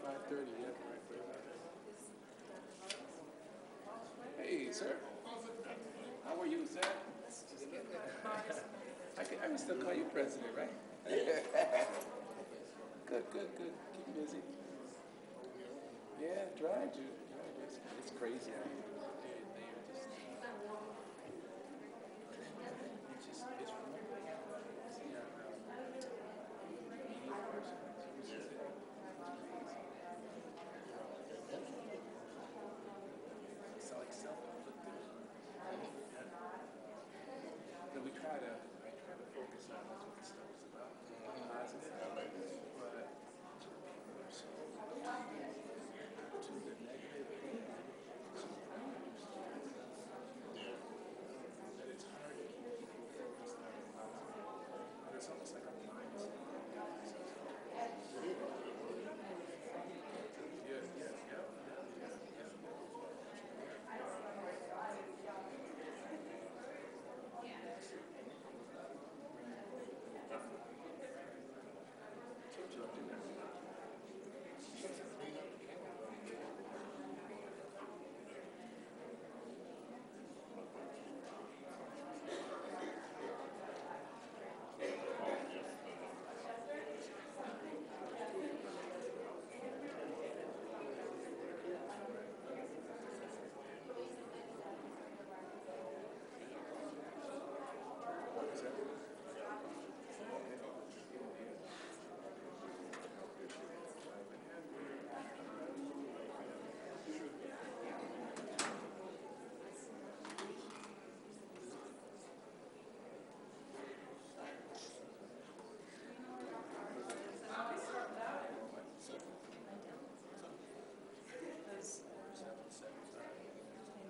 5:30, yeah, right. Hey, sir. How are you, sir? I can still call you president, right? Good. Keep busy. Yeah, tried you. It's crazy out here. It's like self-inflicted. And I try to focus on what the stuff is about. Positive. But so to the negative that it's hard to keep people focused on the positive. And it's almost like a mindset.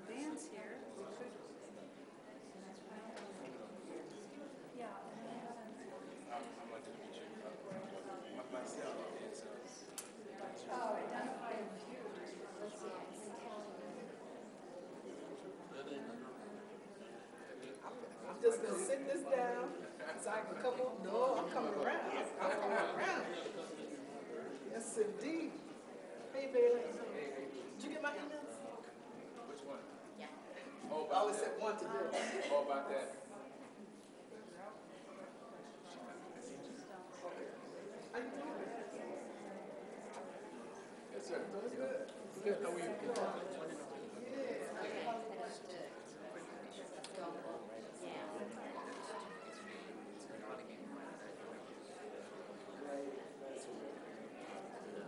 Dan's here. Yeah. Oh, identify a few. Let's see. I'm just going to sit this down so I can come on. No, I'm coming around. I'm coming around. Yes, indeed. Hey, Bailey. Did you get my emails? Which one? Yeah. Oh, I always said one to do. Oh, about that. How you doing? Yes, sir. Doing good. Good. How are you?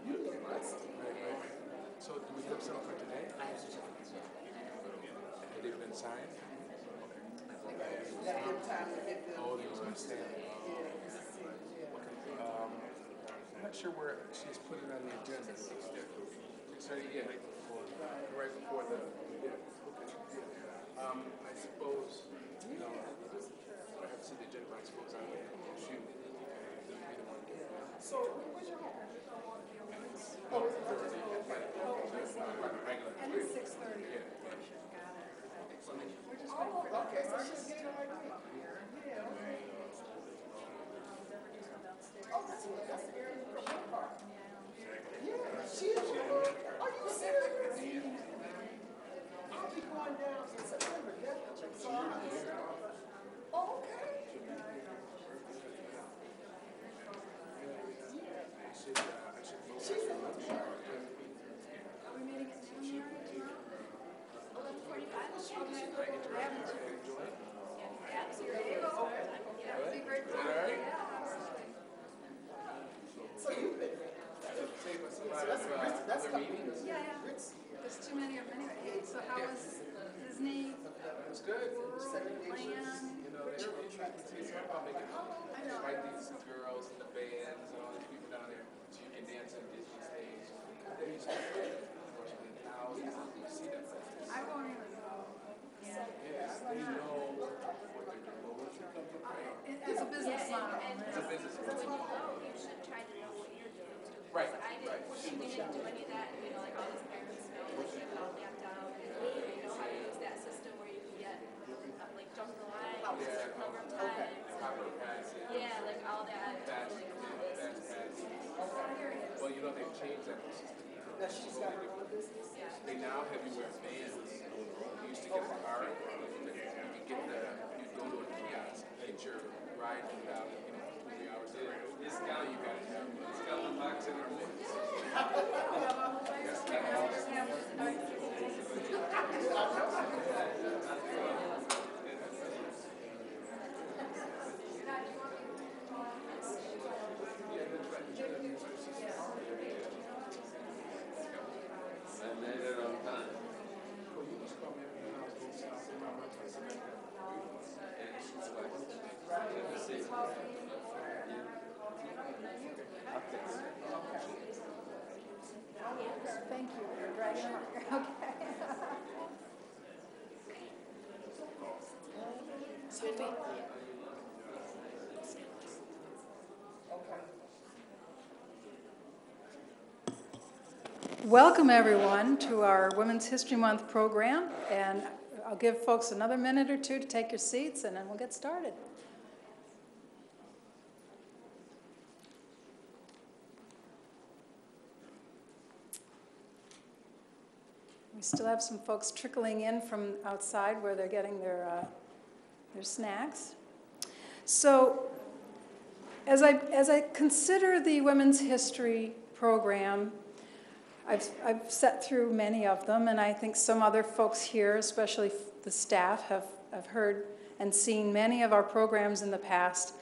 You look nice. Right. So, do we have something for today? Have they been signed? Gotta give time to get the. Oh, they was going to stand. I'm not sure where she's put it on the agenda. 6:30, yeah, right before the. Yeah. I suppose, perhaps see the agenda, but I suppose I would shoot. So, where's your home? Oh, is it Rochester? Regular. And it's 6:30. Yeah. Got it. We're just Oh, waiting for okay, so Marcus she's getting right here. Yeah, okay. Oh, that's the area from her part. Yeah, she is. Are you serious? I'll be going down in September, definitely. So oh, okay. She's in the tomorrow. Are we meeting at 2 tomorrow? 11:45? Okay. I haven't. Yeah, so you're able to. Yeah, it'd be great. Yeah, absolutely. So you've been there. That's coming. Yeah. There's too many of them anyway. So how was Disney? It's good. Land? I know. Like these girls and the bands and all these people down there, so you can dance on Disney stage. They used to see that. I won't even go. Yeah. Yes, they know what they're doing. As a business model. It's a business. When you go, you should try to know what you're doing too. Right. I didn't, we didn't do any of that, like all these parents know, like they all mapped out, how to use that system where you can get, like jump the line, number of times. Yeah, like all that. Fast pass. Well, you know they've changed that whole system. Now she's got her own business? They now have you wear bands. You used to get a card, you'd go to a kiosk, get your ride valid, 3 hours later. Now you got to have a skeleton box in our mix. Thank you. You're dragging them up here. Okay. Welcome, everyone, to our Women's History Month program. And I'll give folks another minute or two to take your seats, and then we'll get started. We still have some folks trickling in from outside where they're getting their snacks. So as I consider the Women's History program, I've sat through many of them, and I think some other folks here, especially the staff, have heard and seen many of our programs in the past.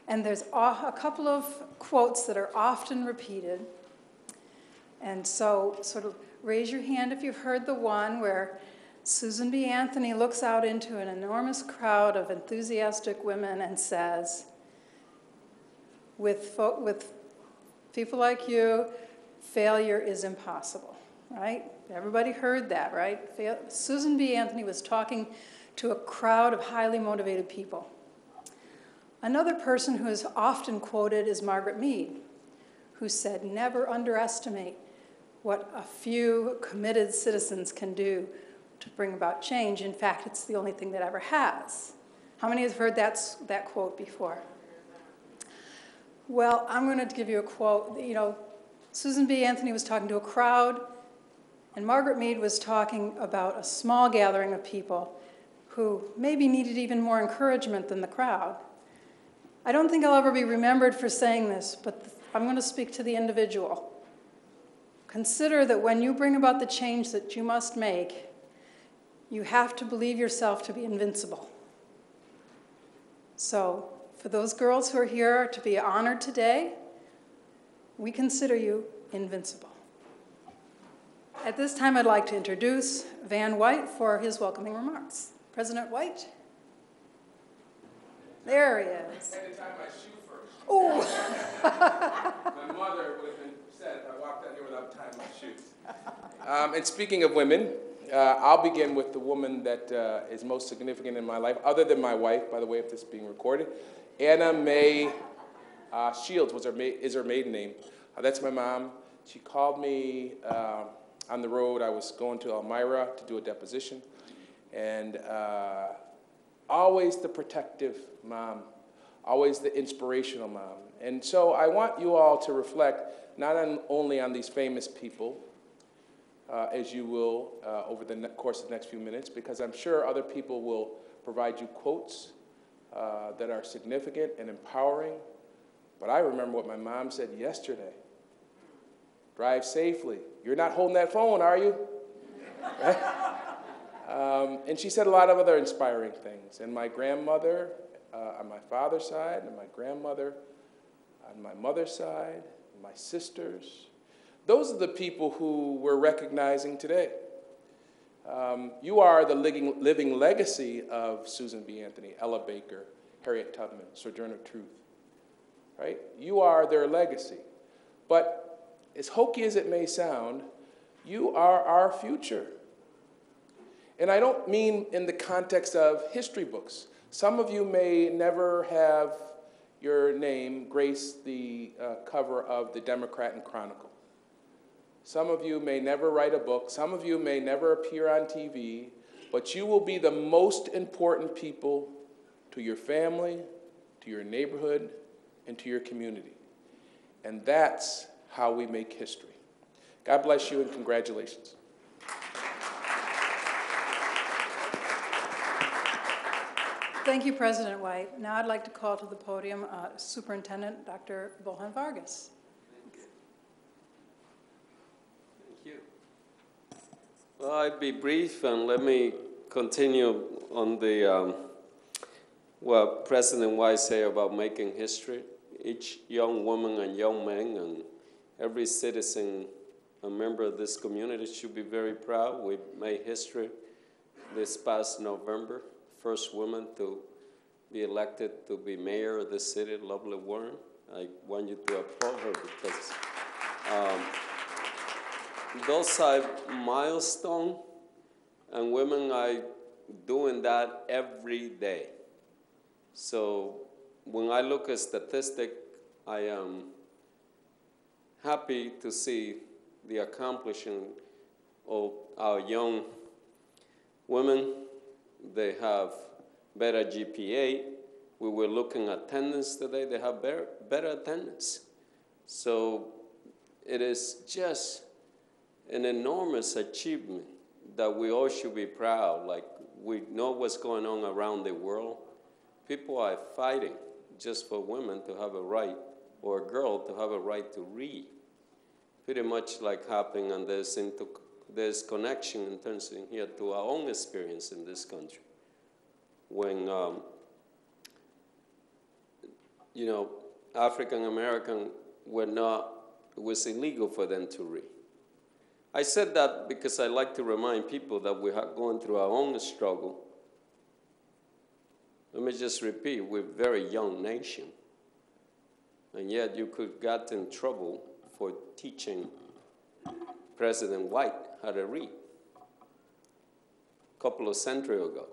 And there's a couple of quotes that are often repeated. And so sort of raise your hand if you've heard the one where Susan B. Anthony looks out into an enormous crowd of enthusiastic women and says, with people like you, failure is impossible, right? Everybody heard that, right? Susan B. Anthony was talking to a crowd of highly motivated people. Another person who is often quoted is Margaret Mead, who said, never underestimate what a few committed citizens can do to bring about change. In fact, it's the only thing that ever has. How many have heard that quote before? Well, I'm going to give you a quote. Susan B. Anthony was talking to a crowd, and Margaret Mead was talking about a small gathering of people who maybe needed even more encouragement than the crowd. I don't think I'll ever be remembered for saying this, but I'm going to speak to the individual. Consider that when you bring about the change that you must make, you have to believe yourself to be invincible. So, for those girls who are here to be honored today, we consider you invincible. At this time, I'd like to introduce Van White for his welcoming remarks. President White? There he is. I had to tie my shoe first. Oh! My mother would have been upset if I walked out here without tying my shoes. And speaking of women, I'll begin with the woman that is most significant in my life, other than my wife, by the way, if this is being recorded. Anna Mae Shields is her maiden name. That's my mom. She called me on the road. I was going to Elmira to do a deposition. And always the protective mom, always the inspirational mom. And so I want you all to reflect not only on these famous people, as you will over the course of the next few minutes, because I'm sure other people will provide you quotes that are significant and empowering. But I remember what my mom said yesterday. Drive safely. You're not holding that phone, are you? Right? And she said a lot of other inspiring things. And my grandmother on my father's side, and my grandmother on my mother's side, and my sisters, those are the people who we're recognizing today. You are the living legacy of Susan B. Anthony, Ella Baker, Harriet Tubman, Sojourner Truth. Right? You are their legacy. But as hokey as it may sound, you are our future. And I don't mean in the context of history books. Some of you may never have your name grace the cover of the Democrat and Chronicle. Some of you may never write a book. Some of you may never appear on TV. But you will be the most important people to your family, to your neighborhood, and to your community. And that's how we make history. God bless you and congratulations. Thank you, President White. Now I'd like to call to the podium Superintendent Dr. Bohan Vargas. Thank you. Well, I'd be brief, and let me continue on the what President White said about making history. Each young woman and young man and every citizen, a member of this community, should be very proud. We made history this past November. First woman to be elected to be mayor of the city, lovely Warren. I want you to applaud her because those are milestones, and women are doing that every day. So when I look at statistics, I am happy to see the accomplishment of our young women. They have better GPA. We were looking at attendance today. They have better attendance. So it is just an enormous achievement that we all should be proud. Like, we know what's going on around the world. People are fighting just for women to have a right, or a girl to have a right to read. Pretty much like happening, and there's connection in terms of here to our own experience in this country. When, African American it was illegal for them to read. I said that because I like to remind people that we are going through our own struggle. Let me just repeat, we're a very young nation. And yet you could get in trouble for teaching President White how to read a couple of centuries ago.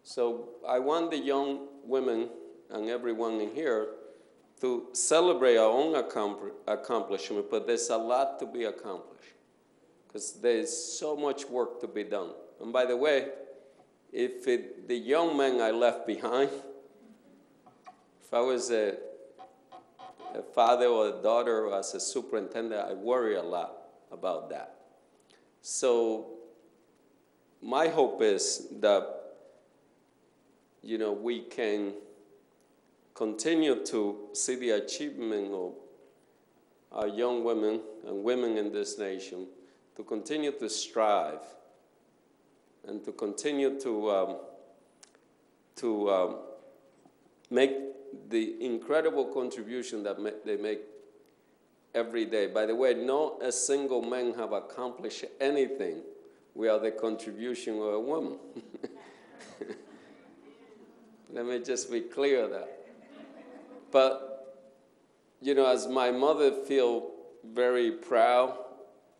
So I want the young women and everyone in here to celebrate our own accomplishment, but there's a lot to be accomplished because there's so much work to be done. And by the way, if the young men I left behind, if I was a father or a daughter or as a superintendent, I worry a lot about that. So my hope is that, we can continue to see the achievement of our young women and women in this nation, to continue to strive and to continue to make the incredible contribution that they make every day. By the way, not a single man have accomplished anything without the contribution of a woman. Let me just be clear that. But, as my mother feel very proud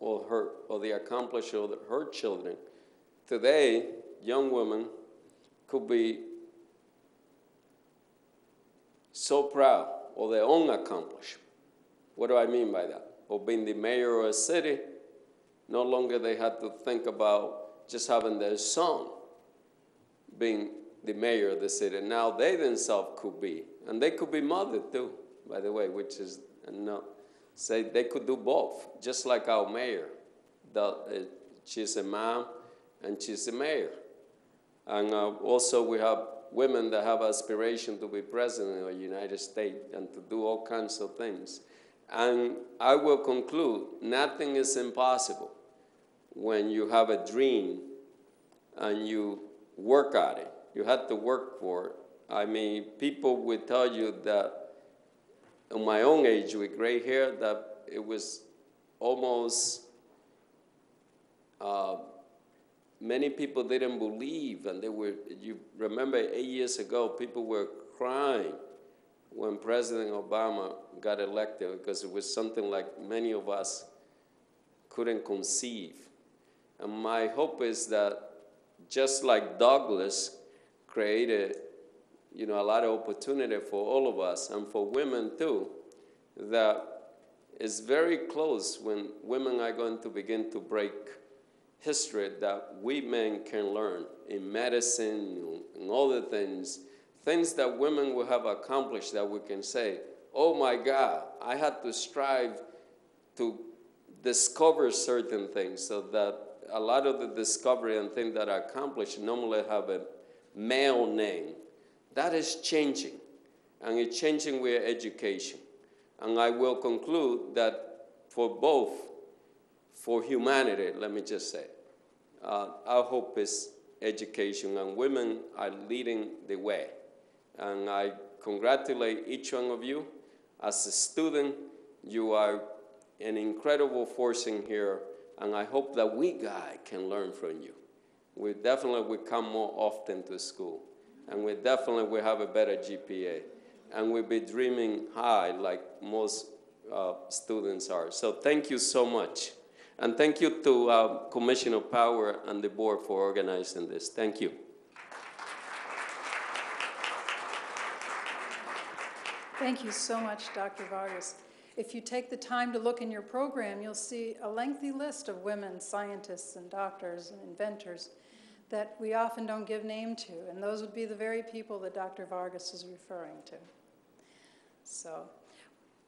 of the accomplishment of her children, today, young women could be so proud of their own accomplishment. What do I mean by that? Of being the mayor of a city, no longer they had to think about just having their son being the mayor of the city. Now they themselves could be, and they could be mother too, by the way, which is say they could do both, just like our mayor. She's a mom and she's a mayor. And also we have women that have aspiration to be president of the United States and to do all kinds of things. And I will conclude, nothing is impossible when you have a dream and you work at it. You have to work for it. I mean, people would tell you that at my own age with gray hair, that it was almost, many people didn't believe, and you remember 8 years ago, people were crying when President Obama got elected because it was something like many of us couldn't conceive. And my hope is that just like Douglas created, a lot of opportunity for all of us and for women too, that it's very close when women are going to begin to break history that we men can learn in medicine and other things that women will have accomplished that we can say, oh my God, I had to strive to discover certain things, so that a lot of the discovery and things that are accomplished normally have a male name. That is changing, and it's changing with education. And I will conclude that for humanity, let me just say, our hope is education, and women are leading the way. And I congratulate each one of you. As a student, you are an incredible force in here, and I hope that we guys can learn from you. We definitely will come more often to school, and we definitely will have a better GPA, and we'll be dreaming high like most students are. So thank you so much. And thank you to Commissioner Power and the board for organizing this. Thank you. Thank you so much, Dr. Vargas. If you take the time to look in your program, you'll see a lengthy list of women scientists and doctors and inventors that we often don't give name to, and those would be the very people that Dr. Vargas is referring to. So,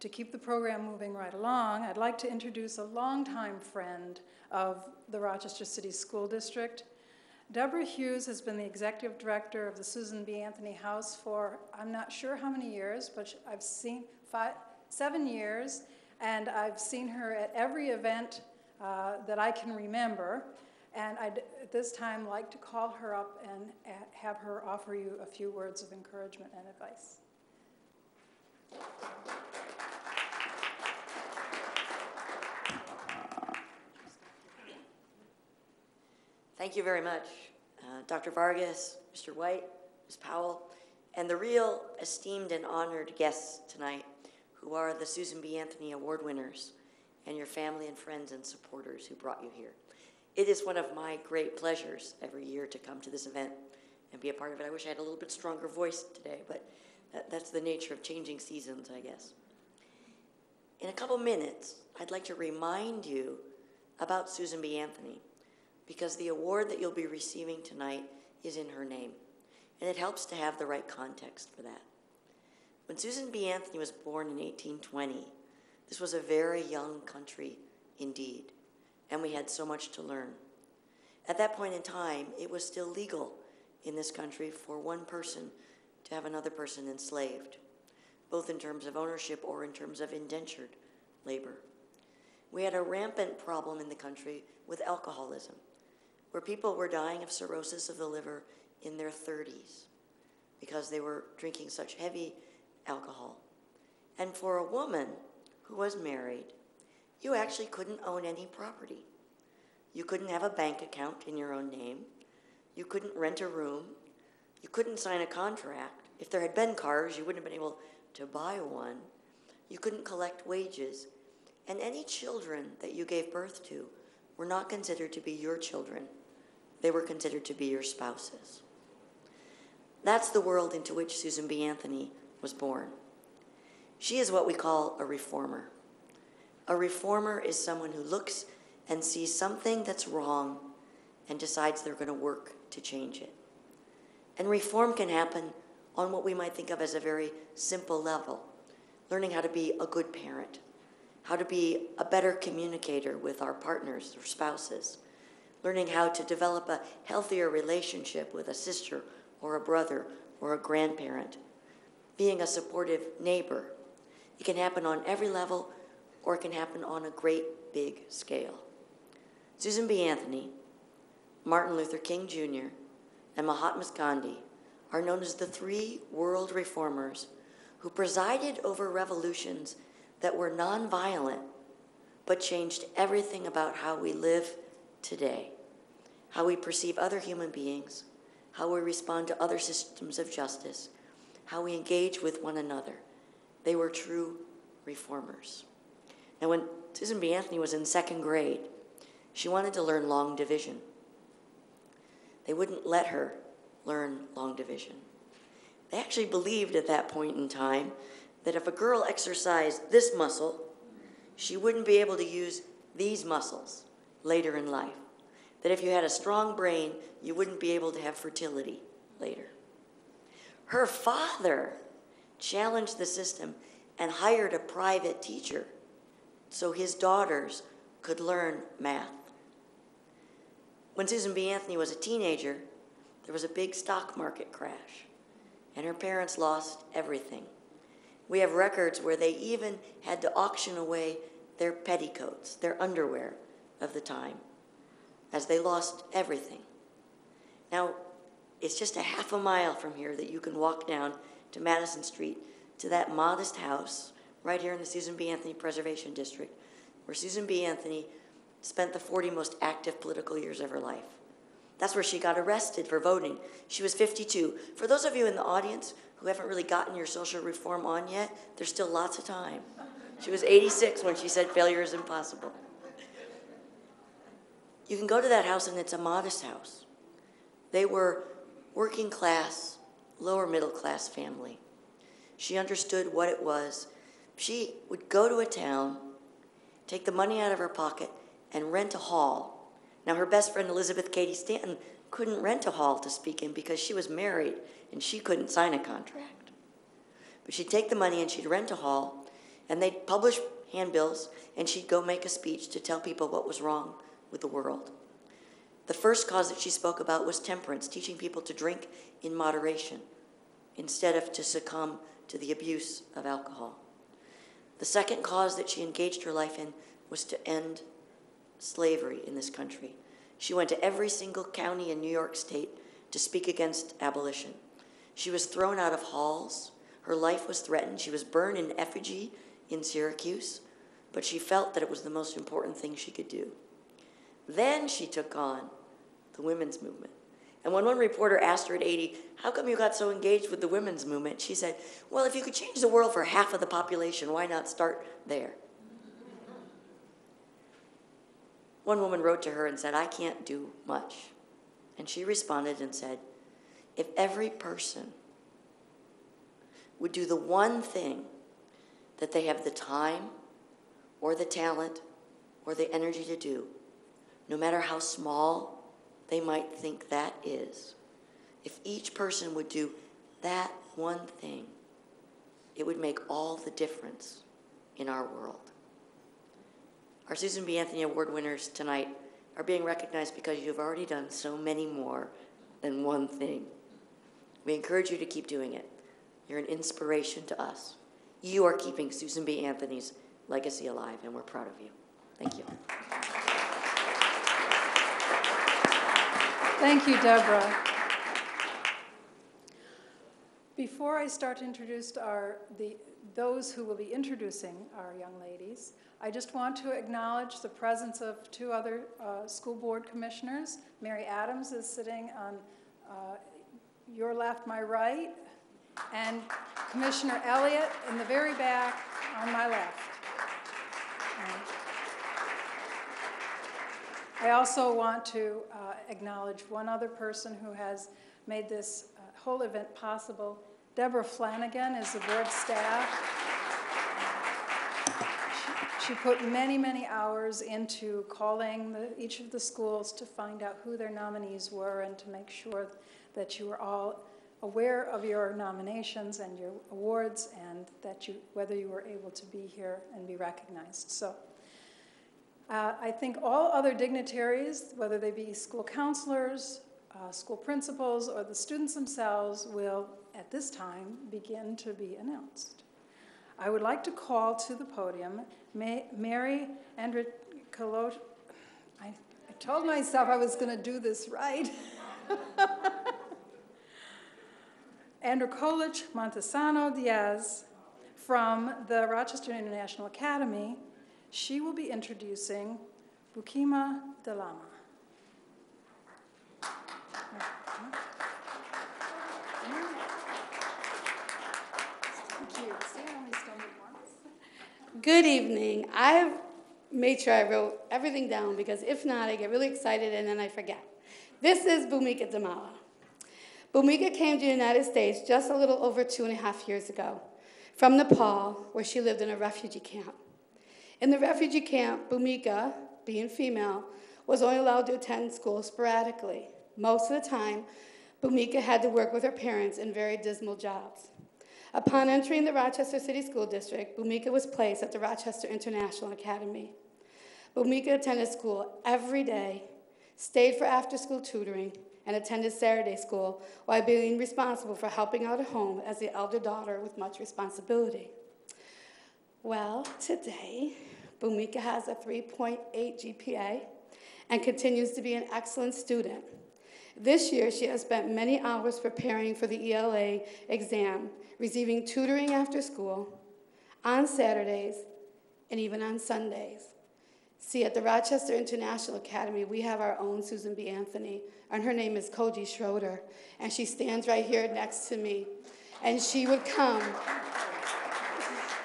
to keep the program moving right along, I'd like to introduce a longtime friend of the Rochester City School District. Deborah Hughes has been the executive director of the Susan B. Anthony House for, I'm not sure how many years, but I've seen 7 years, and I've seen her at every event that I can remember. And I'd at this time like to call her up and have her offer you a few words of encouragement and advice. Thank you very much, Dr. Vargas, Mr. White, Ms. Powell, and the real esteemed and honored guests tonight, who are the Susan B. Anthony Award winners, and your family and friends and supporters who brought you here. It is one of my great pleasures every year to come to this event and be a part of it. I wish I had a little bit stronger voice today, but that's the nature of changing seasons, I guess. In a couple minutes, I'd like to remind you about Susan B. Anthony, because the award that you'll be receiving tonight is in her name, and it helps to have the right context for that. When Susan B. Anthony was born in 1820, this was a very young country indeed, and we had so much to learn. At that point in time, it was still legal in this country for one person to have another person enslaved, both in terms of ownership or in terms of indentured labor. We had a rampant problem in the country with alcoholism, where people were dying of cirrhosis of the liver in their 30s because they were drinking such heavy alcohol. And for a woman who was married, you actually couldn't own any property. You couldn't have a bank account in your own name. You couldn't rent a room. You couldn't sign a contract. If there had been cars, you wouldn't have been able to buy one. You couldn't collect wages. And any children that you gave birth to were not considered to be your children. They were considered to be your spouses. That's the world into which Susan B. Anthony was born. She is what we call a reformer. A reformer is someone who looks and sees something that's wrong and decides they're going to work to change it. And reform can happen on what we might think of as a very simple level, learning how to be a good parent, how to be a better communicator with our partners or spouses, learning how to develop a healthier relationship with a sister or a brother or a grandparent, being a supportive neighbor. It can happen on every level, or it can happen on a great big scale. Susan B. Anthony, Martin Luther King Jr., and Mahatma Gandhi are known as the three world reformers who presided over revolutions that were nonviolent but changed everything about how we live today, how we perceive other human beings, how we respond to other systems of justice, how we engage with one another. They were true reformers. Now, when Susan B. Anthony was in 2nd grade, she wanted to learn long division. They wouldn't let her learn long division. They actually believed at that point in time that if a girl exercised this muscle, she wouldn't be able to use these muscles later in life. That if you had a strong brain, you wouldn't be able to have fertility later. Her father challenged the system and hired a private teacher so his daughters could learn math. When Susan B. Anthony was a teenager, there was a big stock market crash, and her parents lost everything. We have records where they even had to auction away their petticoats, their underwear of the time, as they lost everything. Now, it's just a half a mile from here that you can walk down to Madison Street to that modest house right here in the Susan B. Anthony Preservation District, where Susan B. Anthony spent the 40 most active political years of her life. That's where she got arrested for voting. She was 52. For those of you in the audience who haven't really gotten your social reform on yet, there's still lots of time. She was 86 when she said failure is impossible. You can go to that house, and it's a modest house. They were working class, lower middle class family. She understood what it was. She would go to a town, take the money out of her pocket, and rent a hall. Now, her best friend, Elizabeth Cady Stanton, couldn't rent a hall to speak in because she was married and she couldn't sign a contract. But she'd take the money and she'd rent a hall, and they'd publish handbills, and she'd go make a speech to tell people what was wrong with the world. The first cause that she spoke about was temperance, teaching people to drink in moderation instead of to succumb to the abuse of alcohol. The second cause that she engaged her life in was to end slavery in this country. She went to every single county in New York State to speak against abolition. She was thrown out of halls. Her life was threatened. She was burned in effigy in Syracuse, but she felt that it was the most important thing she could do. Then she took on the women's movement. And when one reporter asked her at 80, how come you got so engaged with the women's movement? She said, well, if you could change the world for half of the population, why not start there? One woman wrote to her and said, I can't do much. And she responded and said, if every person would do the one thing that they have the time or the talent or the energy to do, no matter how small they might think that is, if each person would do that one thing, it would make all the difference in our world. Our Susan B. Anthony Award winners tonight are being recognized because you've already done so many more than one thing. We encourage you to keep doing it. You're an inspiration to us. You are keeping Susan B. Anthony's legacy alive, and we're proud of you. Thank you. Thank you, Deborah. Before I start to introduce those who will be introducing our young ladies, I just want to acknowledge the presence of two other school board commissioners. Mary Adams is sitting on your left, my right, and Commissioner Elliott in the very back on my left. I also want to acknowledge one other person who has made this whole event possible. Deborah Flanagan is the board staff. She put many, many hours into calling each of the schools to find out who their nominees were and to make sure that you were all aware of your nominations and your awards, and that whether you were able to be here and be recognized. So I think all other dignitaries, whether they be school counselors, school principals, or the students themselves, will at this time begin to be announced. I would like to call to the podium Mary Andrikolo. I told myself I was going to do this right. Andrikolich Montesano Diaz from the Rochester International Academy. She will be introducing Bukima Delama. Good evening. I've made sure I wrote everything down because if not, I get really excited and then I forget. This is Bhumika Damala. Bhumika came to the United States just a little over 2.5 years ago from Nepal, where she lived in a refugee camp. In the refugee camp, Bhumika, being female, was only allowed to attend school sporadically. Most of the time, Bhumika had to work with her parents in very dismal jobs. Upon entering the Rochester City School District, Bhumika was placed at the Rochester International Academy. Bhumika attended school every day, stayed for after-school tutoring, and attended Saturday school while being responsible for helping out at home as the elder daughter with much responsibility. Well, today, Bhumika has a 3.8 GPA and continues to be an excellent student. This year, she has spent many hours preparing for the ELA exam, receiving tutoring after school, on Saturdays, and even on Sundays. See, at the Rochester International Academy, we have our own Susan B. Anthony, and her name is Koji Schroeder, and she stands right here next to me. And she would come.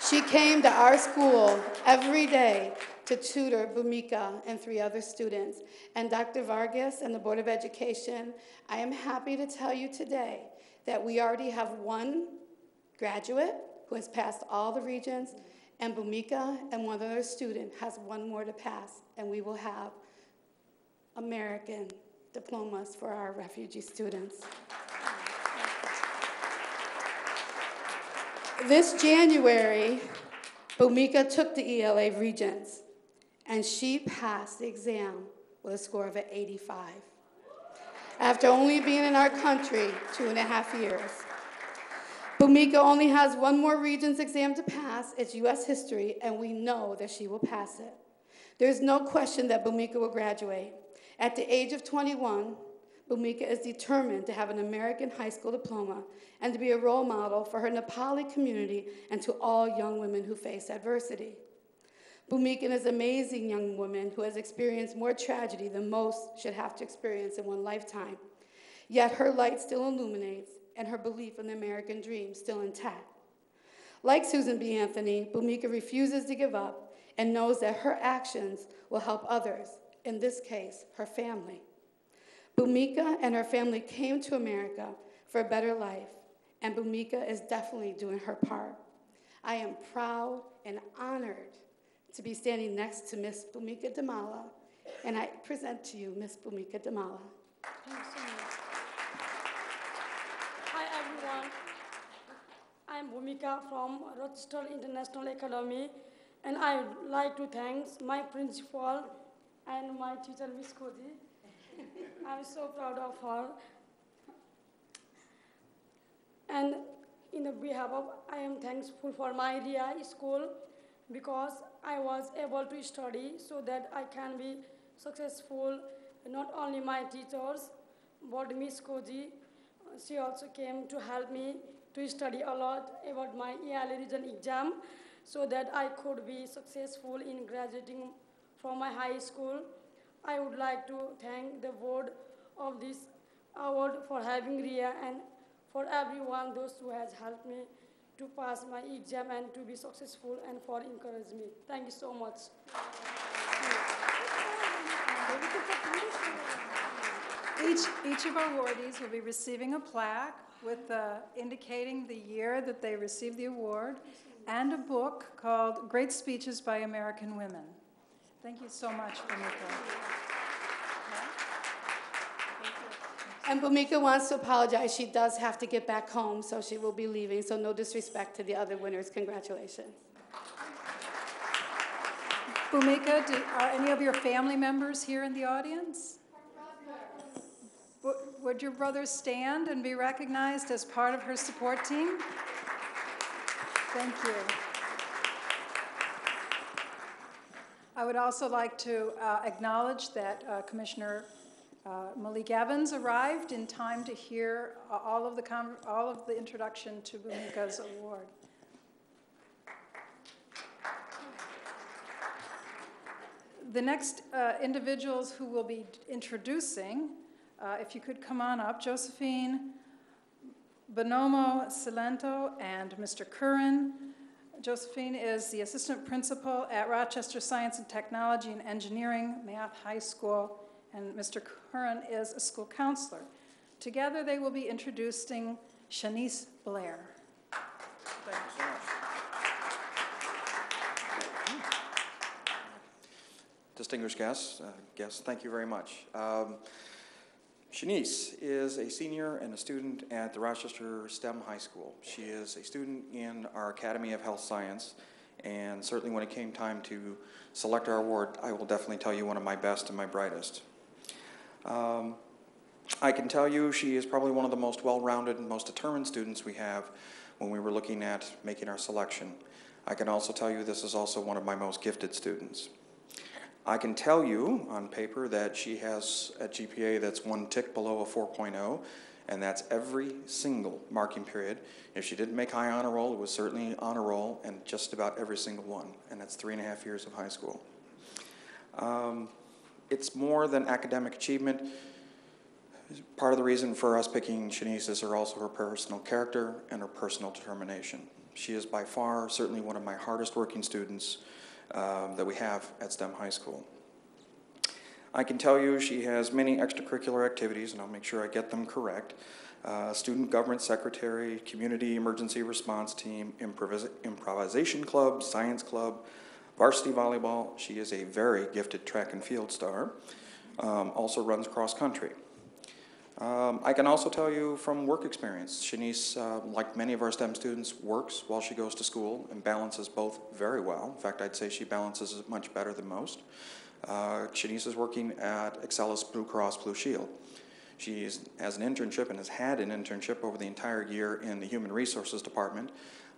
She came to our school every day to tutor Bhumika and 3 other students. And Dr. Vargas and the Board of Education, I am happy to tell you today that we already have 1 graduate who has passed all the regions, and Bhumika and 1 other student has 1 more to pass, and we will have American diplomas for our refugee students. This January, Bhumika took the ELA Regents, and she passed the exam with a score of 85, after only being in our country 2.5 years. Bhumika only has 1 more Regents exam to pass. It's U.S. history, and we know that she will pass it. There's no question that Bhumika will graduate. At the age of 21, Bhumika is determined to have an American high school diploma and to be a role model for her Nepali community and to all young women who face adversity. Bhumika is an amazing young woman who has experienced more tragedy than most should have to experience in one lifetime. Yet her light still illuminates, and her belief in the American dream still intact. Like Susan B. Anthony, Bhumika refuses to give up and knows that her actions will help others, in this case, her family. Bhumika and her family came to America for a better life, and Bhumika is definitely doing her part. I am proud and honored to be standing next to Miss Bhumika Damala, and I present to you Miss Bhumika Damala. Thank you so much. Hi everyone, I'm Bhumika from Rochester International Academy, and I would like to thank my principal and my teacher, Miss Koji. I'm so proud of her. And in the behalf of, I am thankful for my RIA school because I was able to study so that I can be successful. Not only my teachers, but Miss Koji, she also came to help me to study a lot about my ELA region exam so that I could be successful in graduating from my high school. I would like to thank the board of this award for having RIA and for everyone, those who has helped me to pass my exam and to be successful and for encouraging me. Thank you so much. Each of our awardees will be receiving a plaque with indicating the year that they received the award and a book called Great Speeches by American Women. Thank you so much, Bhumika. And Bhumika wants to apologize. She does have to get back home, so she will be leaving. So no disrespect to the other winners. Congratulations. Bhumika, are any of your family members here in the audience? Would your brother stand and be recognized as part of her support team? Thank you. I would also like to acknowledge that Commissioner Malik Evans arrived in time to hear all of the introduction to Bhumika's award. The next individuals who will be introducing, if you could come on up, Josephine Bonomo Silento and Mr. Curran. Josephine is the assistant principal at Rochester Science and Technology and Engineering Math High School, and Mr. Curran is a school counselor. Together they will be introducing Shanice Blair. Thank you so much. Distinguished guests, thank you very much. Shanice is a senior and a student at the Rochester STEM High School. She is a student in our Academy of Health Science, And certainly when it came time to select our award, I will definitely tell you one of my best and my brightest. I can tell you she is probably one of the most well-rounded and most determined students we have when we were looking at making our selection. I can also tell you this is also one of my most gifted students. I can tell you on paper that she has a GPA that's one tick below a 4.0, and that's every single marking period. If she didn't make high honor roll, it was certainly honor roll, and just about every single one, and that's 3.5 years of high school. It's more than academic achievement. Part of the reason for us picking Shanice is also her personal character and her personal determination. She is by far certainly one of my hardest working students that we have at STEM High School. I can tell you she has many extracurricular activities, and I'll make sure I get them correct. Student government secretary, community emergency response team, improvisation club, science club, varsity volleyball. She is a very gifted track and field star. Also runs cross country. I can also tell you from work experience, Shanice, like many of our STEM students, works while she goes to school and balances both very well. In fact, I'd say she balances it much better than most. Shanice is working at Excelis Blue Cross Blue Shield. She has an internship and has had an internship over the entire year in the Human Resources Department.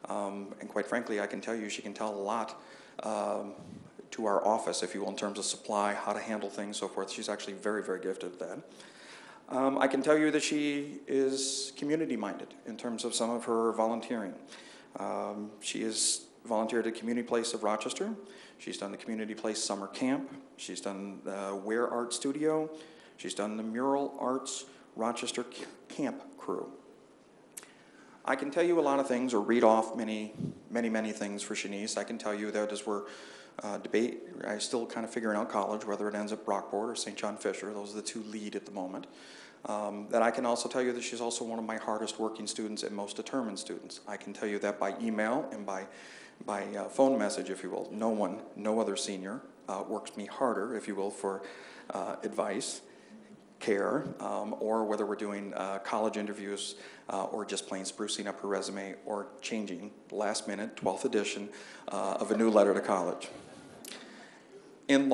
And quite frankly, I can tell you she can tell a lot to our office, if you will, in terms of supply, how to handle things, so forth. She's actually very, very gifted at that. I can tell you that she is community-minded in terms of some of her volunteering. She has volunteered at Community Place of Rochester. She's done the Community Place Summer Camp. She's done the Ware Art Studio. She's done the Mural Arts Rochester Camp Crew. I can tell you a lot of things, or read off many things for Shanice. I can tell you that as we're I'm still kind of figuring out college, whether it ends at Brockport or St. John Fisher. Those are the two lead at the moment. That I can also tell you that she's also one of my hardest working students and most determined students. I can tell you that by email and by phone message, if you will. No other senior works me harder, if you will, for advice, care, or whether we're doing college interviews or just plain sprucing up her resume or changing last minute, 12th edition of a new letter to college. In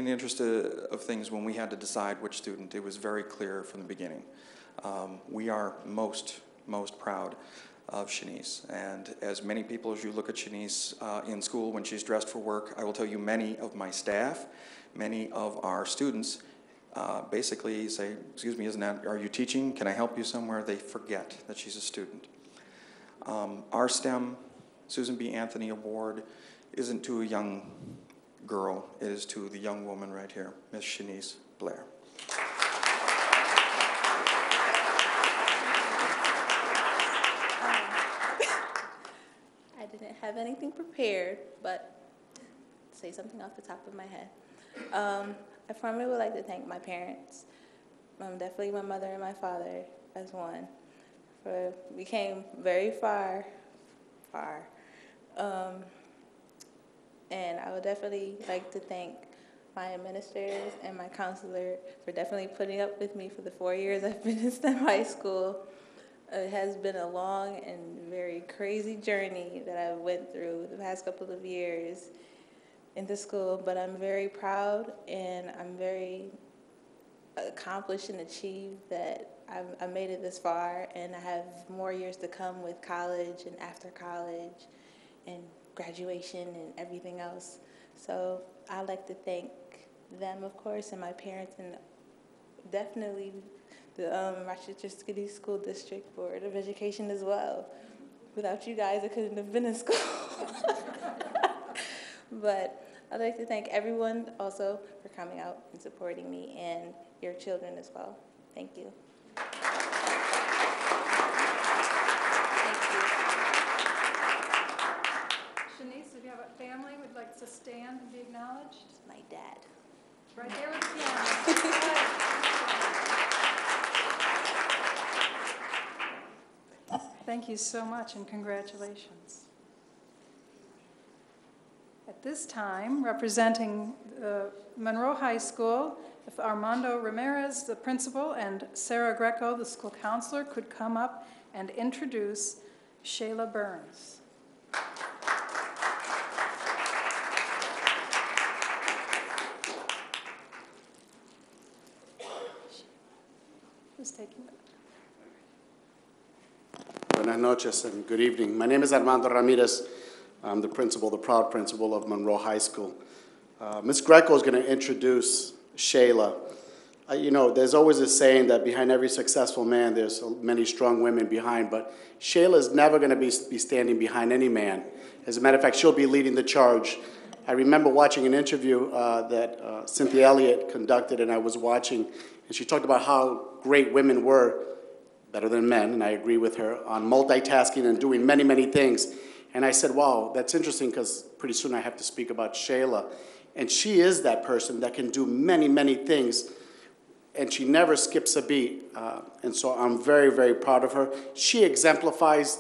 the interest of things, when we had to decide which student, it was very clear from the beginning. We are most proud of Shanice. And as many people, as you look at Shanice in school when she's dressed for work, I will tell you many of my staff, many of our students basically say, excuse me, are you teaching? Can I help you somewhere? They forget that she's a student. Our STEM Susan B. Anthony Award isn't to a young girl, it is to the young woman right here, Miss Shanice Blair. I didn't have anything prepared, but say something off the top of my head. I formally would like to thank my parents, definitely my mother and my father as one. We came very far. And I would definitely like to thank my administrators and my counselor for definitely putting up with me for the 4 years I've been in STEM high school. It has been a long and very crazy journey that I went through the past couple of years into school, but I'm very proud and I'm very accomplished and achieved that I've made it this far, and I have more years to come with college and after college and graduation and everything else. So I'd like to thank them, of course, and my parents, and definitely the Rochester City School District Board of Education as well. Without you guys, I couldn't have been in school. But I'd like to thank everyone also for coming out and supporting me, and your children as well. Thank you. Shanice, if you have a family, would like to stand and be acknowledged? My dad. Right there with the piano. Thank you so much, and congratulations. At this time, representing Monroe High School, if Armando Ramirez, the principal, and Sarah Greco, the school counselor, could come up and introduce Shayla Burns. is taking it. Buenas noches and good evening. My name is Armando Ramirez. I'm the principal, the proud principal of Monroe High School. Ms. Greco is going to introduce Shayla. You know, there's always a saying that behind every successful man, there's many strong women behind, but Shayla is never going to be standing behind any man. As a matter of fact, she'll be leading the charge. I remember watching an interview that Cynthia Elliott conducted, and I was watching, and she talked about how great women were, better than men, and I agree with her, on multitasking and doing many, many things. And I said, wow, that's interesting, because pretty soon I have to speak about Shayla. And she is that person that can do many, many things, and she never skips a beat. And so I'm very, very proud of her. She exemplifies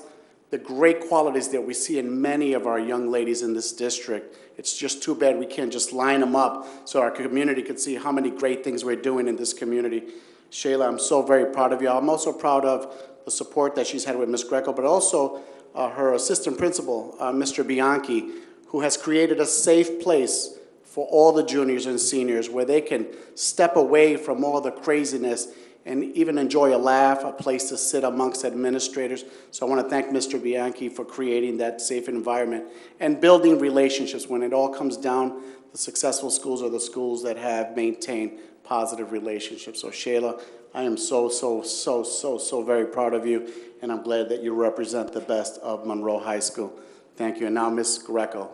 the great qualities that we see in many of our young ladies in this district. It's just too bad we can't just line them up so our community can see how many great things we're doing in this community. Shayla, I'm so very proud of you. I'm also proud of the support that she's had with Ms. Greco, but also her assistant principal, Mr. Bianchi, who has created a safe place for all the juniors and seniors where they can step away from all the craziness and even enjoy a laugh, a place to sit amongst administrators. So I want to thank Mr. Bianchi for creating that safe environment and building relationships. When it all comes down, the successful schools are the schools that have maintained positive relationships. So Shayla, I am so very proud of you, and I'm glad that you represent the best of Monroe High School. Thank you. And now Ms. Greco.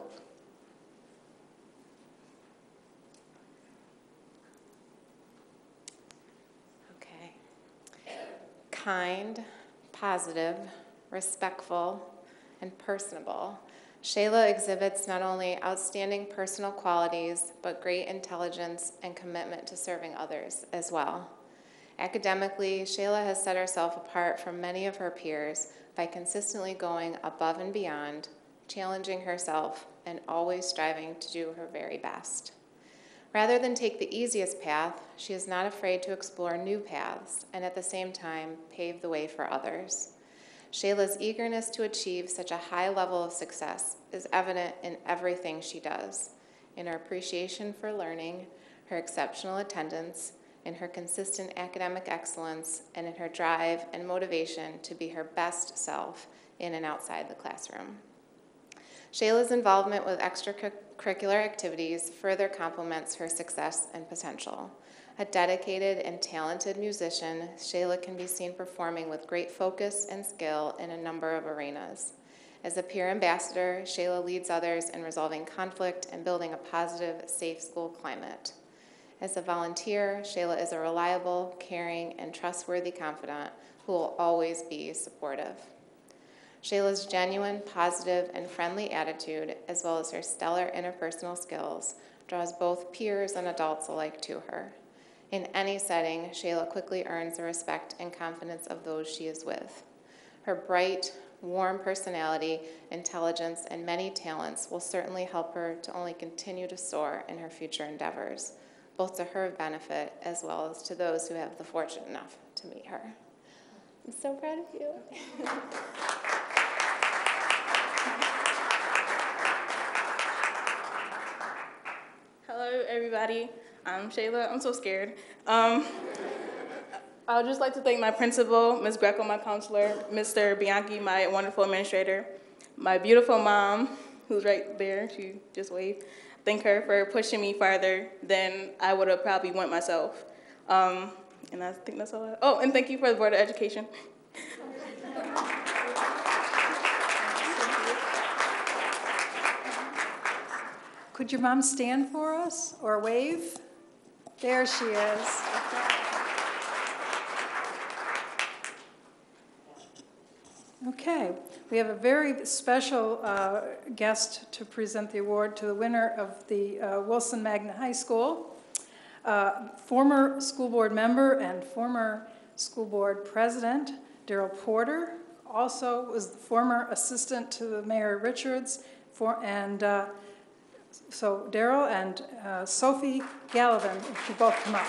Kind, positive, respectful, and personable, Shayla exhibits not only outstanding personal qualities, but great intelligence and commitment to serving others as well. Academically, Shayla has set herself apart from many of her peers by consistently going above and beyond, challenging herself, and always striving to do her very best. Rather than take the easiest path, she is not afraid to explore new paths and at the same time pave the way for others. Shayla's eagerness to achieve such a high level of success is evident in everything she does, in her appreciation for learning, her exceptional attendance, in her consistent academic excellence, and in her drive and motivation to be her best self in and outside the classroom. Shayla's involvement with extracurricular activities further complements her success and potential. A dedicated and talented musician, Shayla can be seen performing with great focus and skill in a number of arenas. As a peer ambassador, Shayla leads others in resolving conflict and building a positive, safe school climate. As a volunteer, Shayla is a reliable, caring, and trustworthy confidant who will always be supportive. Shayla's genuine, positive, and friendly attitude, as well as her stellar interpersonal skills, draws both peers and adults alike to her. In any setting, Shayla quickly earns the respect and confidence of those she is with. Her bright, warm personality, intelligence, and many talents will certainly help her to only continue to soar in her future endeavors, both to her benefit as well as to those who have the fortune enough to meet her. I'm so proud of you. Hello, everybody. I'm Shayla. I'm so scared. I would just like to thank my principal, Ms. Greco, my counselor, Mr. Bianchi, my wonderful administrator, my beautiful mom, who's right there. She just waved. Thank her for pushing me farther than I would have probably went myself. And I think that's all. Oh, and thank you for the Board of Education. Could your mom stand for us or wave? There she is. Okay, we have a very special guest to present the award to the winner of the Wilson Magnet High School. Former school board member and former school board president, Darrell Porter, also was the former assistant to the Mayor Richards, so Darrell and Sophie Gallivan, if you both come up.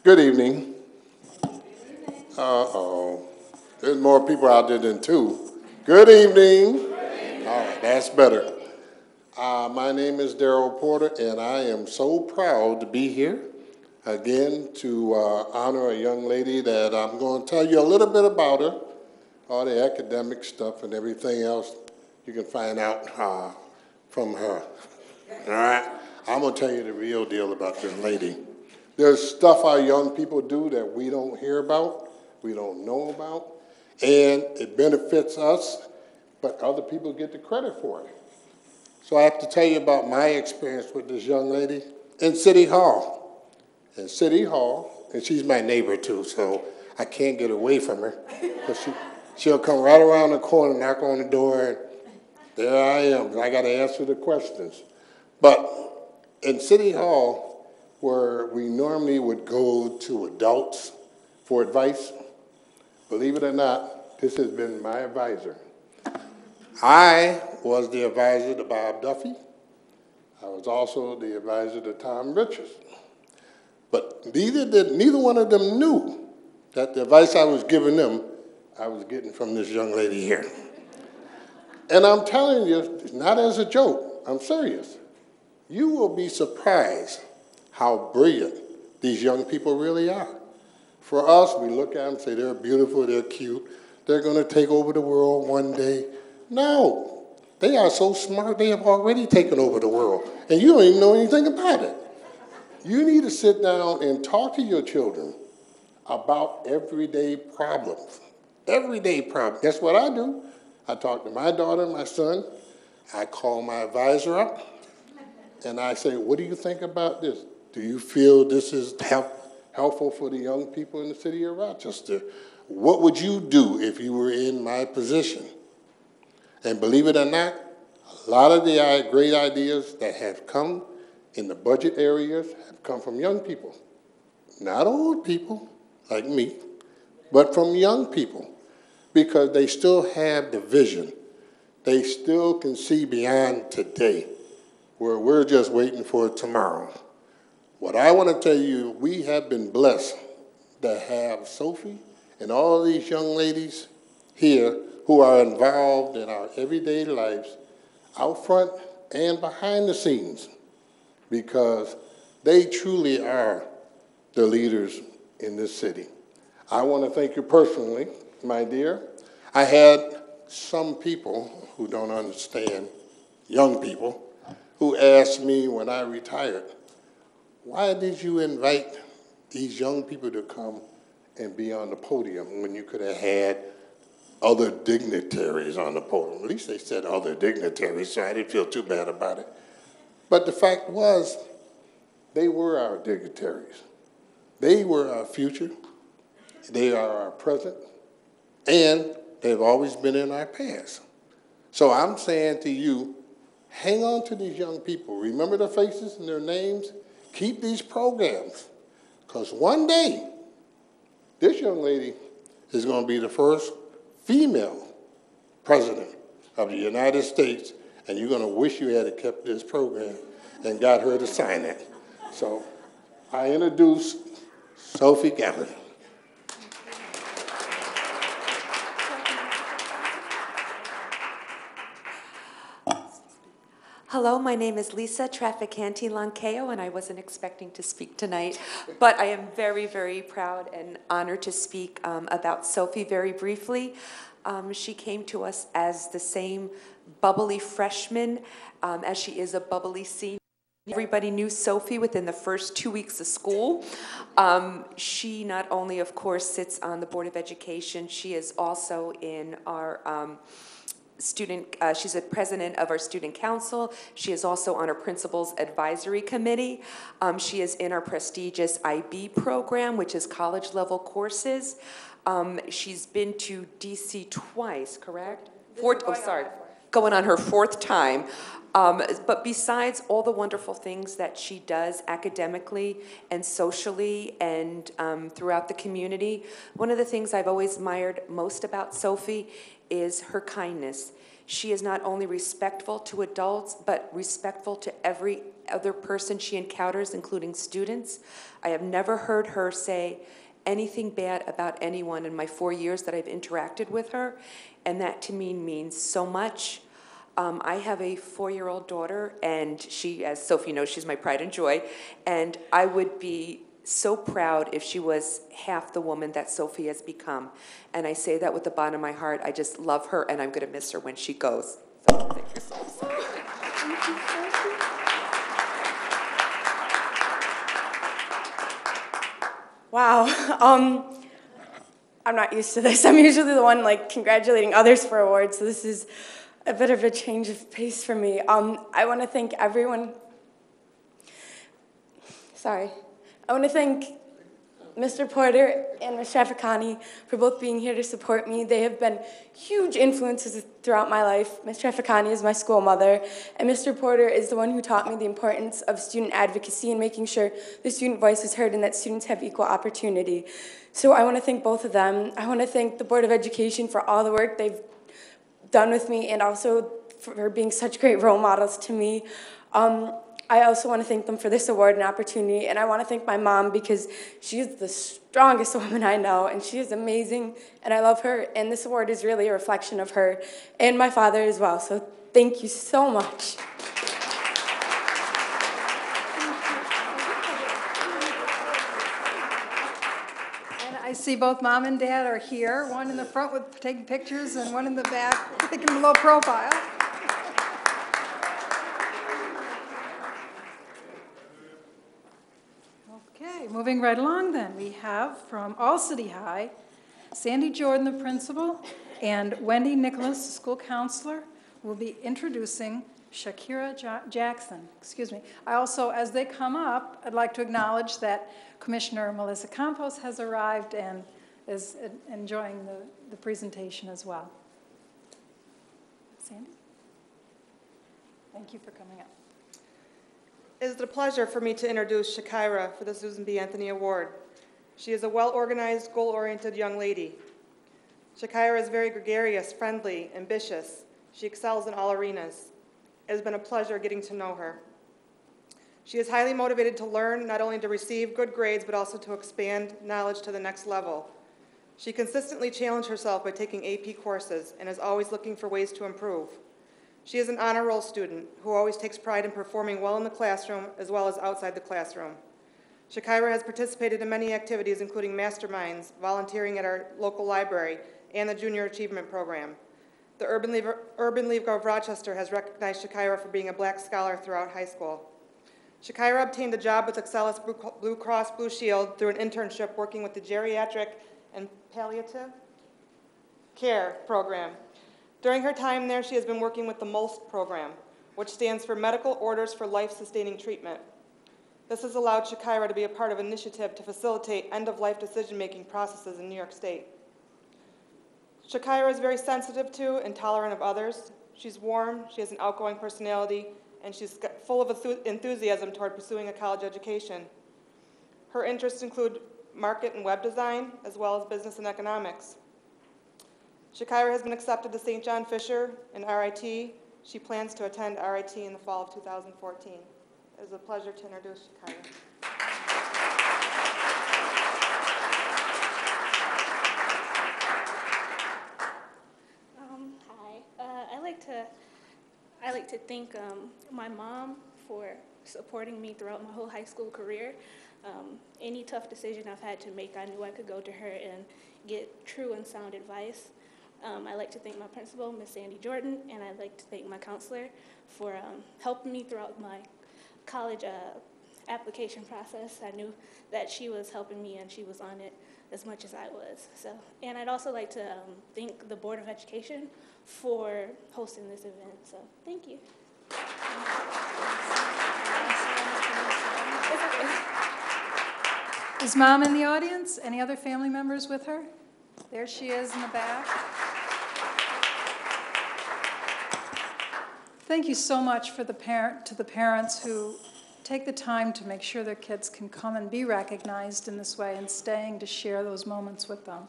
Good evening. Uh-oh. There's more people out there than two. Good evening. All right, that's better. My name is Darrell Porter, and I am so proud to be here again to honor a young lady that I'm going to tell you a little bit about her, all the academic stuff and everything else you can find out from her. All right? I'm going to tell you the real deal about this lady. There's stuff our young people do that we don't hear about, we don't know about, and it benefits us, but other people get the credit for it. So I have to tell you about my experience with this young lady in City Hall. In City Hall, and she's my neighbor too, so I can't get away from her. But she'll come right around the corner, knock on the door, and there I am. And I got to answer the questions. But in City Hall, where we normally would go to adults for advice, believe it or not, this has been my advisor. I was the advisor to Bob Duffy. I was also the advisor to Tom Richards. But neither one of them knew that the advice I was giving them, I was getting from this young lady here. And I'm telling you, not as a joke, I'm serious. You will be surprised how brilliant these young people really are. For us, we look at them and say they're beautiful, they're cute, they're going to take over the world one day. No, they are so smart, they have already taken over the world, and you don't even know anything about it. You need to sit down and talk to your children about everyday problems. Everyday problems. That's what I do. I talk to my daughter and my son. I call my advisor up, and I say, what do you think about this? Do you feel this is helpful for the young people in the city of Rochester? What would you do if you were in my position? And believe it or not, a lot of the great ideas that have come in the budget areas have come from young people. Not old people like me, but from young people, because they still have the vision. They still can see beyond today, where we're just waiting for tomorrow. What I want to tell you, we have been blessed to have Sophie and all of these young ladies here who are involved in our everyday lives, out front and behind the scenes, because they truly are the leaders in this city. I want to thank you personally, my dear. I had some people who don't understand, young people, who asked me when I retired, why did you invite these young people to come and be on the podium when you could have had other dignitaries on the podium? At least they said other dignitaries, so I didn't feel too bad about it. But the fact was, they were our dignitaries. They were our future. They are our present. And they've always been in our past. So I'm saying to you, hang on to these young people. Remember their faces and their names. Keep these programs. Because one day, this young lady is going to be the first female president of the United States, and you're going to wish you had kept this program and got her to sign it. So I introduce Sophie Gabbard. Hello, my name is Lisa Traficante Lankeo, and I wasn't expecting to speak tonight, but I am very, very proud and honored to speak about Sophie very briefly. She came to us as the same bubbly freshman as she is a bubbly senior. Everybody knew Sophie within the first 2 weeks of school. She not only, of course, sits on the Board of Education, she is also in our she's a president of our student council. She is also on our principal's advisory committee. She is in our prestigious IB program, which is college level courses. She's been to DC twice, correct? Going on her fourth time. But besides all the wonderful things that she does academically and socially and throughout the community, one of the things I've always admired most about Sophie is her kindness. She is not only respectful to adults, but respectful to every other person she encounters, including students. I have never heard her say anything bad about anyone in my 4 years that I've interacted with her, and that to me means so much. I have a 4-year-old daughter, and she, as Sophie knows, she's my pride and joy, and I would be so proud if she was half the woman that Sophie has become. And I say that with the bottom of my heart. I just love her, and I'm going to miss her when she goes. So thank you so much. Wow. I'm not used to this. I'm usually the one like congratulating others for awards, so this is a bit of a change of pace for me. I want to thank everyone. Sorry. I want to thank Mr. Porter and Ms. Traficani for both being here to support me. They have been huge influences throughout my life. Ms. Traficani is my school mother, and Mr. Porter is the one who taught me the importance of student advocacy and making sure the student voice is heard and that students have equal opportunity. So I want to thank both of them. I want to thank the Board of Education for all the work they've done with me and also for being such great role models to me. I also want to thank them for this award and opportunity, and I want to thank my mom because she is the strongest woman I know, and she is amazing, and I love her, and this award is really a reflection of her, and my father as well, so thank you so much. And I see both Mom and Dad are here, one in the front with taking pictures and one in the back taking low profile. Okay, moving right along then, we have from All City High, Sandy Jordan, the principal, and Wendy Nicholas, the school counselor, will be introducing Shakira Jackson. Excuse me. I also, as they come up, I'd like to acknowledge that Commissioner Melissa Campos has arrived and is enjoying the presentation as well. Sandy? Thank you for coming up. It is a pleasure for me to introduce Shakira for the Susan B. Anthony Award. She is a well-organized, goal-oriented young lady. Shakira is very gregarious, friendly, ambitious. She excels in all arenas. It has been a pleasure getting to know her. She is highly motivated to learn, not only to receive good grades, but also to expand knowledge to the next level. She consistently challenged herself by taking AP courses and is always looking for ways to improve. She is an honor roll student who always takes pride in performing well in the classroom as well as outside the classroom. Shakira has participated in many activities, including masterminds, volunteering at our local library, and the Junior Achievement Program. The Urban League of Rochester has recognized Shakira for being a black scholar throughout high school. Shakira obtained a job with Excelis Blue Cross Blue Shield through an internship working with the Geriatric and Palliative Care Program. During her time there, she has been working with the MOLST program, which stands for Medical Orders for Life-Sustaining Treatment. This has allowed Shakira to be a part of an initiative to facilitate end-of-life decision-making processes in New York State. Shakira is very sensitive to and tolerant of others. She's warm, she has an outgoing personality, and she's full of enthusiasm toward pursuing a college education. Her interests include market and web design, as well as business and economics. Shakira has been accepted to St. John Fisher in RIT. She plans to attend RIT in the fall of 2014. It is a pleasure to introduce Shakira. Hi. I like to thank my mom for supporting me throughout my whole high school career. Any tough decision I've had to make, I knew I could go to her and get true and sound advice. I'd like to thank my principal, Miss Sandy Jordan, and I'd like to thank my counselor for helping me throughout my college application process. I knew that she was helping me and she was on it as much as I was. And I'd also like to thank the Board of Education for hosting this event. So thank you. Is Mom in the audience? Any other family members with her? There she is in the back. Thank you so much for the parents who take the time to make sure their kids can come and be recognized in this way and staying to share those moments with them.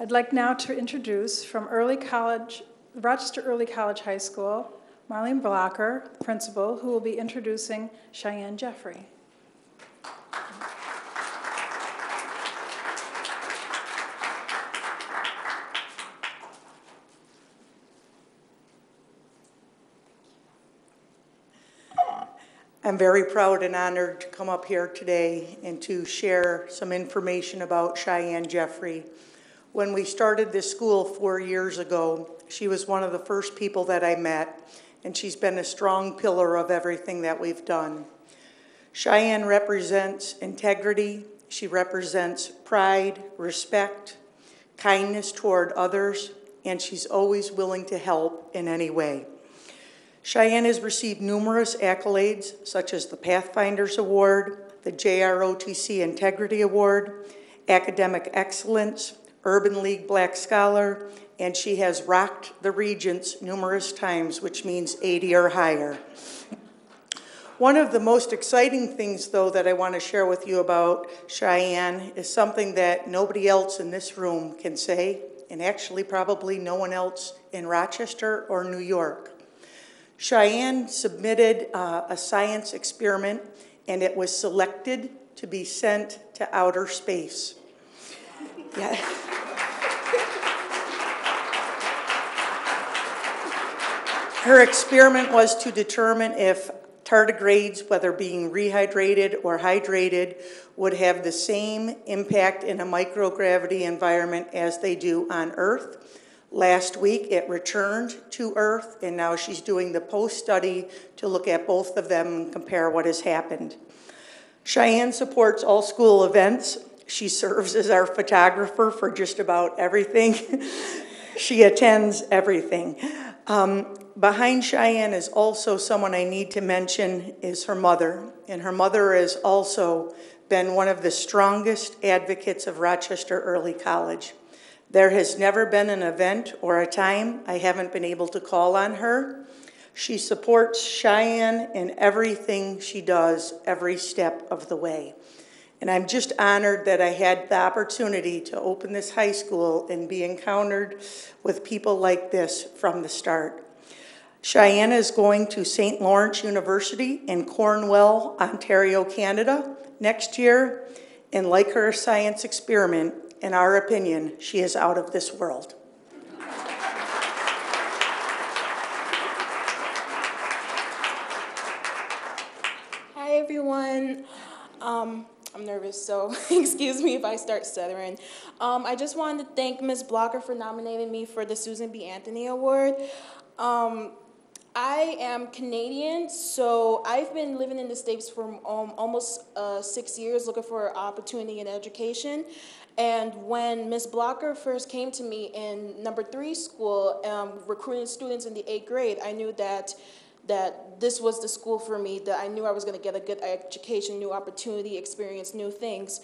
I'd like now to introduce from Rochester Early College High School, Marlene Blocker, principal, who will be introducing Cheyenne Jeffrey. I'm very proud and honored to come up here today and to share some information about Cheyenne Jeffrey. When we started this school 4 years ago, she was one of the first people that I met, and she's been a strong pillar of everything that we've done. Cheyenne represents integrity. She represents pride, respect, kindness toward others, and she's always willing to help in any way. Cheyenne has received numerous accolades, such as the Pathfinders Award, the JROTC Integrity Award, Academic Excellence, Urban League Black Scholar, and she has rocked the Regents numerous times, which means 80 or higher. One of the most exciting things, though, that I want to share with you about Cheyenne is something that nobody else in this room can say, and actually probably no one else in Rochester or New York. Cheyenne submitted a science experiment, and it was selected to be sent to outer space. Yeah. Her experiment was to determine if tardigrades, whether being rehydrated or hydrated, would have the same impact in a microgravity environment as they do on Earth. Last week, it returned to Earth, and now she's doing the post-study to look at both of them and compare what has happened. Cheyenne supports all school events. She serves as our photographer for just about everything. She attends everything. Behind Cheyenne is also someone I need to mention is her mother, and her mother has also been one of the strongest advocates of Rochester Early College. There has never been an event or a time I haven't been able to call on her. She supports Cheyenne in everything she does, every step of the way. And I'm just honored that I had the opportunity to open this high school and be encountered with people like this from the start. Cheyenne is going to St. Lawrence University in Cornwall, Ontario, Canada next year. And like her science experiment, in our opinion, she is out of this world. Hi, everyone. I'm nervous, so excuse me if I start stuttering. I just wanted to thank Ms. Blocker for nominating me for the Susan B. Anthony Award. I am Canadian, so I've been living in the States for almost 6 years looking for opportunity in education. And when Ms. Blocker first came to me in number 3 school, recruiting students in the 8th grade, I knew that this was the school for me, that I knew I was going to get a good education, new opportunity, experience new things.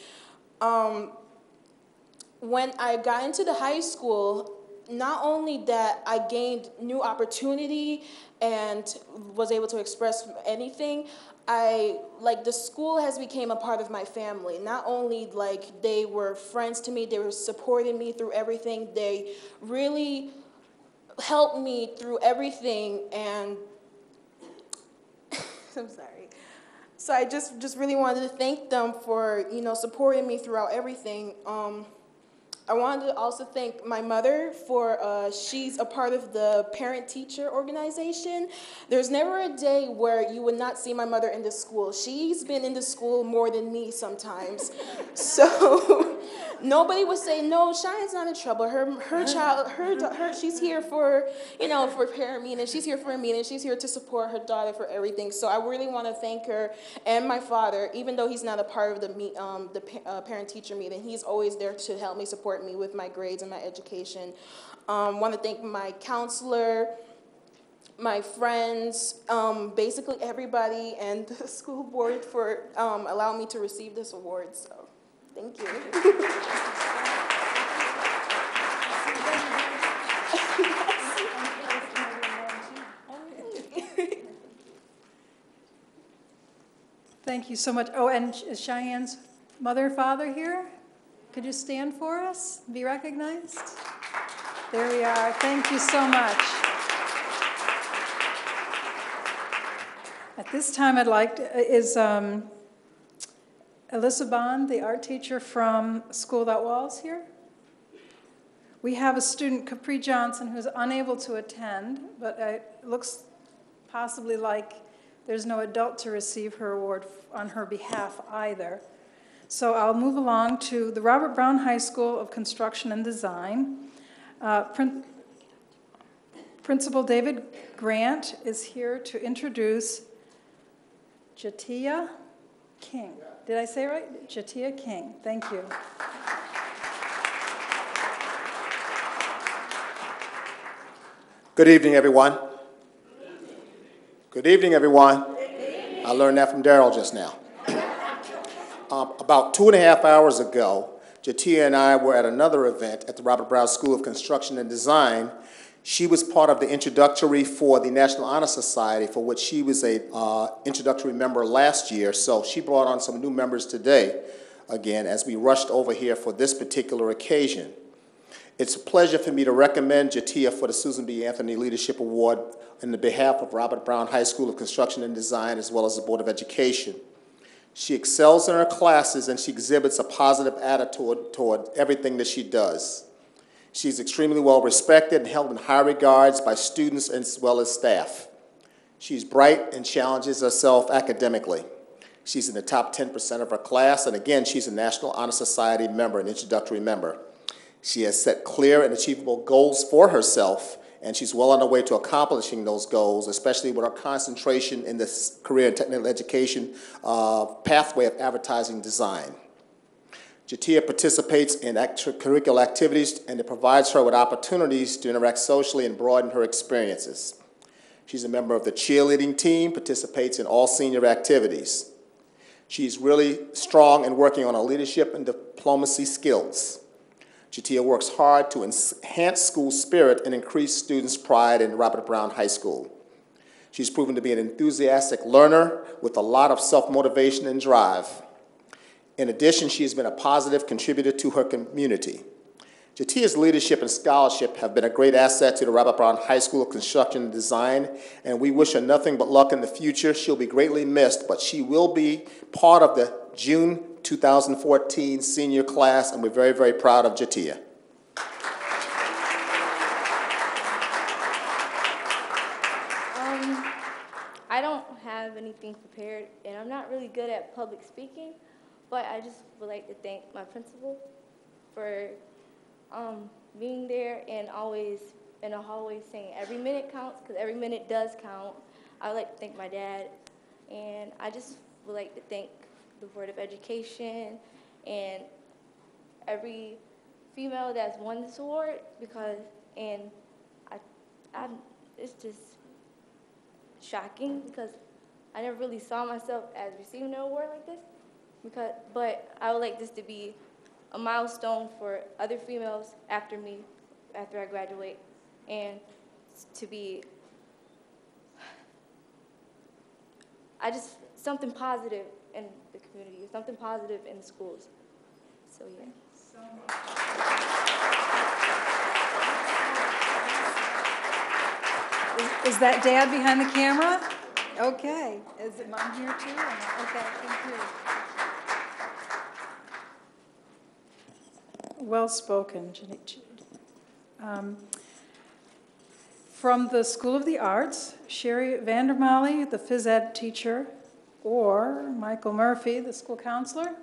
When I got into the high school, not only that I gained new opportunity and was able to express anything, the school has become a part of my family. Not only they were friends to me, they were supporting me through everything. They really helped me through everything, and I'm sorry. So I just really wanted to thank them for, supporting me throughout everything. I wanted to also thank my mother for, she's a part of the parent-teacher organization. There's never a day where you would not see my mother in the school. She's been in the school more than me sometimes. So nobody would say, no, Cheyenne's not in trouble. She's here for, for parent meeting. She's here for a meeting. She's here to support her daughter for everything. So I really want to thank her and my father, even though he's not a part of the parent-teacher meeting. He's always there to help me support me with my grades and my education. Want to thank my counselor, my friends, basically everybody, and the school board for allowing me to receive this award. So, thank you. Thank you so much. Oh, and is Cheyenne's mother and father here? Could you stand for us, be recognized? There we are. Thank you so much. At this time, I'd like to, is Alyssa Bond, the art teacher from School Without Walls, here? We have a student, Capri Johnson, who's unable to attend, but it looks possibly like There's no adult to receive her award on her behalf either. So I'll move along to the Robert Brown High School of Construction and Design. Principal David Grant is here to introduce Jatia King. Did I say it right? Jatia King. Thank you. Good evening, everyone. Good evening, everyone. I learned that from Daryl just now. About 2.5 hours ago, Jatia and I were at another event at the Robert Brown School of Construction and Design. She was part of the introductory for the National Honor Society, for which she was a introductory member last year. So she brought on some new members today, again, as we rushed over here for this particular occasion. It's a pleasure for me to recommend Jatia for the Susan B. Anthony Leadership Award on the behalf of Robert Brown High School of Construction and Design, as well as the Board of Education. She excels in her classes, and she exhibits a positive attitude toward everything that she does. She's extremely well respected and held in high regards by students as well as staff. She's bright and challenges herself academically. She's in the top 10% of her class, and again, she's a National Honor Society member, an introductory member. She has set clear and achievable goals for herself, and she's well on her way to accomplishing those goals, especially with her concentration in this career and technical education pathway of advertising design. Jatia participates in extracurricular activities, and it provides her with opportunities to interact socially and broaden her experiences. She's a member of the cheerleading team, participates in all senior activities. She's really strong in working on her leadership and diplomacy skills. Jatia works hard to enhance school spirit and increase students' pride in Robert Brown High School. She's proven to be an enthusiastic learner with a lot of self-motivation and drive. In addition, she has been a positive contributor to her community. Jatia's leadership and scholarship have been a great asset to the Robert Brown High School of Construction and Design, and we wish her nothing but luck in the future. She'll be greatly missed, but she will be part of the June 2014 senior class, and we're very, very proud of Jatia. I don't have anything prepared, and I'm not really good at public speaking, but I just would like to thank my principal for being there and always in the hallway saying every minute counts, because every minute does count. I would like to thank my dad, and I just would like to thank the Board of Education and every female that's won this award, because it's just shocking because I never really saw myself as receiving an award like this. But I would like this to be a milestone for other females after me, after I graduate, and to be something positive in the community, something positive in the schools. So yeah. Is that Dad behind the camera? Okay. Is it Mom here too? Okay, thank you. Well spoken, Janice. From the School of the Arts, Sherry Vandermolly, the phys ed teacher, or Michael Murphy, the school counselor.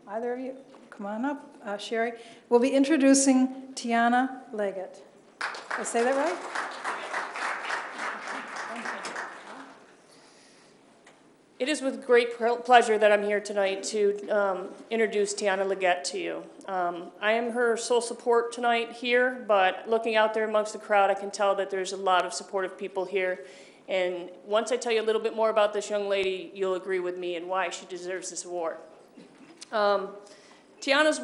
Either of you, come on up. Sherry, we'll be introducing Tiana Leggett. Did I say that right? It is with great pleasure that I'm here tonight to introduce Tiana Leggett to you. I am her sole support tonight here, but looking out there amongst the crowd, I can tell that there's a lot of supportive people here. And once I tell you a little bit more about this young lady, you'll agree with me and why she deserves this award. Tiana's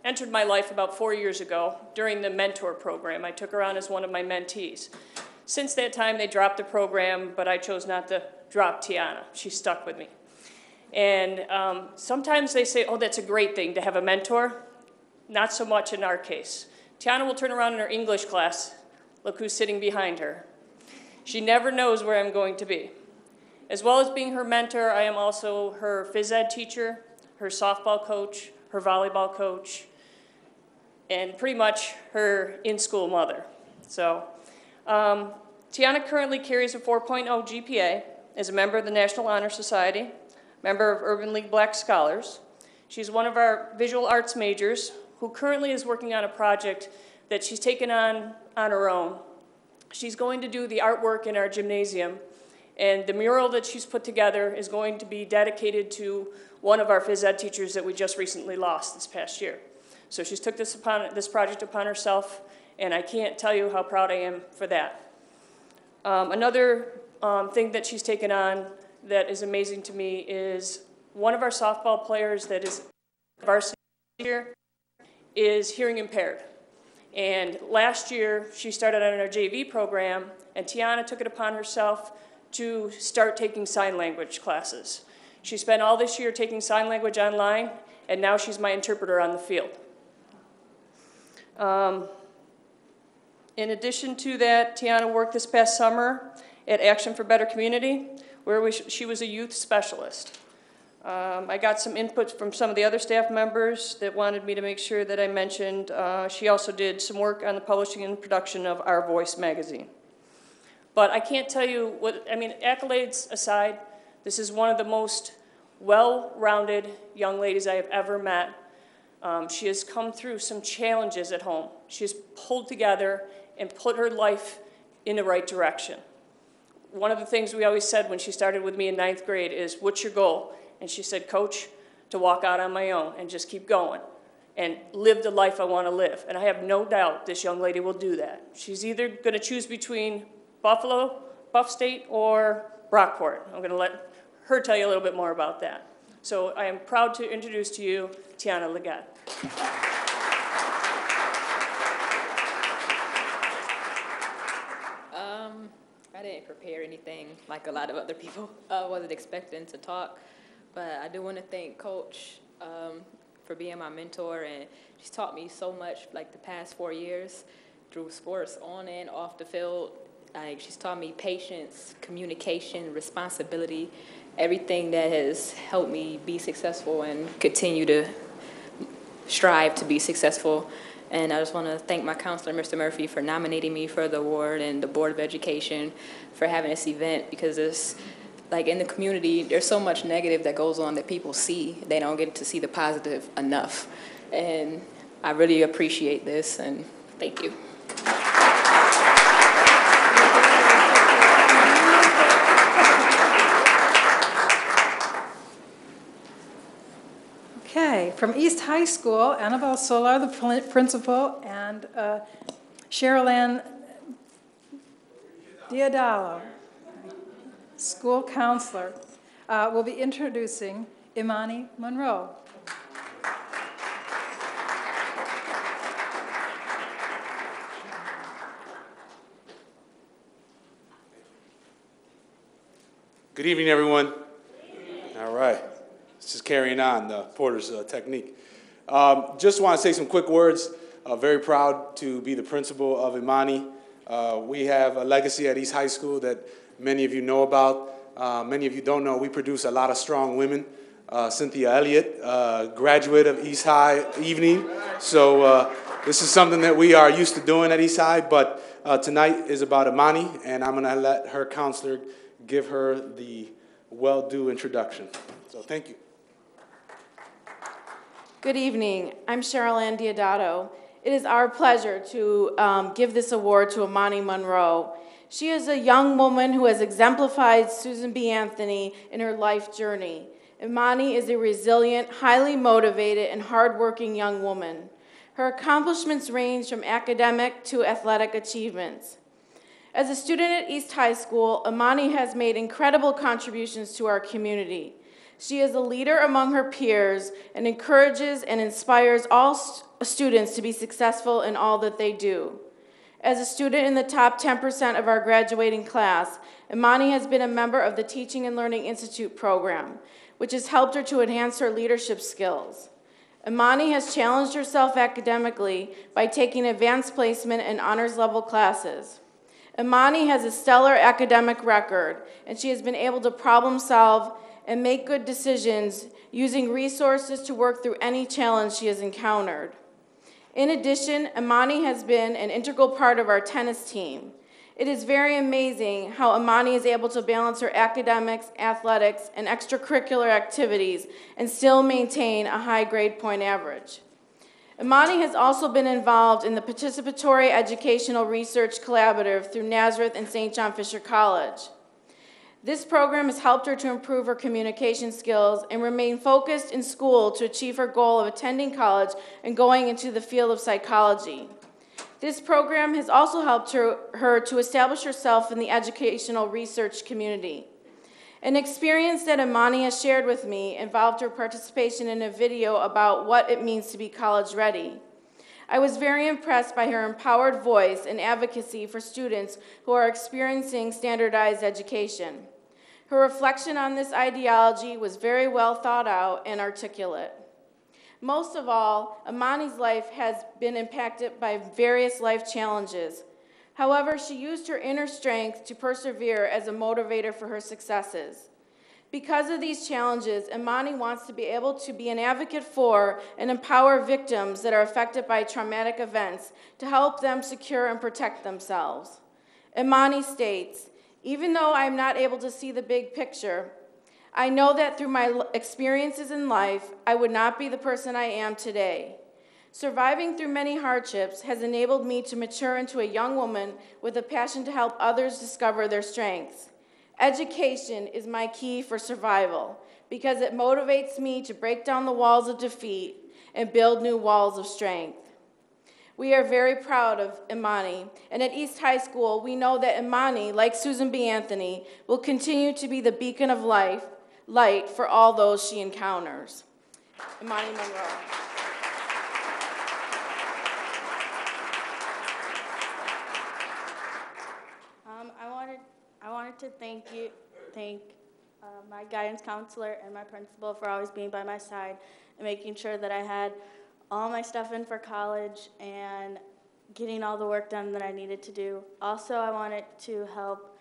entered my life about 4 years ago during the mentor program. I took her on as one of my mentees. Since that time, they dropped the program, but I chose not to drop Tiana. She stuck with me. And sometimes they say, oh, that's a great thing to have a mentor. Not so much in our case. Tiana will turn around in her English class. Look who's sitting behind her. She never knows where I'm going to be. As well as being her mentor, I am also her phys ed teacher, her softball coach, her volleyball coach, and pretty much her in-school mother. So Tiana currently carries a 4.0 GPA. is a member of the National Honor Society, member of Urban League Black Scholars. She's one of our visual arts majors who currently is working on a project that she's taken on her own. She's going to do the artwork in our gymnasium, and the mural that she's put together is going to be dedicated to one of our phys ed teachers that we just recently lost this past year. So she's took this project upon herself, and I can't tell you how proud I am for that. Another thing that she's taken on that is amazing to me is one of our softball players that is varsity here is hearing impaired. And last year, she started on our JV program, and Tiana took it upon herself to start taking sign language classes. She spent all this year taking sign language online, and now she's my interpreter on the field. In addition to that, Tiana worked this past summer at Action for Better Community, where she was a youth specialist. I got some input from some of the other staff members that wanted me to make sure that I mentioned. She also did some work on the publishing and production of Our Voice magazine. But I can't tell you what, I mean, accolades aside, this is one of the most well-rounded young ladies I have ever met. She has come through some challenges at home. She has pulled together and put her life in the right direction. One of the things we always said when she started with me in 9th grade is, what's your goal? And she said, Coach, to walk out on my own and just keep going and live the life I want to live. And I have no doubt this young lady will do that. She's either going to choose between Buffalo, Buff State, or Brockport. I'm going to let her tell you a little bit more about that. So I am proud to introduce to you Tiana Leggett. I didn't prepare anything like a lot of other people. I wasn't expecting to talk, but I do want to thank Coach for being my mentor, and she's taught me so much like the past 4 years through sports on and off the field. Like, she's taught me patience, communication, responsibility, everything that has helped me be successful and continue to strive to be successful. And I just want to thank my counselor, Mr. Murphy, for nominating me for the award, and the Board of Education for having this event, because it's like in the community, there's so much negative that goes on that people see. They don't get to see the positive enough. And I really appreciate this, and thank you. Okay, from East High School, Annabelle Solar, the principal, and Cheryl Ann Diodalo, school counselor, will be introducing Imani Monroe. Good evening, everyone. All right. This is carrying on the Porter's technique. Just want to say some quick words. Very proud to be the principal of Imani. We have a legacy at East High School that many of you know about. Many of you don't know. We produce a lot of strong women. Cynthia Elliott, graduate of East High Evening. So this is something that we are used to doing at East High, but tonight is about Imani, and I'm going to let her counselor give her the well-due introduction. So thank you. Good evening. I'm Cheryl Ann Diodato. It is our pleasure to give this award to Imani Monroe. She is a young woman who has exemplified Susan B. Anthony in her life journey. Imani is a resilient, highly motivated, and hardworking young woman. Her accomplishments range from academic to athletic achievements. As a student at East High School, Imani has made incredible contributions to our community. She is a leader among her peers and encourages and inspires all students to be successful in all that they do. As a student in the top 10% of our graduating class, Imani has been a member of the Teaching and Learning Institute program, which has helped her to enhance her leadership skills. Imani has challenged herself academically by taking advanced placement and honors level classes. Imani has a stellar academic record, and she has been able to problem solve and make good decisions using resources to work through any challenge she has encountered. In addition, Imani has been an integral part of our tennis team. It is very amazing how Imani is able to balance her academics, athletics, and extracurricular activities and still maintain a high grade point average. Imani has also been involved in the Participatory Educational Research Collaborative through Nazareth and St. John Fisher College. This program has helped her to improve her communication skills and remain focused in school to achieve her goal of attending college and going into the field of psychology. This program has also helped her to establish herself in the educational research community. An experience that Imani has shared with me involved her participation in a video about what it means to be college ready. I was very impressed by her empowered voice and advocacy for students who are experiencing standardized education. Her reflection on this ideology was very well thought out and articulate. Most of all, Imani's life has been impacted by various life challenges. However, she used her inner strength to persevere as a motivator for her successes. Because of these challenges, Imani wants to be able to be an advocate for and empower victims that are affected by traumatic events to help them secure and protect themselves. Imani states, "Even though I am not able to see the big picture, I know that through my experiences in life, I would not be the person I am today. Surviving through many hardships has enabled me to mature into a young woman with a passion to help others discover their strengths. Education is my key for survival because it motivates me to break down the walls of defeat and build new walls of strength." We are very proud of Imani, and at East High School, we know that Imani, like Susan B. Anthony, will continue to be the beacon of light for all those she encounters. Imani Monroe. I wanted to thank my guidance counselor and my principal for always being by my side and making sure that I had all my stuff in for college and getting all the work done that I needed to do. Also, I wanted to help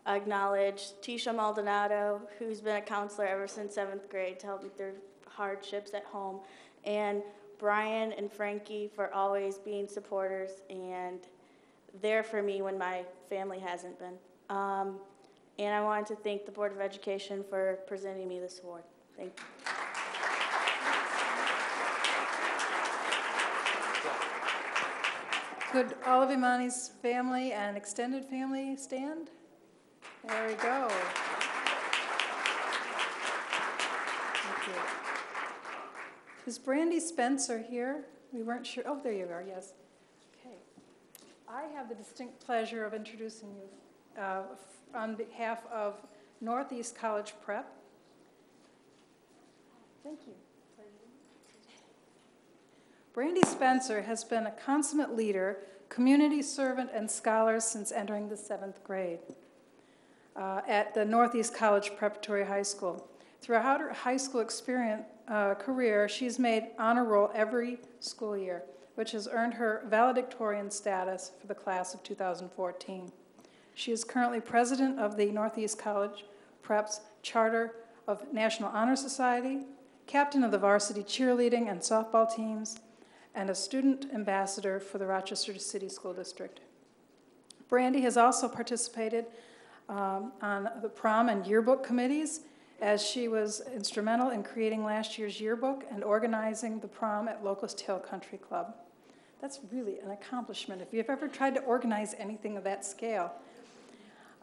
acknowledge Tisha Maldonado, who's been a counselor ever since 7th grade to help me through hardships at home, and Brian and Frankie for always being supporters and there for me when my family hasn't been. And I wanted to thank the Board of Education for presenting me this award. Thank you. Could all of Imani's family and extended family stand? There we go. Thank you. Is Brandy Spencer here? We weren't sure. Oh, there you are, yes. Okay. I have the distinct pleasure of introducing you on behalf of Northeast College Prep. Thank you. Brandy Spencer has been a consummate leader, community servant, and scholar since entering the 7th grade at the Northeast College Preparatory High School. Throughout her high school career, she's made honor roll every school year, which has earned her valedictorian status for the class of 2014. She is currently president of the Northeast College Prep's Charter of National Honor Society, captain of the varsity cheerleading and softball teams, and a student ambassador for the Rochester City School District. Brandy has also participated on the prom and yearbook committees, as she was instrumental in creating last year's yearbook and organizing the prom at Locust Hill Country Club. That's really an accomplishment if you've ever tried to organize anything of that scale.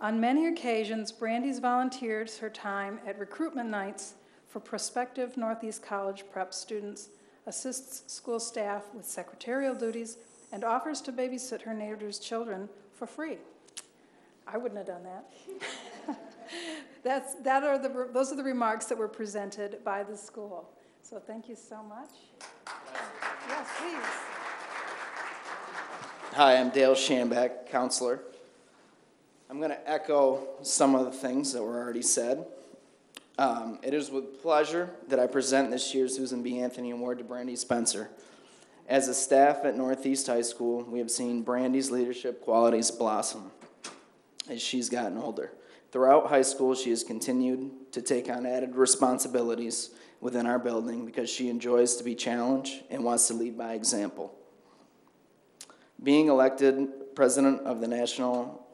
On many occasions, Brandy's volunteers her time at recruitment nights for prospective Northeast College Prep students, assists school staff with secretarial duties, and offers to babysit her neighbors' children for free. I wouldn't have done that. Those are the remarks that were presented by the school. So thank you so much. Yes, please. Hi, I'm Dale Schambeck, counselor. I'm going to echo some of the things that were already said. It is with pleasure that I present this year's Susan B. Anthony Award to Brandy Spencer. As a staff at Northeast High School, we have seen Brandy's leadership qualities blossom as she's gotten older. Throughout high school, she has continued to take on added responsibilities within our building because she enjoys to be challenged and wants to lead by example. Being elected president of the National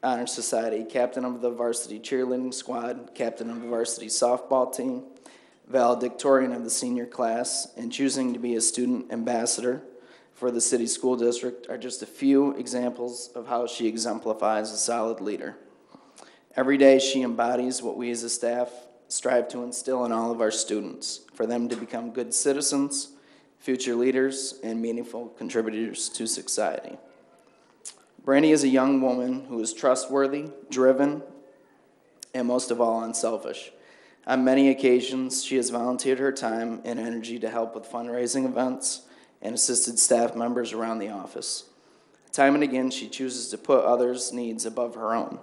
Honor Society, captain of the varsity cheerleading squad, captain of the varsity softball team, valedictorian of the senior class, and choosing to be a student ambassador for the city school district are just a few examples of how she exemplifies a solid leader. Every day she embodies what we as a staff strive to instill in all of our students, for them to become good citizens, future leaders, and meaningful contributors to society. Brandy is a young woman who is trustworthy, driven, and most of all, unselfish. On many occasions, she has volunteered her time and energy to help with fundraising events and assisted staff members around the office. Time and again, she chooses to put others' needs above her own.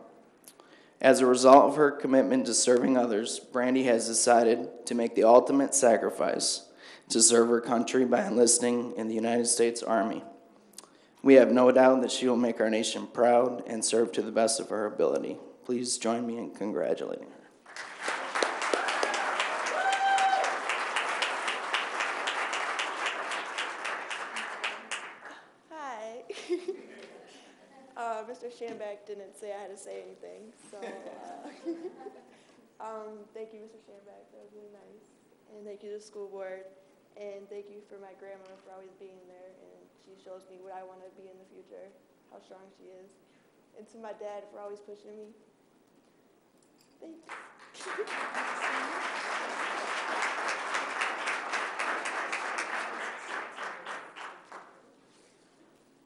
As a result of her commitment to serving others, Brandy has decided to make the ultimate sacrifice to serve her country by enlisting in the United States Army. We have no doubt that she will make our nation proud and serve to the best of her ability. Please join me in congratulating her. Hi. Mr. Schanback didn't say I had to say anything, so thank you, Mr. Schanback. That was really nice. And thank you to the school board. And thank you for my grandma for always being there. And she shows me what I want to be in the future, how strong she is. And to my dad for always pushing me. Thanks.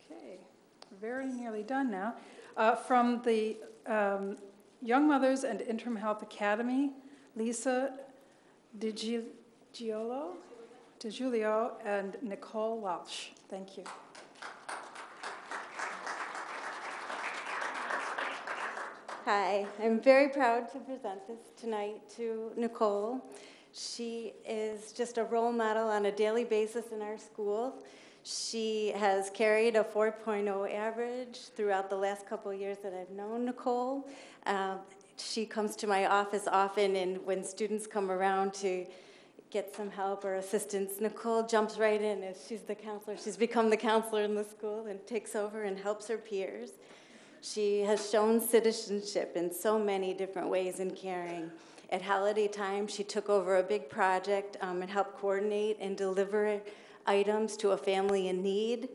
Okay, very nearly done now. From the Young Mothers and Interim Health Academy, Lisa DiGiulio and Nicole Walsh. Thank you. Hi, I'm very proud to present this tonight to Nicole. She is just a role model on a daily basis in our school. She has carried a 4.0 average throughout the last couple of years that I've known Nicole. She comes to my office often, and when students come around to get some help or assistance, Nicole jumps right in as she's the counselor. She's become the counselor in the school and takes over and helps her peers. She has shown citizenship in so many different ways in caring. At holiday time, she took over a big project and helped coordinate and deliver items to a family in need.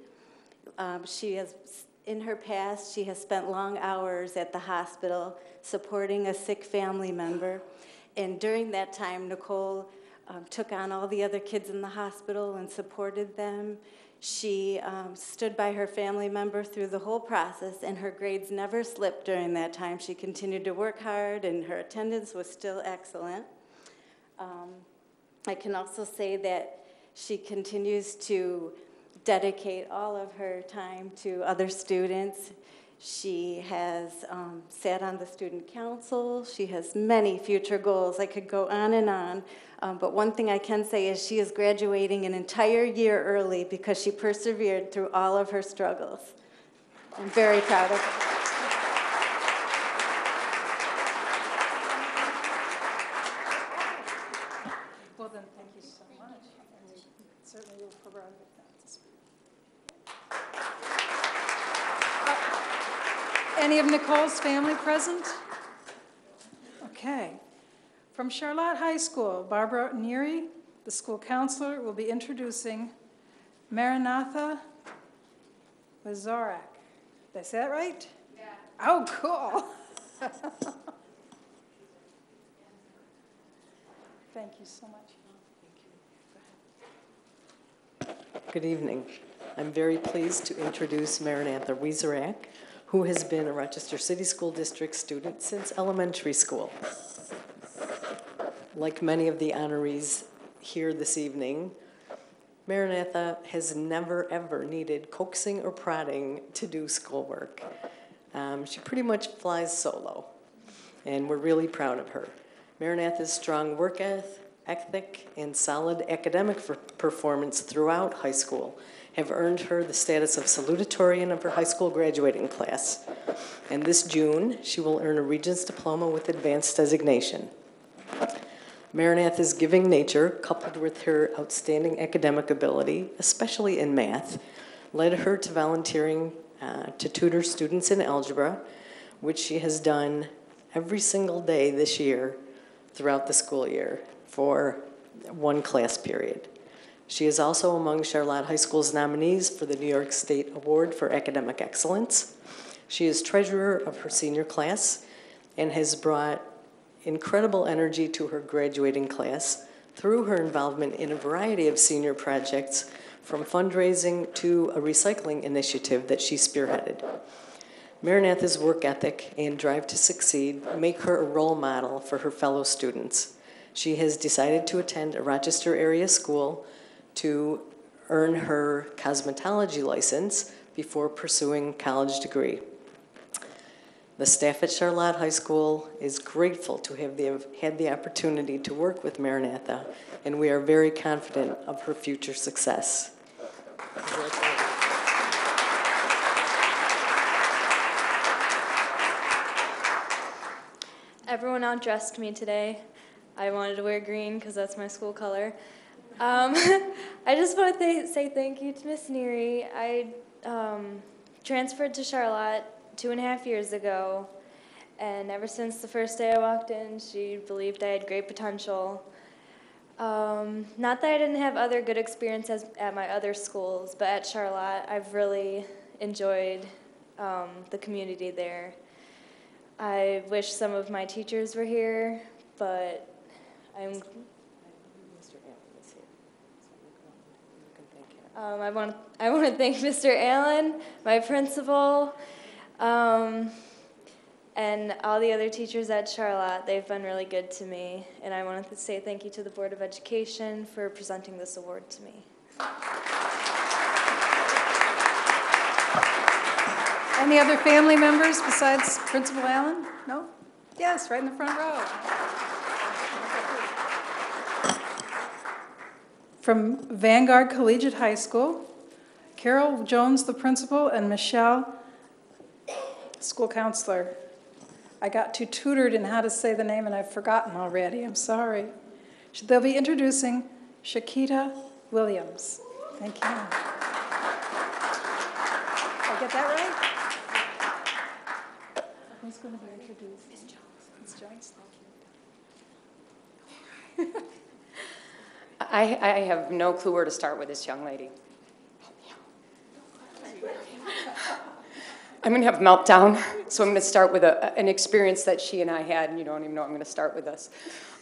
In her past, she has spent long hours at the hospital supporting a sick family member. And during that time, Nicole took on all the other kids in the hospital and supported them. She stood by her family member through the whole process, and her grades never slipped during that time. She continued to work hard, and her attendance was still excellent. I can also say that she continues to dedicate all of her time to other students. She has sat on the student council. She has many future goals. I could go on, but one thing I can say is she is graduating an entire year early because she persevered through all of her struggles. I'm very proud of her. Well, then, thank you so much. And we certainly will provide that. Any of Nicole's family present? Okay. From Charlotte High School, Barbara Neary, the school counselor, will be introducing Maranatha Lazarak. Did I say that right? Yeah. Oh, cool. Thank you so much. Good evening. I'm very pleased to introduce Maranatha Lazarak, who has been a Rochester City School District student since elementary school. Like many of the honorees here this evening, Maranatha has never, ever needed coaxing or prodding to do schoolwork. She pretty much flies solo, and we're really proud of her. Maranatha's strong work ethic and solid academic performance throughout high school have earned her the status of salutatorian of her high school graduating class. And this June, she will earn a Regents Diploma with advanced designation. Maranatha's giving nature, coupled with her outstanding academic ability, especially in math, led her to volunteering to tutor students in algebra, which she has done every single day this year throughout the school year for one class period. She is also among Charlotte High School's nominees for the New York State Award for Academic Excellence. She is treasurer of her senior class and has brought incredible energy to her graduating class through her involvement in a variety of senior projects, from fundraising to a recycling initiative that she spearheaded. Maranatha's work ethic and drive to succeed make her a role model for her fellow students. She has decided to attend a Rochester area school to earn her cosmetology license before pursuing college degree. The staff at Charlotte High School is grateful to have had the opportunity to work with Maranatha, and we are very confident of her future success. Everyone outdressed me today. I wanted to wear green because that's my school color. I just want to say thank you to Miss Neary. I transferred to Charlotte 2.5 years ago, and ever since the first day I walked in, she believed I had great potential. Not that I didn't have other good experiences at my other schools, but at Charlotte, I've really enjoyed the community there. I wish some of my teachers were here, but I want to thank Mr. Allen, my principal, and all the other teachers at Charlotte. They've been really good to me, and I wanted to say thank you to the Board of Education for presenting this award to me. Any other family members besides Principal Allen? No? Yes, right in the front row. From Vanguard Collegiate High School, Carol Jones, the principal, and Michelle, school counselor. I got too tutored in how to say the name and I've forgotten already. I'm sorry. They'll be introducing Shakita Williams. Thank you. Did I get that right? Who's going to be introduced? Ms. Jones. Ms. Jones, thank you. I have no clue where to start with this young lady. I'm going to have a meltdown, so I'm going to start with an experience that she and I had, and you don't even know I'm going to start with this.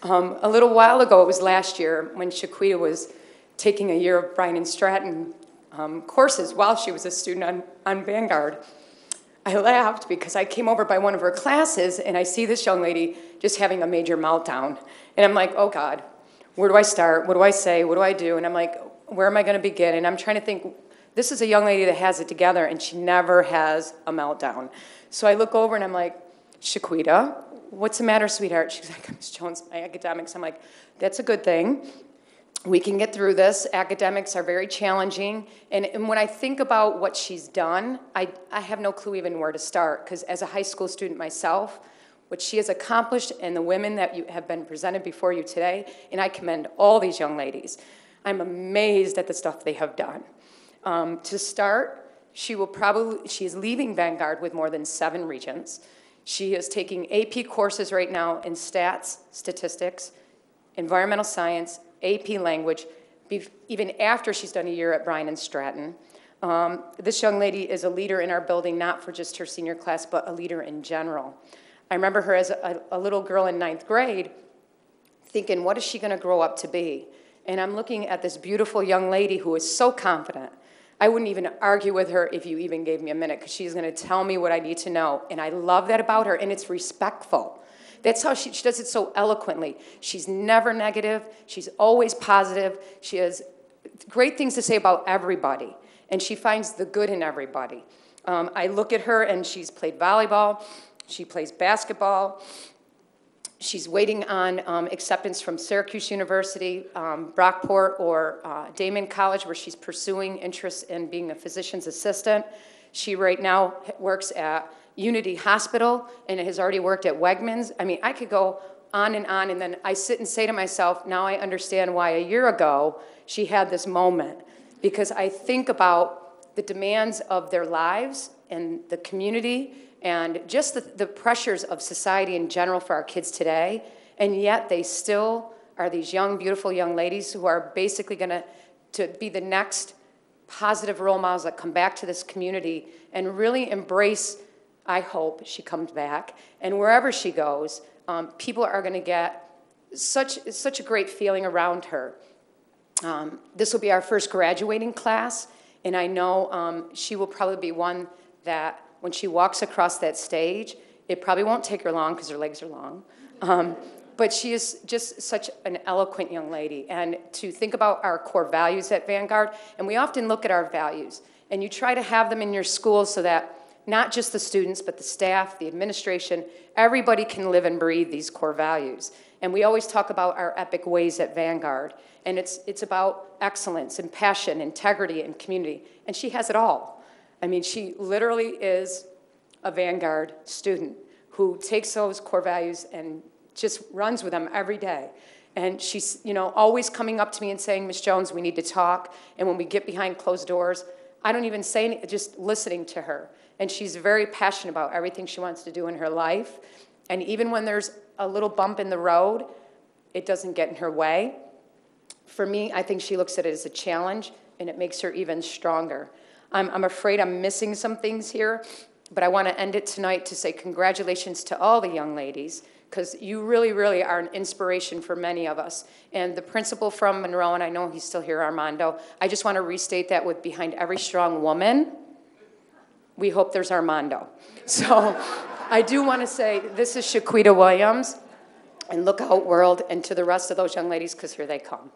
A little while ago, it was last year, when Shaquita was taking a year of Bryan and Stratton courses while she was a student on Vanguard. I laughed because I came over by one of her classes, and I see this young lady just having a major meltdown. And I'm like, oh, God, where do I start? What do I say? What do I do? And I'm like, where am I going to begin? And I'm trying to think, this is a young lady that has it together, and she never has a meltdown. So I look over, and I'm like, Shaquita, what's the matter, sweetheart? She's like, Ms. Jones, my academics. I'm like, that's a good thing. We can get through this. Academics are very challenging. And when I think about what she's done, I have no clue even where to start, because as a high school student myself, what she has accomplished and the women that you have been presented before you today, and I commend all these young ladies. I'm amazed at the stuff they have done. To start, she is leaving Vanguard with more than 7 regents. She is taking AP courses right now in stats, statistics, environmental science, AP language, even after she's done a year at Bryan and Stratton. This young lady is a leader in our building, not for just her senior class, but a leader in general. I remember her as a little girl in 9th grade thinking, what is she going to grow up to be? And I'm looking at this beautiful young lady who is so confident. I wouldn't even argue with her if you even gave me a minute, because she's going to tell me what I need to know. And I love that about her, and it's respectful. That's how she does it so eloquently. She's never negative. She's always positive. She has great things to say about everybody, and she finds the good in everybody. I look at her, and she's played volleyball. She plays basketball. She's waiting on acceptance from Syracuse University, Brockport, or Damon College, where she's pursuing interest in being a physician's assistant. She right now works at Unity Hospital and has already worked at Wegmans. I mean, I could go on, and then I sit and say to myself, now I understand why a year ago she had this moment, because I think about the demands of their lives and the community and just the pressures of society in general for our kids today, and yet they still are these young, beautiful young ladies who are basically going to be the next positive role models that come back to this community and really embrace, I hope she comes back, and wherever she goes, people are going to get such a great feeling around her. This will be our first graduating class, and I know she will probably be one that when she walks across that stage, it probably won't take her long because her legs are long. But she is just such an eloquent young lady. And to think about our core values at Vanguard, and we often look at our values, and you try to have them in your school so that not just the students, but the staff, the administration, everybody can live and breathe these core values. And we always talk about our epic ways at Vanguard. And it's about excellence and passion, integrity, and community. And she has it all. I mean, she literally is a Vanguard student who takes those core values and just runs with them every day. And she's, always coming up to me and saying, Ms. Jones, we need to talk. And when we get behind closed doors, I don't even say anything, just listening to her. And she's very passionate about everything she wants to do in her life. And even when there's a little bump in the road, it doesn't get in her way. For me, I think she looks at it as a challenge, and it makes her even stronger. I'm afraid I'm missing some things here, but I want to end it tonight to say congratulations to all the young ladies, because you really, really are an inspiration for many of us. And the principal from Monroe, and I know he's still here, Armando, I just want to restate that with behind every strong woman, we hope there's Armando. So I do want to say this is Shaquita Williams, and look out, world, and to the rest of those young ladies, because here they come.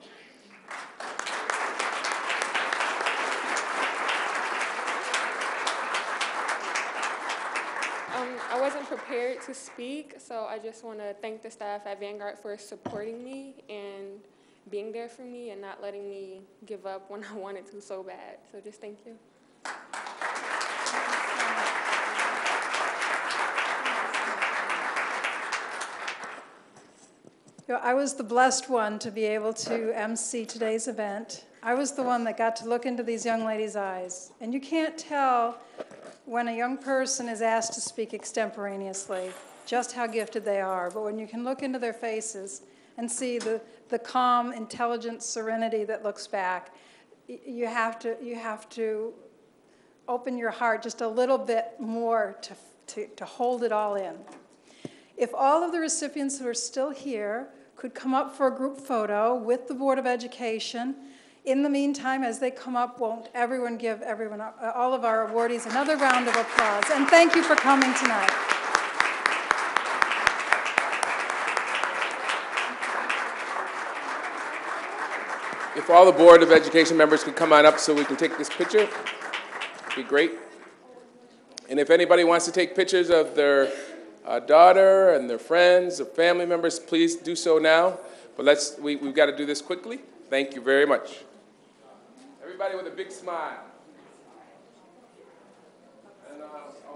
I wasn't prepared to speak, so I just want to thank the staff at Vanguard for supporting me and being there for me and not letting me give up when I wanted to so bad. So just thank you. I was the blessed one to be able to MC today's event. I was the one that got to look into these young ladies' eyes. And you can't tell when a young person is asked to speak extemporaneously just how gifted they are. But when you can look into their faces and see the calm, intelligent serenity that looks back, you have to open your heart just a little bit more to hold it all in. If all of the recipients who are still here could come up for a group photo with the Board of Education. In the meantime, as they come up, won't everyone give all of our awardees another round of applause? And thank you for coming tonight. If all the Board of Education members could come on up so we can take this picture, it'd be great. And if anybody wants to take pictures of their daughter and their friends or family members, please do so now. But we've got to do this quickly. Thank you very much. Everybody with a big smile. And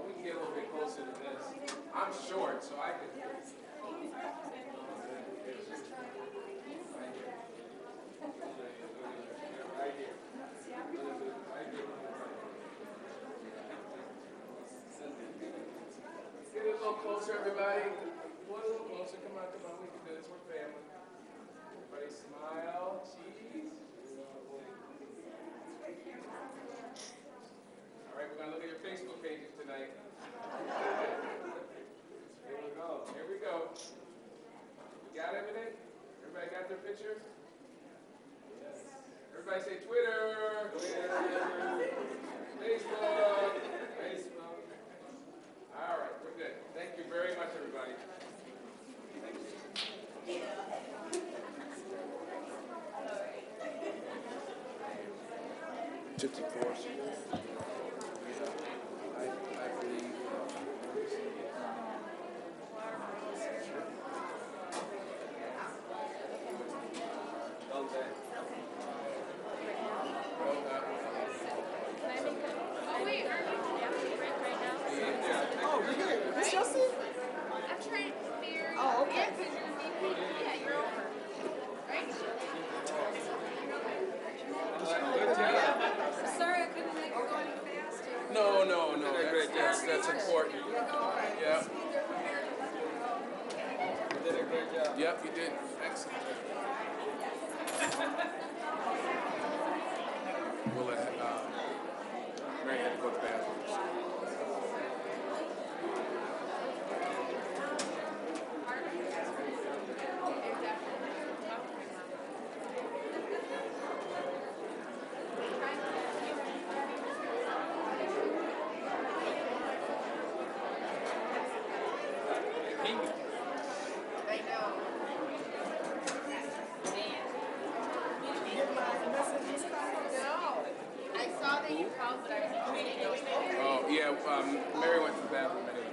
we can get a little bit closer to this. I'm short, so I can. Right here. Get a little closer, everybody. One a little closer. Come on. We can do this. We're family. Everybody smile. Cheese. All right, we're going to look at your Facebook pages tonight. Here we go. You got everything? Everybody got their picture? Yes. Everybody say Twitter. Facebook. All right, we're good. Thank you very much, everybody. Thank you. 54. I believe. Sorry I couldn't make it go any faster. that's important. Yeah. You did a great job. Yep, you did. Excellent. We'll let Mary had to go to the bathroom. Oh, yeah, Mary went to the bathroom anyway.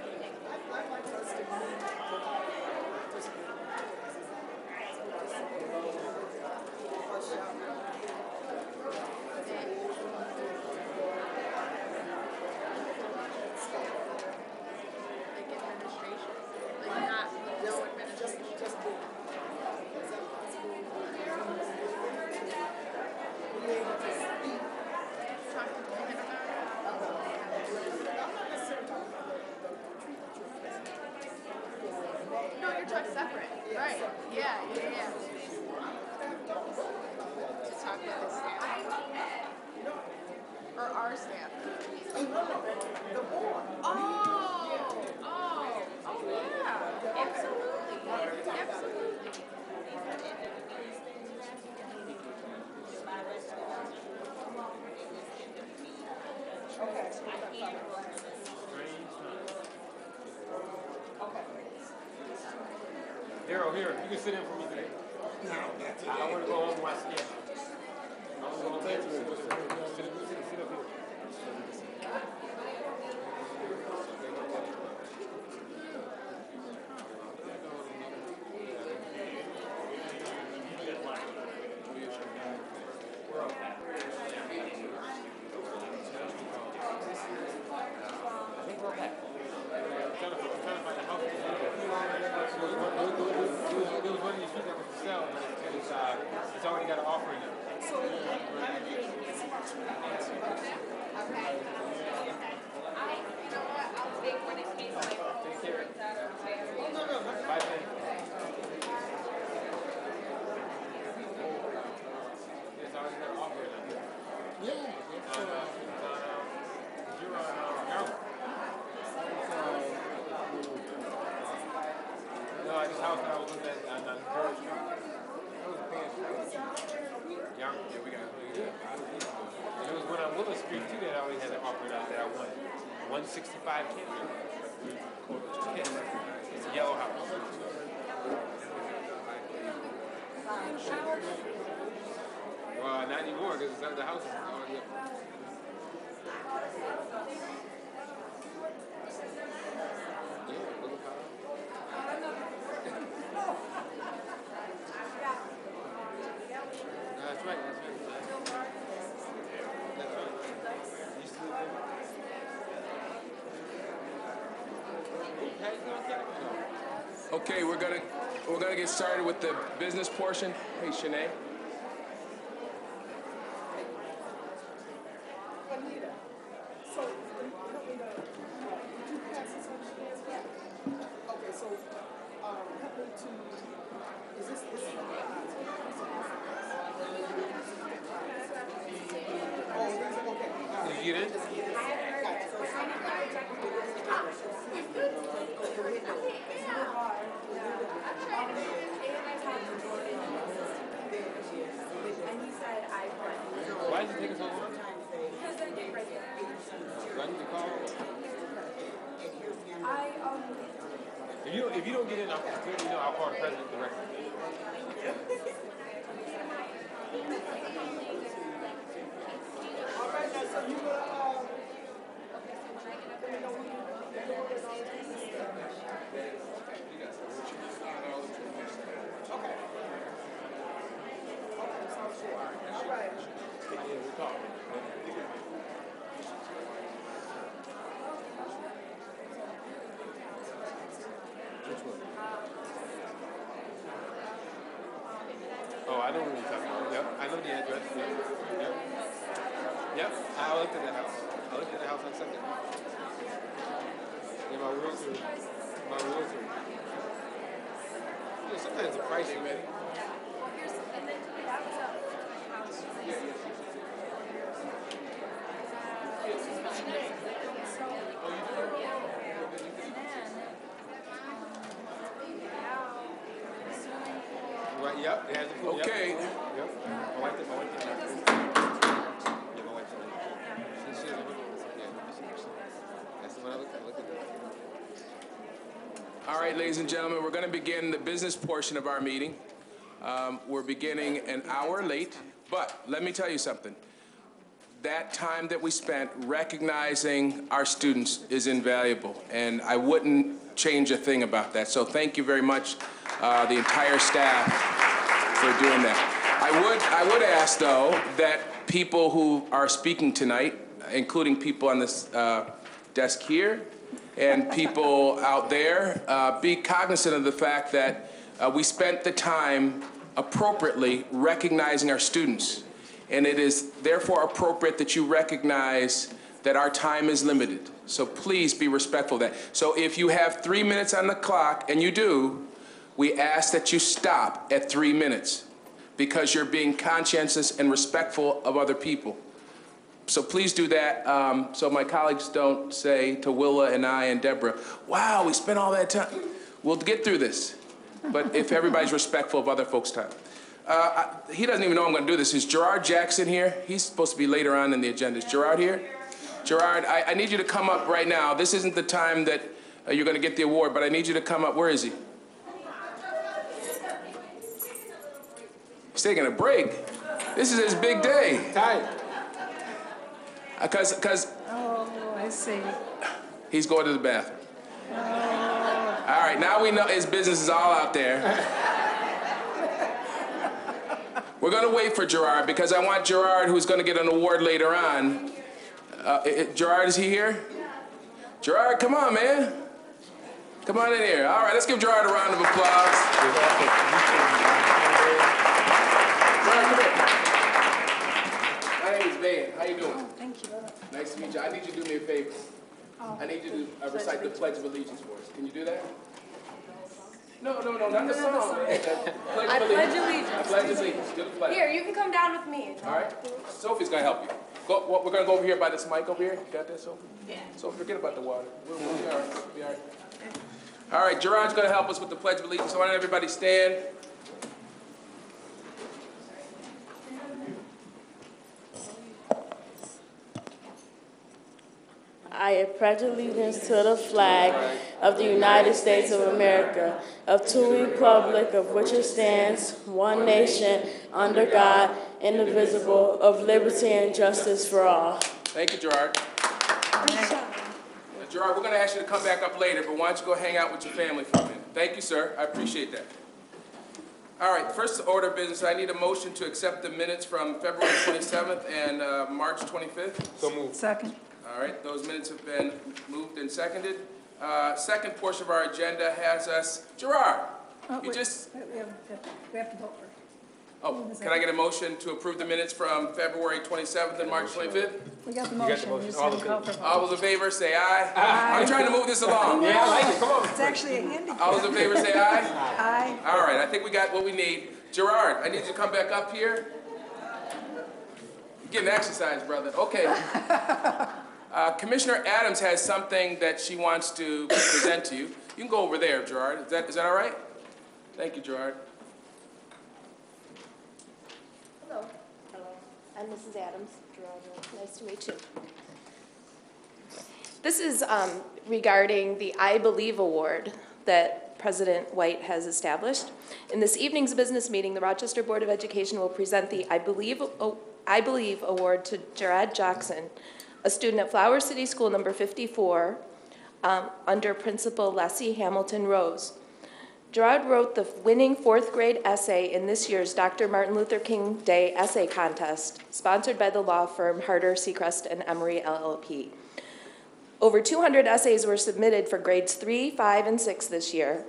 No, you're talking separate. Right. Yeah. To talk with the staff. Or our staff. Oh, yeah. Absolutely. Daryl, here, you can sit in for me today. I want to go home and watch the game. I want to go home and sit up here. It's already got an offer in there. Take care. Bye, man. It's already got an offer in there. Yeah. You're on Maryland. No, this house that I was looking at on George Street. Yeah, we got it. And it was when on Willow Street too that I always had an offer out that I won. 165 Canada. It's a yellow house. Well, not anymore because the house is already up. Yeah, look how. That's right. Okay, we're gonna get started with the business portion. Hey, Shanae. Did you get in? Why is it taking so long? Do I need to call? If you don't get in, I'll call the president directly. All right, now, so you Yep, I looked at that house. I looked at the house on Sunday. Yeah, my realtor. Yeah, sometimes the price you ready. Right, yep, it has a pool. Okay. Yep. My wife did. Yeah, my wife did. She doesn't look at this. Yeah, that's the one I looked at. All right, ladies and gentlemen, we're going to begin the business portion of our meeting. We're beginning an hour late, but let me tell you something. That time that we spent recognizing our students is invaluable, and I wouldn't change a thing about that. So thank you very much, the entire staff, for doing that. I would ask, though, that people who are speaking tonight, including people on this desk here and people out there, be cognizant of the fact that we spent the time appropriately recognizing our students. And it is therefore appropriate that you recognize that our time is limited. So please be respectful of that. So if you have 3 minutes on the clock, and you do, we ask that you stop at 3 minutes because you're being conscientious and respectful of other people. So please do that so my colleagues don't say to Willa and I and Deborah, wow, we spent all that time. We'll get through this. But if everybody's respectful of other folks' time. He doesn't even know I'm going to do this. Is Gerard Jackson here? He's supposed to be later on in the agenda. Is Gerard here? Gerard, I need you to come up right now. This isn't the time that you're going to get the award, but I need you to come up. Where is he? He's taking a break. This is his big day. Tired. Oh, I see. He's going to the bathroom. Oh. All right, now we know his business is all out there. We're going to wait for Gerard because I want Gerard, who's going to get an award later on. Gerard, is he here? Gerard, come on, man. Come on in here. All right, let's give Gerard a round of applause. Gerard, come here. My name is Van. How you doing? Oh, thank you. Nice to meet you. I need you to do me a favor. I need you to recite the Pledge of Allegiance for us. Can you do that? No, not the song. I pledge allegiance. I pledge allegiance. Do the pledge. Here, you can come down with me. All right. Sophie's going to help you. We're going to go over here by this mic over here. You got that, Sophie? Yeah. So forget about the water. We'll be all right. We'll be all right. All right, Gerard's going to help us with the Pledge of Allegiance. So why don't everybody stand? I pledge allegiance to the flag of the United States of America, of the republic of which it stands, one nation, under God, indivisible, of liberty and justice for all. Thank you, Gerard. Gerard, we're going to ask you to come back up later, but why don't you go hang out with your family for a minute? Thank you, sir. I appreciate that. All right, first order of business, I need a motion to accept the minutes from February 27th and March 25th. So moved. Second. All right, those minutes have been moved and seconded. Second portion of our agenda has us, Gerard, We have to vote first. Oh, can I get a motion to approve the minutes from February 27th and March 25th? We got the motion. All those in favor say aye. Aye. I'm trying to move this along. Yeah, I like it. Come on. It's actually a handicap. All those in favor say aye. Aye. All right, I think we got what we need. Gerard, I need you to come back up here. You're getting exercise, brother. Okay. Commissioner Adams has something that she wants to present to you. You can go over there, Gerard. Is that all right? Thank you, Gerard. Hello. Hello. I'm Mrs. Adams. Nice to meet you. This is regarding the I Believe Award that President White has established. In this evening's business meeting, the Rochester Board of Education will present the I Believe Award to Gerard Jackson, a student at Flower City School number 54, under Principal Leslie Hamilton Rose. Gerard wrote the winning 4th grade essay in this year's Dr. Martin Luther King Day Essay Contest, sponsored by the law firm Harder, Seacrest, and Emery LLP. Over 200 essays were submitted for grades 3, 5, and 6 this year.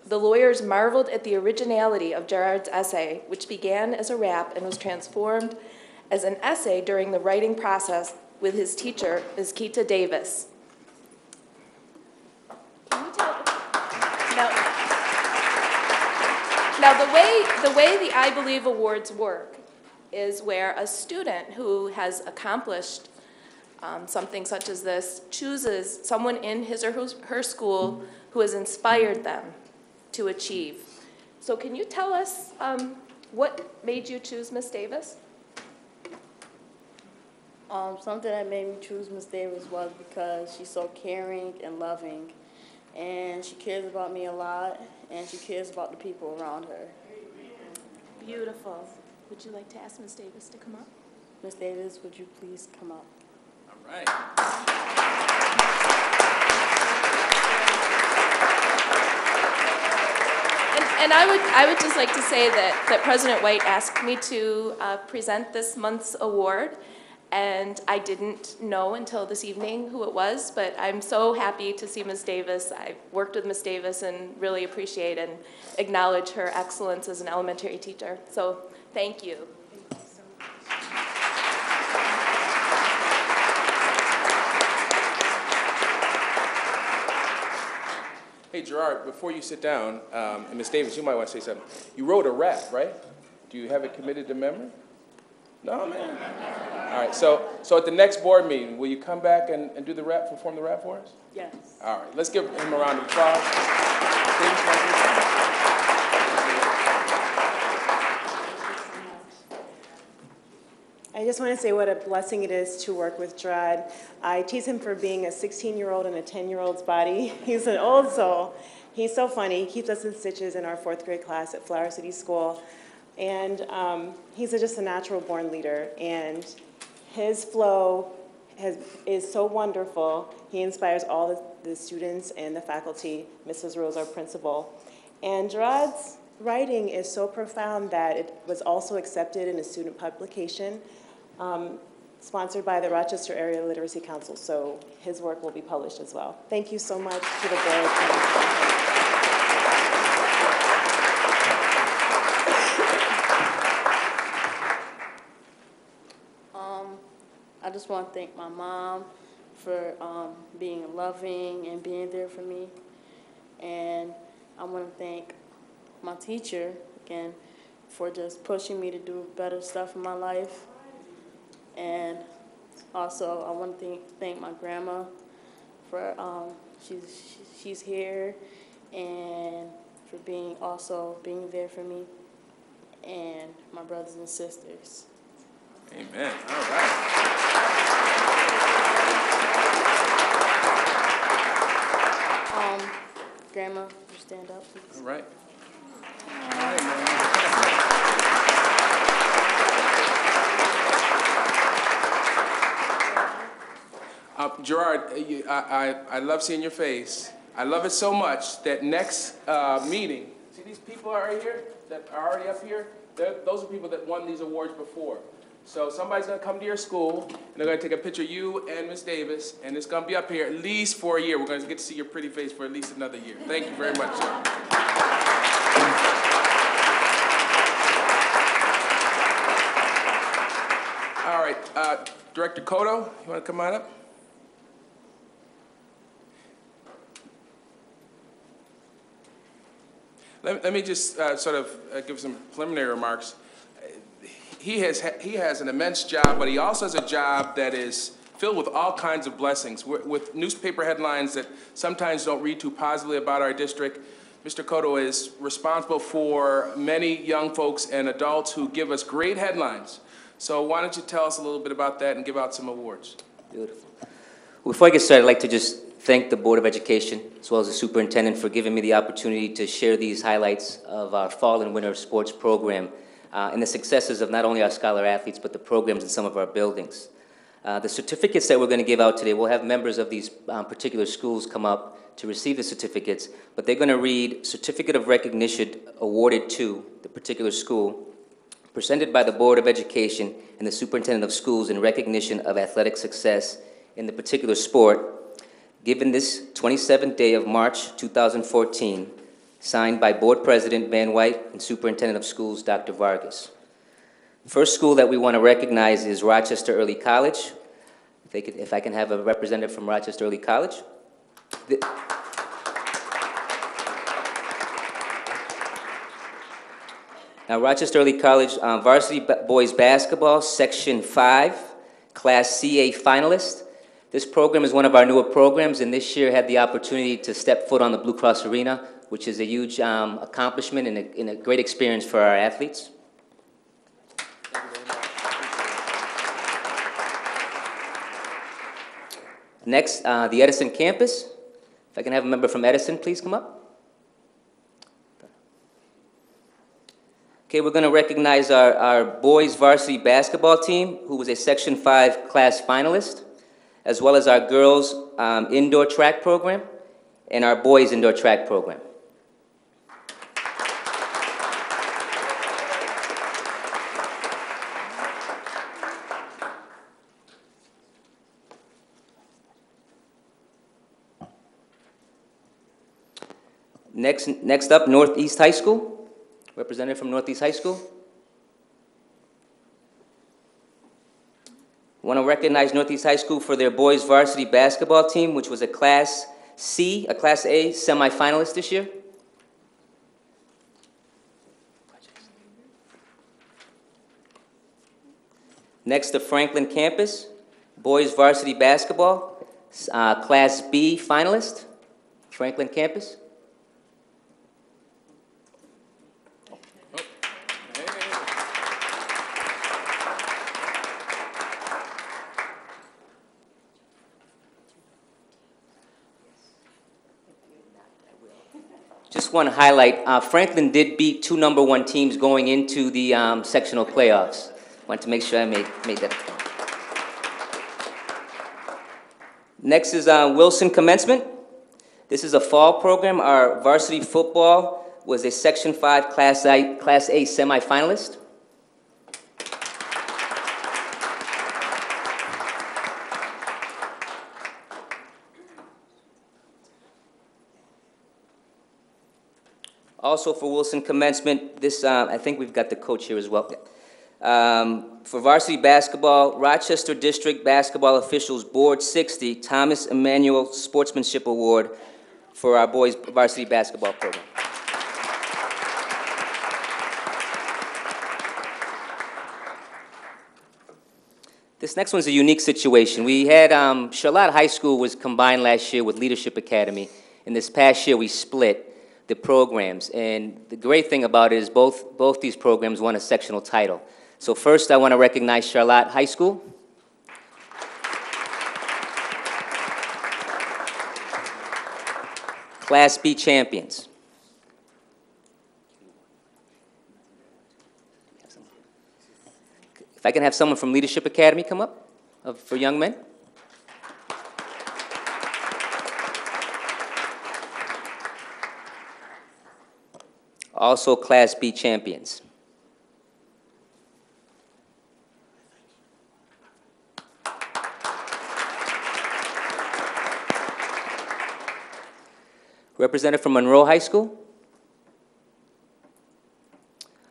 The lawyers marveled at the originality of Gerard's essay, which began as a rap and was transformed as an essay during the writing process with his teacher, Ms. Keita Davis. Can you tell? Now the way the I Believe Awards work is where a student who has accomplished something such as this chooses someone in his or her school who has inspired them to achieve. So can you tell us what made you choose Miss Davis? Something that made me choose Miss Davis was because she's so caring and loving, and she cares about me a lot, and she cares about the people around her. Beautiful. Would you like to ask Miss Davis to come up? Miss Davis, would you please come up? All right. And I would just like to say that President White asked me to present this month's award, and I didn't know until this evening who it was, but I'm so happy to see Ms. Davis. I've worked with Ms. Davis and really appreciate and acknowledge her excellence as an elementary teacher. So thank you. Hey, Gerard, before you sit down, and Ms. Davis, you might want to say something. You wrote a rap, right? Do you have it committed to memory? No, man. All right, so at the next board meeting, will you come back and do the rap, perform the rap for us? Yes. All right, let's give him a round of applause. I just want to say what a blessing it is to work with Gerard. I tease him for being a 16-year-old in a 10-year-old's body. He's an old soul. He's so funny. He keeps us in stitches in our 4th grade class at Flower City School. And he's just a natural-born leader. And his flow is so wonderful. He inspires all the students and the faculty. Mrs. Rose, our principal. And Gerard's writing is so profound that it was also accepted in a student publication sponsored by the Rochester Area Literacy Council. So his work will be published as well. Thank you so much to the board. I just want to thank my mom for being loving and being there for me. And I want to thank my teacher, again, for just pushing me to do better stuff in my life. And also, I want to thank my grandma for, she's here, and for being there for me, and my brothers and sisters. Amen. All right. Grandma, you stand up, please. All right. Gerard, I love seeing your face. I love it so much that next meeting, see these people right here that are already up here? Those are people that won these awards before. So somebody's going to come to your school, and they're going to take a picture of you and Miss Davis, and it's going to be up here at least for a year. We're going to get to see your pretty face for at least another year. Thank you very much, sir. All right, Director Cotto, you want to come on up? Let me just sort of give some preliminary remarks. He has an immense job, but he also has a job that is filled with all kinds of blessings, with newspaper headlines that sometimes don't read too positively about our district. Mr. Cotto is responsible for many young folks and adults who give us great headlines. So why don't you tell us a little bit about that and give out some awards? Beautiful. Before I get started, I'd like to just thank the Board of Education, as well as the superintendent, for giving me the opportunity to share these highlights of our fall and winter sports program and the successes of not only our scholar athletes, but the programs in some of our buildings. The certificates that we're going to give out today, we'll have members of these particular schools come up to receive the certificates, but they're going to read Certificate of Recognition awarded to the particular school, presented by the Board of Education and the Superintendent of Schools in recognition of athletic success in the particular sport, given this 27th day of March 2014, signed by Board President Van White and Superintendent of Schools Dr. Vargas. First school that we want to recognize is Rochester Early College. If I can have a representative from Rochester Early College. Now, Rochester Early College varsity boys basketball, Section 5, Class CA finalist. This program is one of our newer programs, and this year had the opportunity to step foot on the Blue Cross Arena, which is a huge accomplishment and a great experience for our athletes. Next, the Edison campus. If I can have a member from Edison, please come up. Okay, we're going to recognize our boys varsity basketball team, who was a Section 5 class finalist, as well as our girls indoor track program and our boys indoor track program. Next up, Northeast High School. Representative from Northeast High School. I want to recognize Northeast High School for their boys varsity basketball team, which was a Class C, a Class A semifinalist this year. Next, the Franklin campus, boys varsity basketball, Class B finalist, Franklin campus. Just want to highlight, Franklin did beat 2 #1 teams going into the sectional playoffs. Want to make sure I made that point. Next is Wilson Commencement. This is a fall program. Our varsity football was a Section 5 Class A semifinalist. Also for Wilson Commencement, this I think we've got the coach here as well. For varsity basketball, Rochester District Basketball Officials Board 60 Thomas Emanuel Sportsmanship Award for our boys varsity basketball program. This next one's a unique situation. We had Charlotte High School was combined last year with Leadership Academy, and this past year we split the programs. And the great thing about it is both these programs won a sectional title. So first I want to recognize Charlotte High School. Class B champions. If I can have someone from Leadership Academy come up for young men. Also Class B champions. Representative from Monroe High School.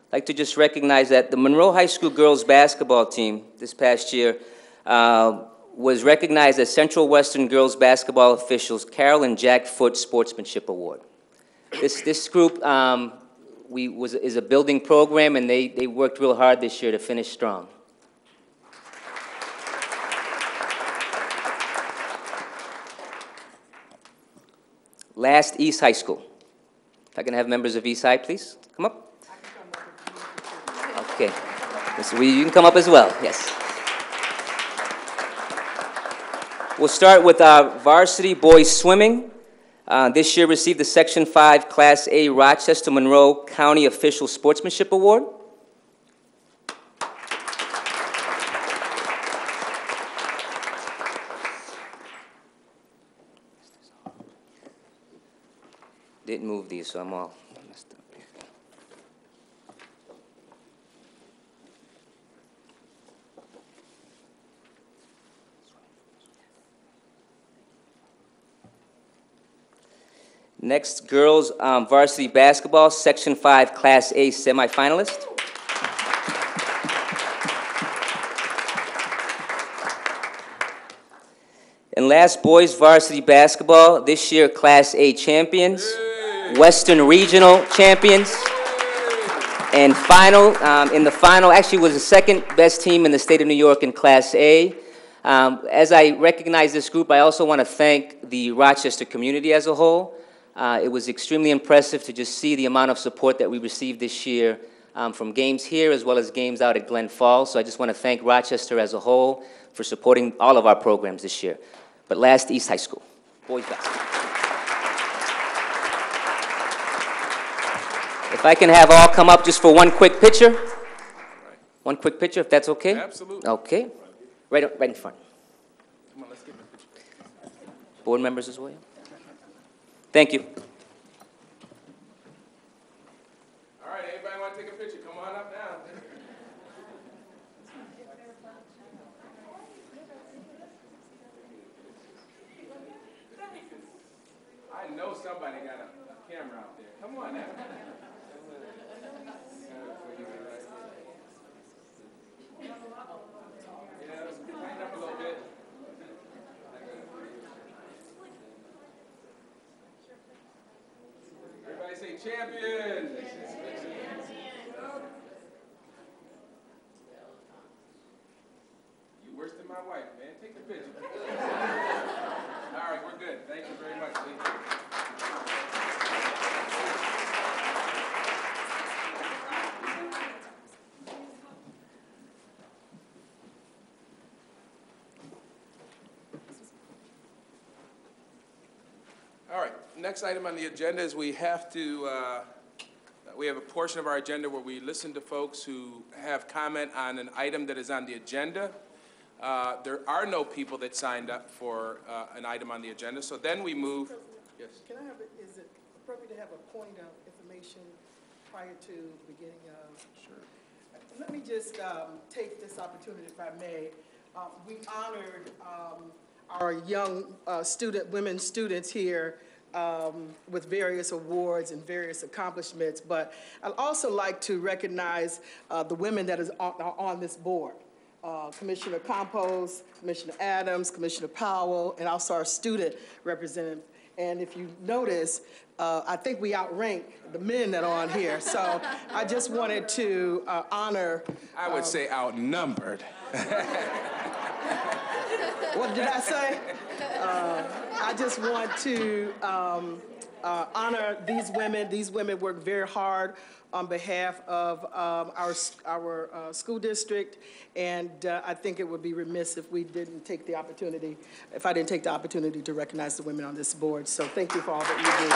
I'd like to just recognize that the Monroe High School girls basketball team this past year was recognized as Central Western Girls Basketball Officials Carol and Jack Foote Sportsmanship Award. This group is a building program, and they worked real hard this year to finish strong. Last, East High School. If I can have members of East High, please, come up. Okay. You can come up as well, yes. We'll start with our varsity boys swimming. This year received the Section 5 Class A Rochester Monroe County Official Sportsmanship Award. Didn't move these, so I'm all messed up here. Next, girls varsity basketball, Section 5 Class A semifinalist. And last, boys varsity basketball, this year Class A champions, Western Regional champions, and in the final, actually was the second best team in the state of New York in Class A. As I recognize this group, I also want to thank the Rochester community as a whole. It was extremely impressive to just see the amount of support that we received this year from games here as well as games out at Glen Falls. So I just want to thank Rochester as a whole for supporting all of our programs this year. But last, East High School, boys basketball. If I can have all come up just for one quick picture. One quick picture, if that's okay? Absolutely. Okay. Right in front. Come on, let's get a picture. Board members as well. Thank you. All right, anybody want to take a picture? Come on up now. I know somebody got a camera out there. Come on now. Line up a little bit. Everybody say champion. You worse than my wife, man. Take the picture. All right, we're good. Thank you very much, Lee. All right, next item on the agenda is we have a portion of our agenda where we listen to folks who have comment on an item that is on the agenda. There are no people that signed up for an item on the agenda, so then we move. Yes. Can I have is it appropriate to have a point of information prior to beginning of? Sure. Let me just take this opportunity, if I may. We honored our young women students here with various awards and various accomplishments, but I'd also like to recognize the women that are on this board. Commissioner Campos, Commissioner Adams, Commissioner Powell, and also our student representative. And if you notice, I think we outrank the men that are on here. So I just wanted to honor. I would say outnumbered. What did I say? I just want to honor these women. These women work very hard on behalf of our school district, and I think it would be remiss if we didn't take the opportunity, if I didn't take the opportunity to recognize the women on this board. So thank you for all that you do.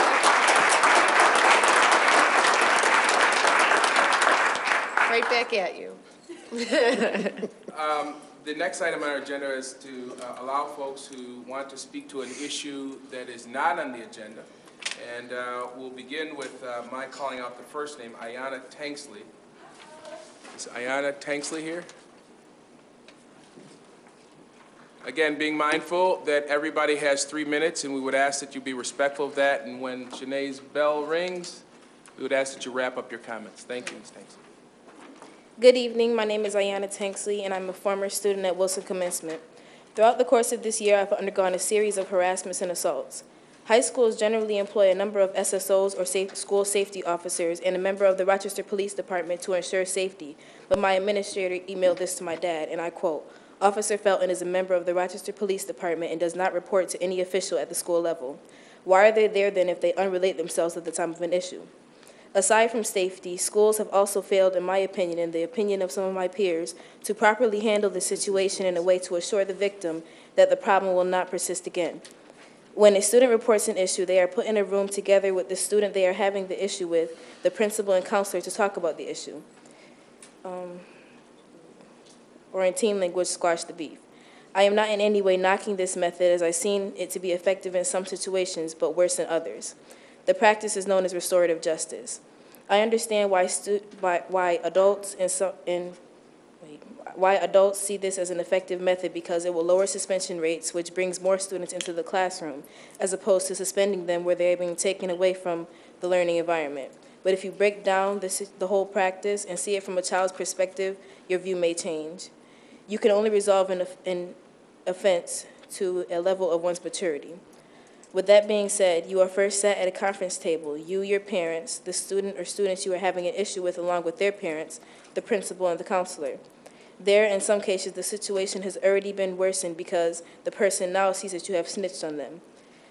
Right back at you. The next item on our agenda is to allow folks who want to speak to an issue that is not on the agenda. And we'll begin with my calling out the first name, Ayanna Tanksley. Is Ayanna Tanksley here? Again, being mindful that everybody has 3 minutes, and we would ask that you be respectful of that. And when Shanae's bell rings, we would ask that you wrap up your comments. Thank you, Ms. Tanksley. Good evening. My name is Ayanna Tanksley, and I'm a former student at Wilson Commencement. Throughout the course of this year, I've undergone a series of harassments and assaults. High schools generally employ a number of SSOs or school safety officers and a member of the Rochester Police Department to ensure safety, but my administrator emailed this to my dad, and I quote, "Officer Felton is a member of the Rochester Police Department and does not report to any official at the school level. Why are they there then if they unrelate themselves at the time of an issue?" Aside from safety, schools have also failed, in my opinion, and the opinion of some of my peers, to properly handle the situation in a way to assure the victim that the problem will not persist again. When a student reports an issue, they are put in a room together with the student they are having the issue with, the principal and counselor, to talk about the issue. Or in team language, squash the beef. I am not in any way knocking this method, as I've seen it to be effective in some situations, but worse in others. The practice is known as restorative justice. I understand why adults see this as an effective method, because it will lower suspension rates, which brings more students into the classroom, as opposed to suspending them where they're being taken away from the learning environment. But if you break down the whole practice and see it from a child's perspective, your view may change. You can only resolve an offense to a level of one's maturity. With that being said, you are first sat at a conference table, you, your parents, the student or students you are having an issue with along with their parents, the principal, and the counselor. There, in some cases, the situation has already been worsened because the person now sees that you have snitched on them.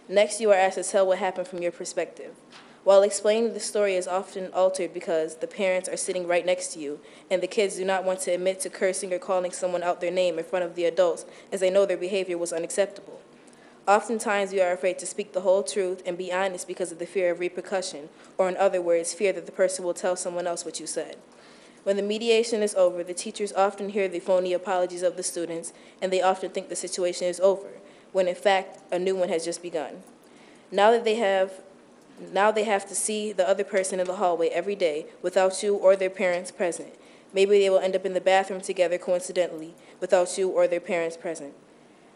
Next, you are asked to tell what happened from your perspective. While explaining the story is often altered because the parents are sitting right next to you, and the kids do not want to admit to cursing or calling someone out their name in front of the adults as they know their behavior was unacceptable. Oftentimes, we are afraid to speak the whole truth and be honest because of the fear of repercussion, or in other words, fear that the person will tell someone else what you said. When the mediation is over, the teachers often hear the phony apologies of the students, and they often think the situation is over, when in fact, a new one has just begun. Now they have to see the other person in the hallway every day without you or their parents present. Maybe they will end up in the bathroom together coincidentally without you or their parents present.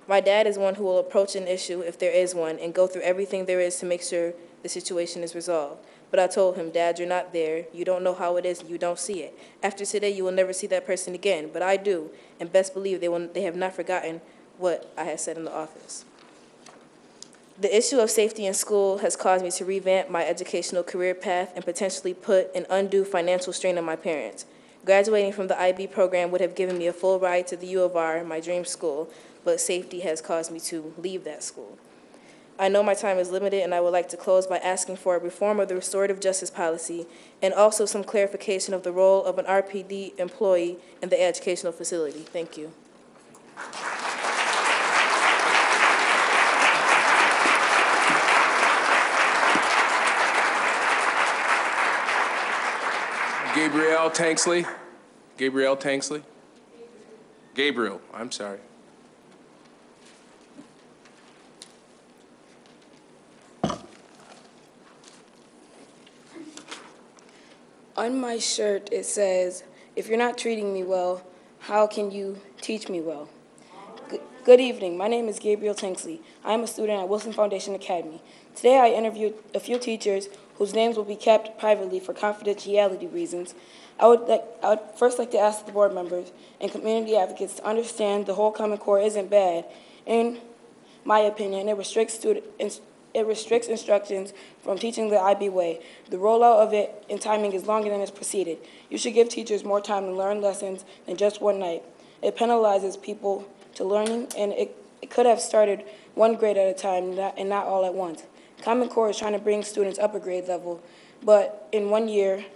My dad is one who will approach an issue, if there is one, and go through everything there is to make sure the situation is resolved. But I told him, Dad, you're not there. You don't know how it is, and you don't see it. After today, you will never see that person again, but I do, and best believe they have not forgotten what I had said in the office. The issue of safety in school has caused me to revamp my educational career path and potentially put an undue financial strain on my parents. Graduating from the IB program would have given me a full ride to the U of R, my dream school, but safety has caused me to leave that school. I know my time is limited, and I would like to close by asking for a reform of the restorative justice policy and also some clarification of the role of an RPD employee in the educational facility. Thank you. Gabrielle Tanksley. Gabrielle Tanksley. Gabriel, I'm sorry. On my shirt, it says, if you're not treating me well, how can you teach me well? Good evening. My name is Gabriel Tanksley. I am a student at Wilson Foundation Academy. Today I interviewed a few teachers whose names will be kept privately for confidentiality reasons. I would first like to ask the board members and community advocates to understand the whole Common Core isn't bad. In my opinion, it restricts instructions from teaching the IB way. The rollout of it and timing is longer than it's proceeded. You should give teachers more time to learn lessons than just one night. It penalizes people to learning, and it could have started one grade at a time and not all at once. Common Core is trying to bring students up a grade level, but in 1 year,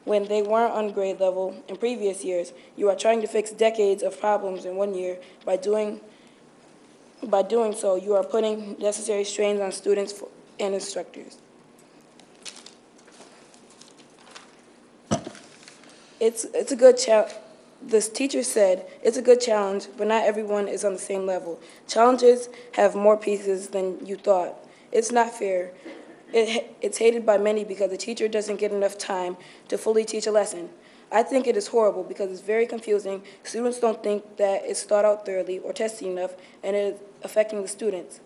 when they weren't on grade level in previous years, you are trying to fix decades of problems in 1 year. By doing so, you are putting necessary strains on students and instructors. It's a good challenge. This teacher said, it's a good challenge, but not everyone is on the same level. Challenges have more pieces than you thought. It's not fair. It's hated by many because the teacher doesn't get enough time to fully teach a lesson. I think it is horrible because it's very confusing. Students don't think that it's thought out thoroughly or tested enough, and it is affecting the students.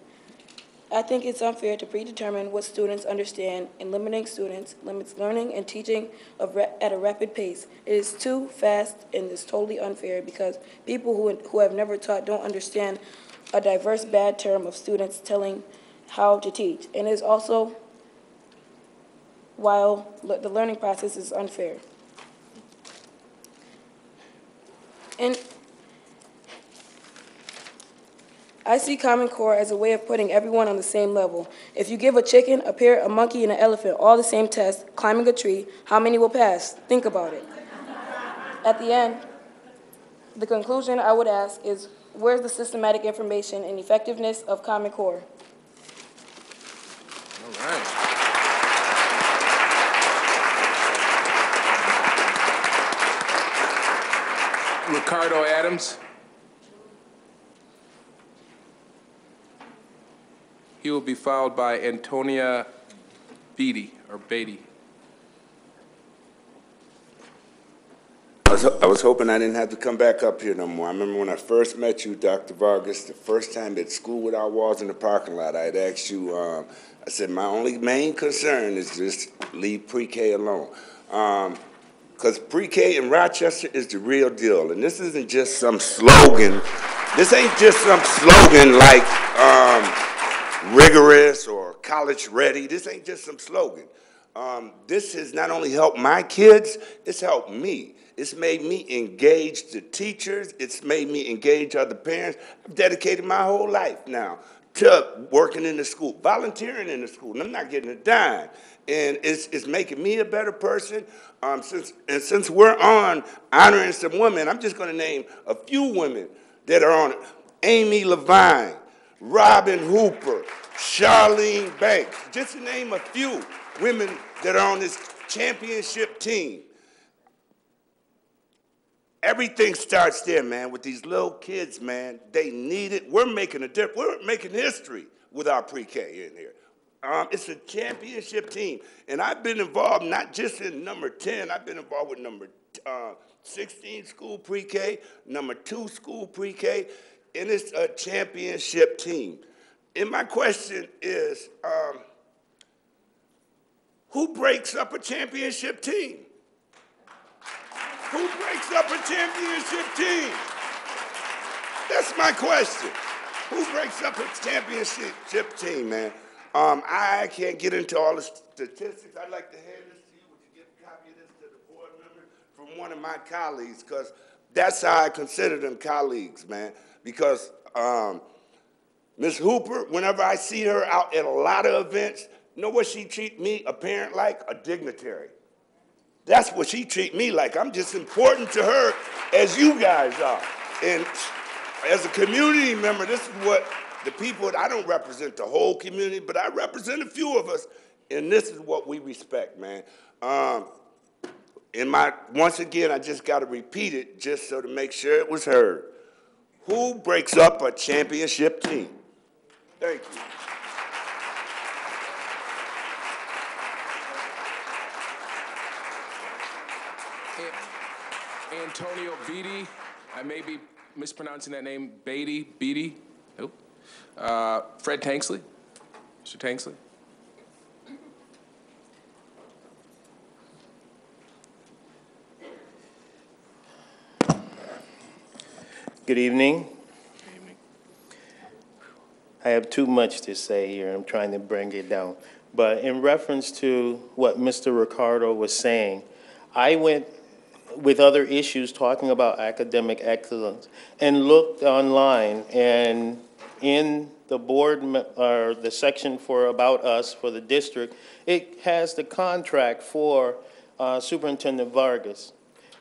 I think it's unfair to predetermine what students understand, and limiting students limits learning and teaching at a rapid pace. It is too fast and is totally unfair because people who have never taught don't understand a diverse bad term of students telling how to teach. And it is also, while the learning process is unfair. And I see Common Core as a way of putting everyone on the same level. If you give a chicken, a parrot, a monkey, and an elephant all the same test, climbing a tree, how many will pass? Think about it. At the end, the conclusion I would ask is, where's the systematic information and effectiveness of Common Core? All right. Ricardo Adams. He will be followed by Antonia Beatty, or Beatty. I was hoping I didn't have to come back up here no more. I remember when I first met you, Dr. Vargas, the first time at School Without Walls in the parking lot, I had asked you, I said, my only main concern is just leave pre-K alone. Because pre-K in Rochester is the real deal. And this isn't just some slogan This ain't just some slogan like rigorous or college ready. This ain't just some slogan. This has not only helped my kids, it's helped me. It's made me engage the teachers. It's made me engage other parents. I've dedicated my whole life now to working in the school, volunteering in the school, and I'm not getting a dime. And it's making me a better person. Since we're on honoring some women, I'm just going to name a few women that are on it. Amy Levine, Robin Hooper, Charlene Banks, just to name a few women that are on this championship team. Everything starts there, man, with these little kids, man. They need it. We're making a difference. We're making history with our pre-K in here. It's a championship team. And I've been involved not just in number 10. I've been involved with number 16 school pre-K, number 2 school pre-K, and it's a championship team. And my question is, who breaks up a championship team? Who breaks up a championship team? That's my question. Who breaks up a championship team, man? I can't get into all the statistics. I'd like to hand this to you. Would you give a copy of this to the board member from one of my colleagues? Because that's how I consider them colleagues, man. Because Ms. Hooper, whenever I see her out at a lot of events, you know what she treat me, a parent, like? A dignitary. That's what she treat me like. I'm just important to her as you guys are. And as a community member, this is what the people, I don't represent the whole community, but I represent a few of us, and this is what we respect, man. Once again, I just got to repeat it just so to make sure it was heard. Who breaks up a championship team? Thank you. Antonio Beatty, I may be mispronouncing that name, Beatty. Nope. Fred Tanksley, Mr. Tanksley. Good evening. I have too much to say here. I'm trying to bring it down. But in reference to what Mr. Ricardo was saying, I went with other issues talking about academic excellence and looked online, and in the board or the section for About Us for the district, it has the contract for Superintendent Vargas.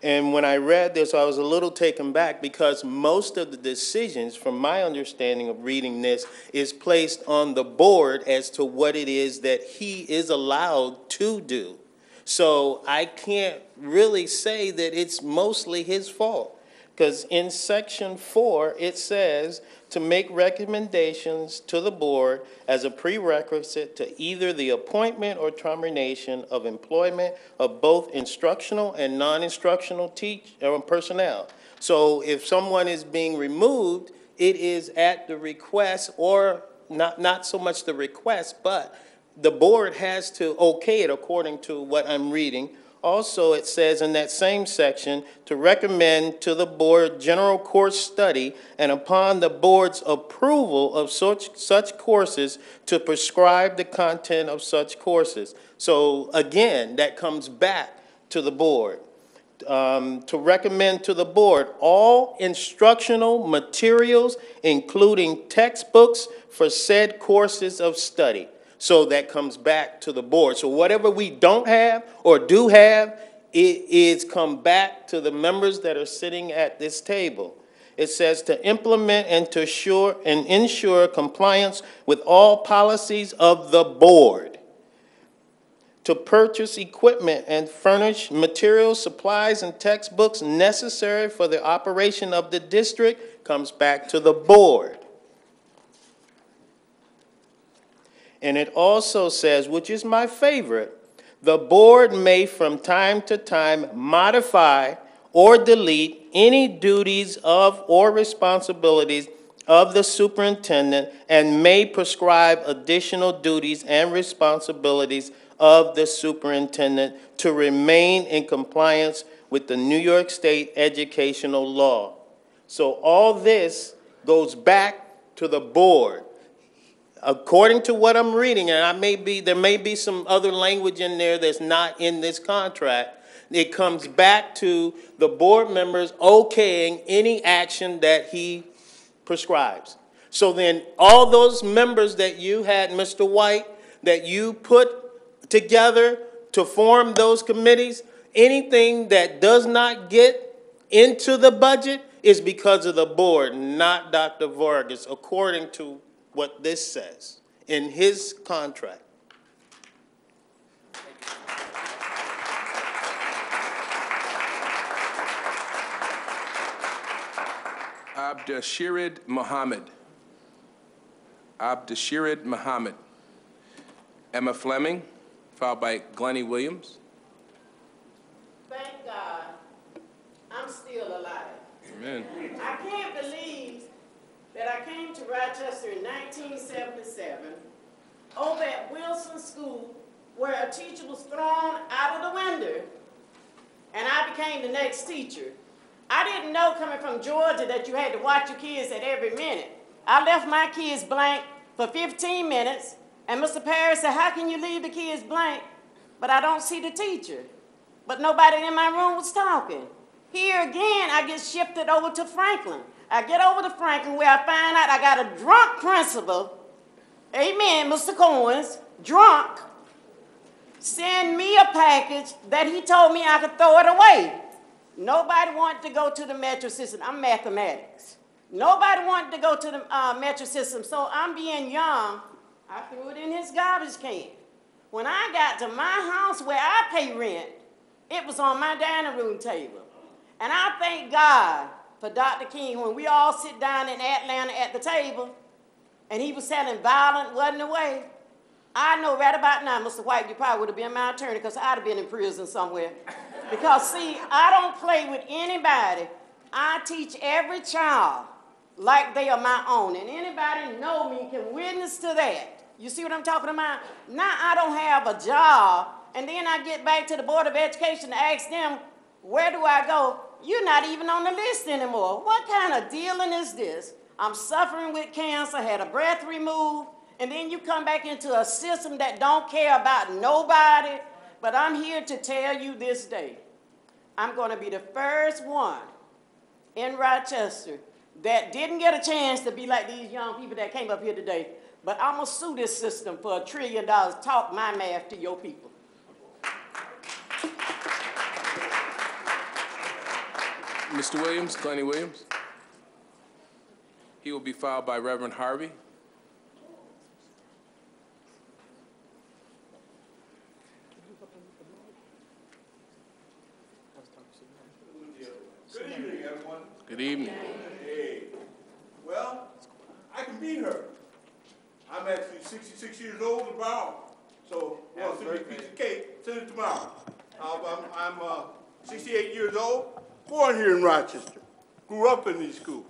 And when I read this, I was a little taken back because most of the decisions, from my understanding of reading this, is placed on the board as to what it is that he is allowed to do. So I can't really say that it's mostly his fault, because in section 4, it says to make recommendations to the board as a prerequisite to either the appointment or termination of employment of both instructional and non-instructional personnel. So if someone is being removed, it is at the request, or not so much the request, but the board has to okay it according to what I'm reading. Also, it says in that same section to recommend to the board general course study, and upon the board's approval of such courses, to prescribe the content of such courses. So again, that comes back to the board. To recommend to the board all instructional materials, including textbooks for said courses of study. So that comes back to the board. So whatever we don't have or do have, it is come back to the members that are sitting at this table. It says to implement and to ensure compliance with all policies of the board. To purchase equipment and furnish materials, supplies, and textbooks necessary for the operation of the district comes back to the board. And it also says, which is my favorite, the board may from time to time modify or delete any duties of or responsibilities of the superintendent and may prescribe additional duties and responsibilities of the superintendent to remain in compliance with the New York State educational law. So all this goes back to the board. According to what I'm reading, and there may be some other language in there that's not in this contract, it comes back to the board members okaying any action that he prescribes. So then all those members that you had, Mr. White, that you put together to form those committees, anything that does not get into the budget is because of the board, not Dr. Vargas, according to what this says in his contract. Abdushirid Muhammad. Abdushirid Muhammad. Emma Fleming, followed by Glennie Williams. Thank God I'm still alive. Amen. I can't believe that I came to Rochester in 1977 over at Wilson School where a teacher was thrown out of the window and I became the next teacher. I didn't know coming from Georgia that you had to watch your kids at every minute. I left my kids blank for 15 minutes, and Mr. Parrish said, how can you leave the kids blank, but I don't see the teacher? But nobody in my room was talking. Here again, I get shifted over to Franklin. I get over to Franklin where I find out I got a drunk principal, amen, Mr. Cohen's, drunk, send me a package that he told me I could throw it away. Nobody wanted to go to the metro system. I'm mathematics. Nobody wanted to go to the metro system, so I'm being young. I threw it in his garbage can. When I got to my house where I pay rent, it was on my dining room table. And I thank God for Dr. King when we all sit down in Atlanta at the table, and he was telling violent wasn't the way. I know right about now, Mr. White, you probably would have been my attorney because I'd have been in prison somewhere. Because, see, I don't play with anybody. I teach every child like they are my own. And anybody know me can witness to that. You see what I'm talking about? Now I don't have a job, and then I get back to the Board of Education to ask them, where do I go? You're not even on the list anymore. What kind of dealing is this? I'm suffering with cancer, had a breath removed, and then you come back into a system that don't care about nobody. But I'm here to tell you this day, I'm going to be the first one in Rochester that didn't get a chance to be like these young people that came up here today. But I'm going to sue this system for $1 trillion. Talk my math to your people. Mr. Williams, Glennie Williams. He will be followed by Reverend Harvey. Good evening, everyone. Good evening. Hey. Well, I can beat her. I'm actually 66 years old tomorrow. So, well, send me a piece of cake. Send it tomorrow. I'm 68 years old, born here in Rochester. Grew up in these schools.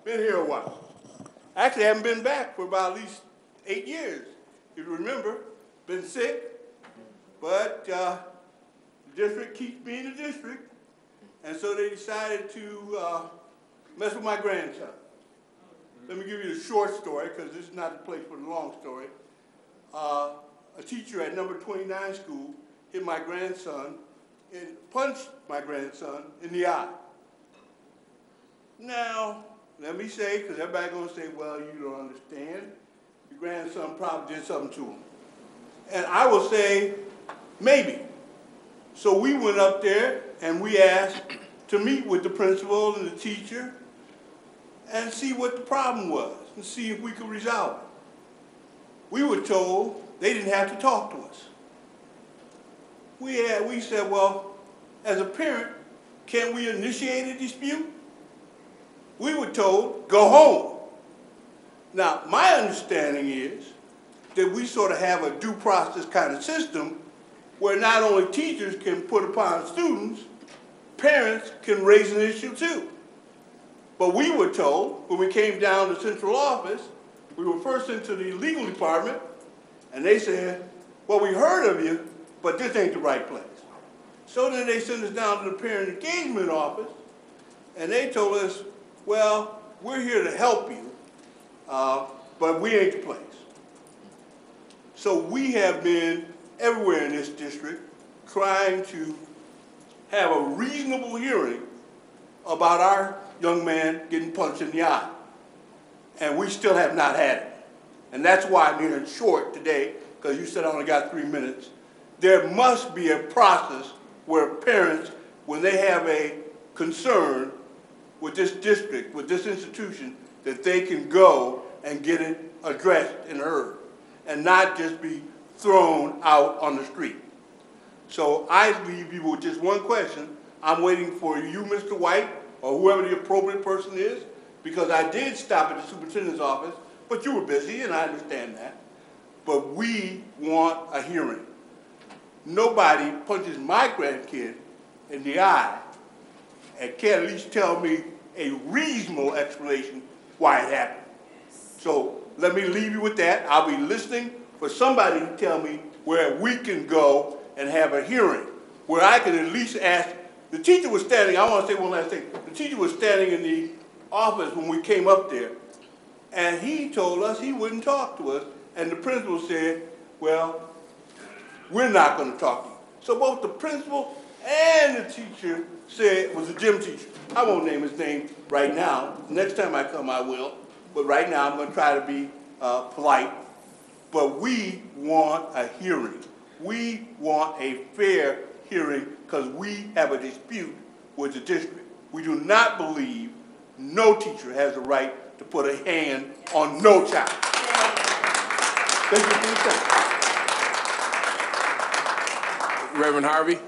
Been here a while. Actually, I haven't been back for about at least 8 years. If you remember, been sick, but the district keeps me in the district. And so they decided to mess with my grandson. Let me give you the short story, because this is not the place for the long story. A teacher at number 29 school hit my grandson and punched my grandson in the eye. Now, let me say, because everybody's going to say, well, you don't understand. Your grandson probably did something to him. And I will say, maybe. So we went up there and we asked to meet with the principal and the teacher and see what the problem was and see if we could resolve it. We were told they didn't have to talk to us. We said, well, as a parent, can't we initiate a dispute? We were told, go home. Now, my understanding is that we sort of have a due process kind of system where not only teachers can put upon students, parents can raise an issue too. But we were told, when we came down to central office, we were first into the legal department, and they said, well, we heard of you, but this ain't the right place. So then they sent us down to the parent engagement office, and they told us, well, we're here to help you, but we ain't the place. So we have been everywhere in this district trying to have a reasonable hearing about our young man getting punched in the eye. And we still have not had it. And that's why I'm here in short today, because you said I only got 3 minutes. There must be a process where parents, when they have a concern with this district, with this institution, that they can go and get it addressed and heard, and not just be thrown out on the street. So I leave you with just one question. I'm waiting for you, Mr. White, or whoever the appropriate person is, because I did stop at the superintendent's office, but you were busy, and I understand that. But we want a hearing. Nobody punches my grandkid in the eye and can't at least tell me a reasonable explanation why it happened. So let me leave you with that. I'll be listening for somebody to tell me where we can go and have a hearing, where I can at least ask. The teacher was standing, I want to say one last thing. The teacher was standing in the office when we came up there, and he told us he wouldn't talk to us, and the principal said, well, we're not going to talk to you. So both the principal and the teacher said, it was a gym teacher. I won't name his name right now. Next time I come, I will. But right now, I'm going to try to be polite. But we want a hearing. We want a fair hearing because we have a dispute with the district. We do not believe no teacher has the right to put a hand on no child. Thank you for your time. Reverend Harvey.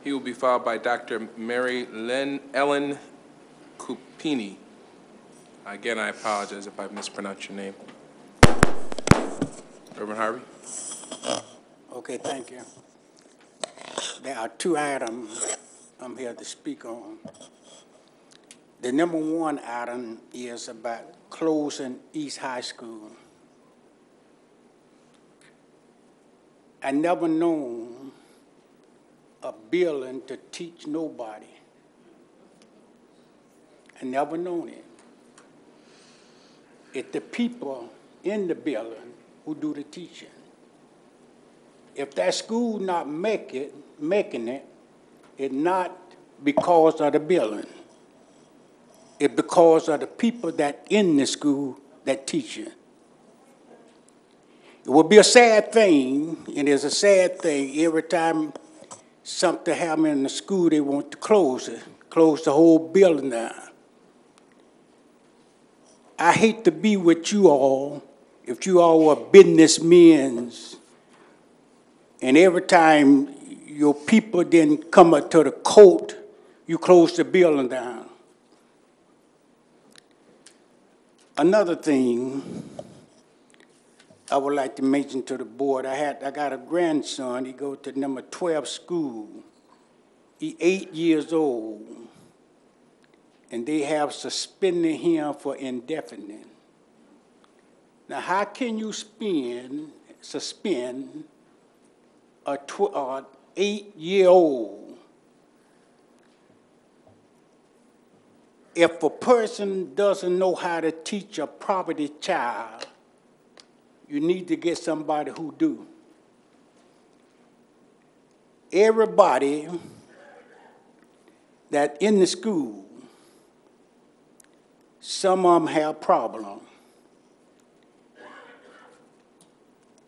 He will be followed by Dr. Mary Ellen Cupini. Again, I apologize if I mispronounced your name. Reverend Harvey. Okay, thank you. There are 2 items I'm here to speak on. The number 1 item is about closing East High School. I never known a building to teach nobody. I never known it. It's the people in the building who do the teaching. If that school not making it, it's not because of the building. It's because of the people that in the school that teach it. It would be a sad thing, and it's a sad thing every time something happens in the school, they want to close it, close the whole building down. I hate to be with you all if you all were businessmen, and every time your people didn't come up to the court, you close the building down. Another thing I would like to mention to the board, I got a grandson, he goes to number 12 school. He's 8 years old, and they have suspended him for indefinite. Now, how can you suspend a 8-year-old if a person doesn't know how to teach a property child? You need to get somebody who do. Everybody that in the school, some of them have problems.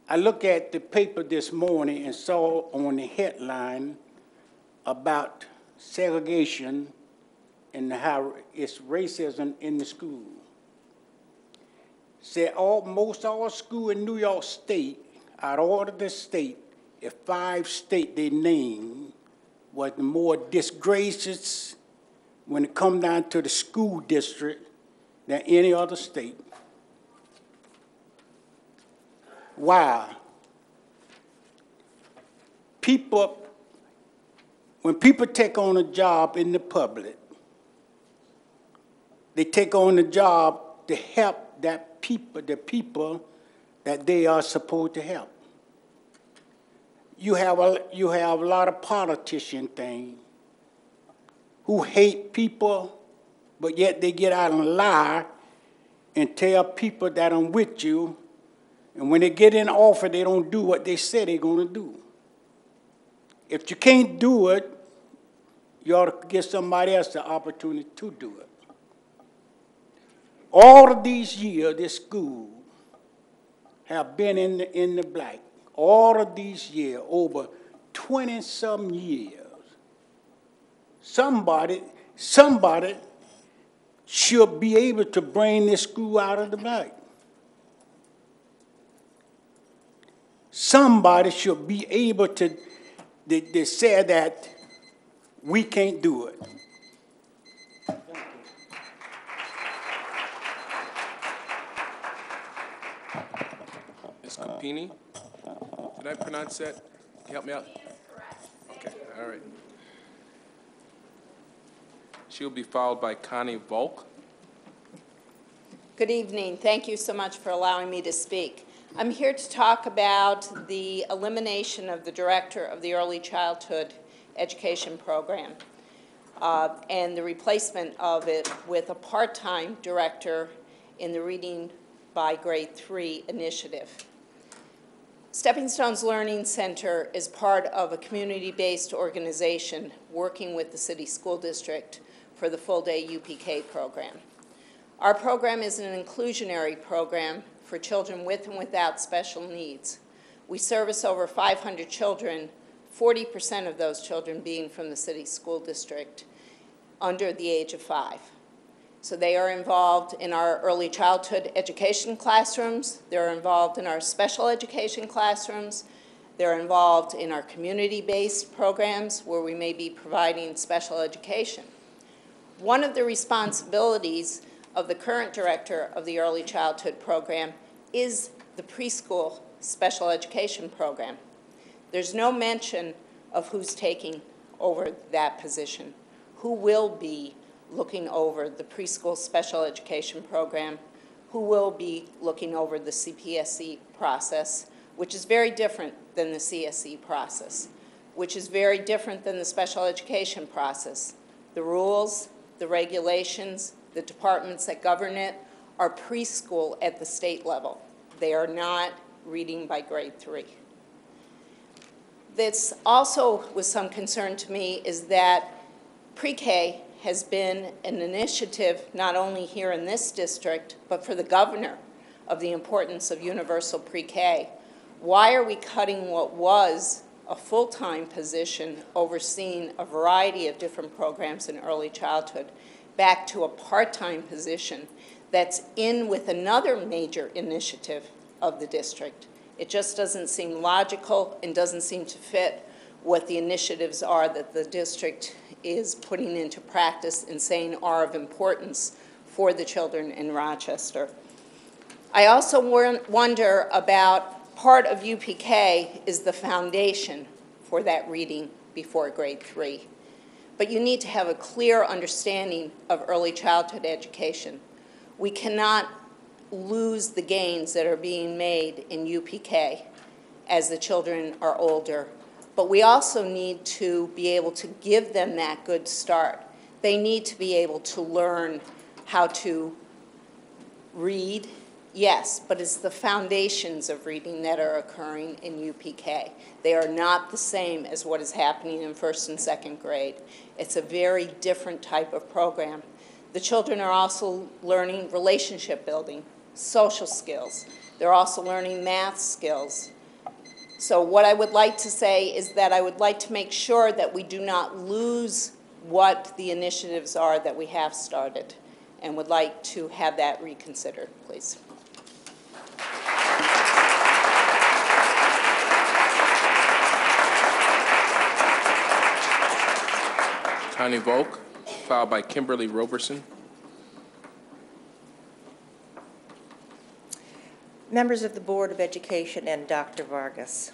I looked at the paper this morning and saw on the headline about segregation and how it's racism in the school. Said most all schools in New York State, out of all of the state, if 5 states they named was the more disgracious when it come down to the school district than any other state. Why? When people take on a job in the public, they take on a job to help the people that they are supposed to help. you have a lot of politician thing who hate people, but yet they get out and lie and tell people that I'm with you, and when they get in office, they don't do what they say they're going to do. If you can't do it, you ought to give somebody else the opportunity to do it. All of these years, this school have been in the black. All of these years, over 20-some years. Somebody should be able to bring this school out of the black. Somebody should be able to they say that we can't do it. Ms. Campini, did I pronounce that? Can you help me out? Okay, all right. She'll be followed by Connie Volk. Good evening. Thank you so much for allowing me to speak. I'm here to talk about the elimination of the director of the Early Childhood Education Program and the replacement of it with a part-time director in the Reading by Grade 3 initiative. Stepping Stones Learning Center is part of a community-based organization working with the city school district for the full-day UPK program. Our program is an inclusionary program for children with and without special needs. We service over 500 children, 40% of those children being from the city school district under the age of 5. So they are involved in our early childhood education classrooms, they're involved in our special education classrooms, they're involved in our community-based programs where we may be providing special education. One of the responsibilities of the current director of the early childhood program is the preschool special education program. There's no mention of who's taking over that position, who will be looking over the preschool special education program, who will be looking over the CPSE process, which is very different than the CSE process, which is very different than the special education process. The rules, the regulations, the departments that govern it are preschool at the state level. They are not reading by grade 3. This also was some concern to me is that pre-K has been an initiative not only here in this district, but for the governor of the importance of universal pre-K. Why are we cutting what was a full-time position overseeing a variety of different programs in early childhood back to a part-time position that's in with another major initiative of the district? It just doesn't seem logical and doesn't seem to fit what the initiatives are that the district is putting into practice and saying are of importance for the children in Rochester. I also wonder about part of UPK is the foundation for that reading before grade 3. But you need to have a clear understanding of early childhood education. We cannot lose the gains that are being made in UPK as the children are older. But we also need to be able to give them that good start. They need to be able to learn how to read, yes, but it's the foundations of reading that are occurring in UPK. They are not the same as what is happening in 1st and 2nd grade. It's a very different type of program. The children are also learning relationship building, social skills. They're also learning math skills. So what I would like to say is that I would like to make sure that we do not lose what the initiatives are that we have started, and would like to have that reconsidered, please. Connie Volk, followed by Kimberly Roberson. Members of the Board of Education and Dr. Vargas.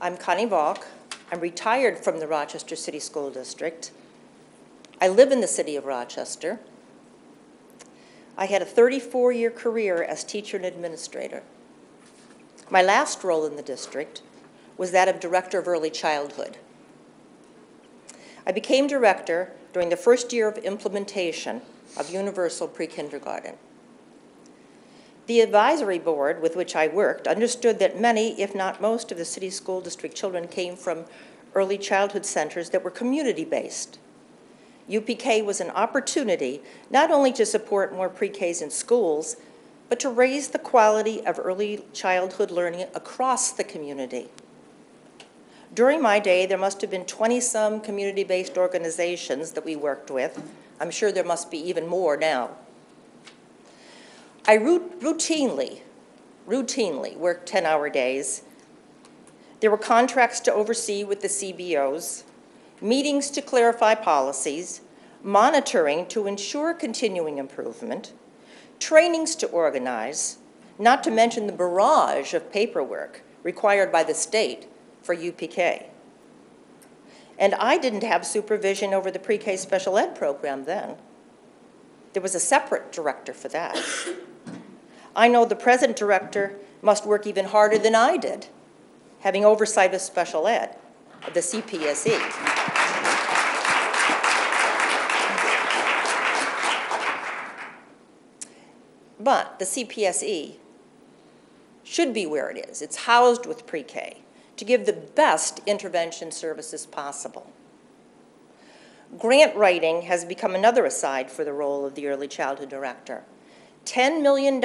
I'm Connie Volk. I'm retired from the Rochester City School District. I live in the city of Rochester. I had a 34-year career as teacher and administrator. My last role in the district was that of Director of Early Childhood. I became director during the first year of implementation of universal pre-kindergarten. The advisory board with which I worked understood that many, if not most, of the city school district children came from early childhood centers that were community-based. UPK was an opportunity not only to support more pre-Ks in schools, but to raise the quality of early childhood learning across the community. During my day, there must have been 20-some community-based organizations that we worked with. I'm sure there must be even more now. I routinely worked 10-hour days. There were contracts to oversee with the CBOs, meetings to clarify policies, monitoring to ensure continuing improvement, trainings to organize, not to mention the barrage of paperwork required by the state for UPK. And I didn't have supervision over the pre-K special ed program then. There was a separate director for that. I know the present director must work even harder than I did, having oversight of special ed, of the CPSE. But the CPSE should be where it is. It's housed with pre-K to give the best intervention services possible. Grant writing has become another aside for the role of the early childhood director. $10 million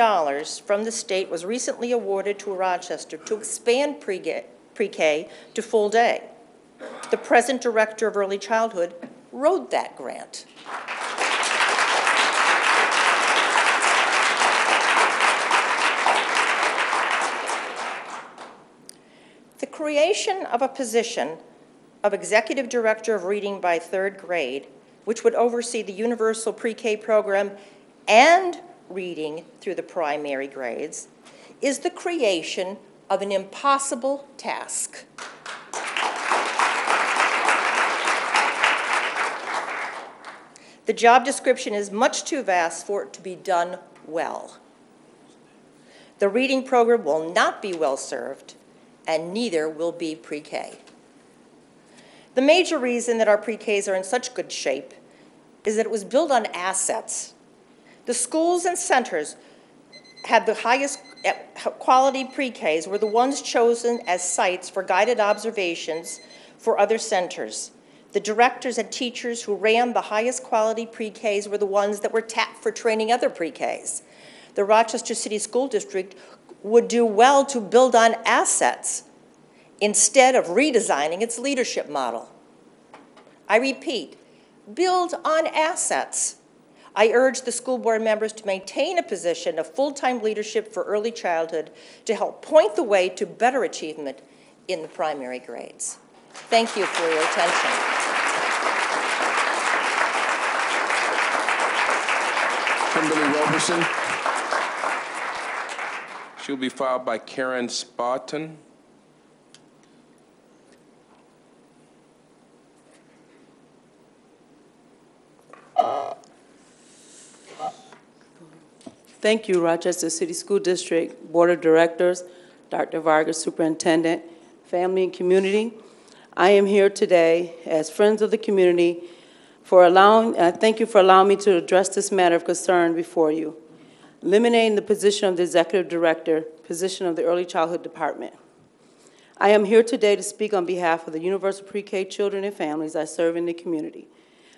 from the state was recently awarded to Rochester to expand pre-K to full day. The present director of early childhood wrote that grant. The creation of a position of Executive Director of Reading by third grade, which would oversee the universal pre-K program and reading through the primary grades, is the creation of an impossible task. The job description is much too vast for it to be done well. The reading program will not be well served, and neither will be pre-K. The major reason that our pre-Ks are in such good shape is that it was built on assets. The schools and centers had the highest quality pre-Ks were the ones chosen as sites for guided observations for other centers. The directors and teachers who ran the highest quality pre-Ks were the ones that were tapped for training other pre-Ks. The Rochester City School District would do well to build on assets instead of redesigning its leadership model. I repeat, build on assets. I urge the school board members to maintain a position of full-time leadership for early childhood to help point the way to better achievement in the primary grades. Thank you for your attention. Kimberly Roberson. She'll be followed by Karen Spartan. Thank you, Rochester City School District Board of Directors, Dr. Vargas, Superintendent, family and community. I am here today as friends of the community thank you for allowing me to address this matter of concern before you. Eliminating the position of the Executive Director, position of the Early Childhood Department. I am here today to speak on behalf of the universal pre-K children and families I serve in the community.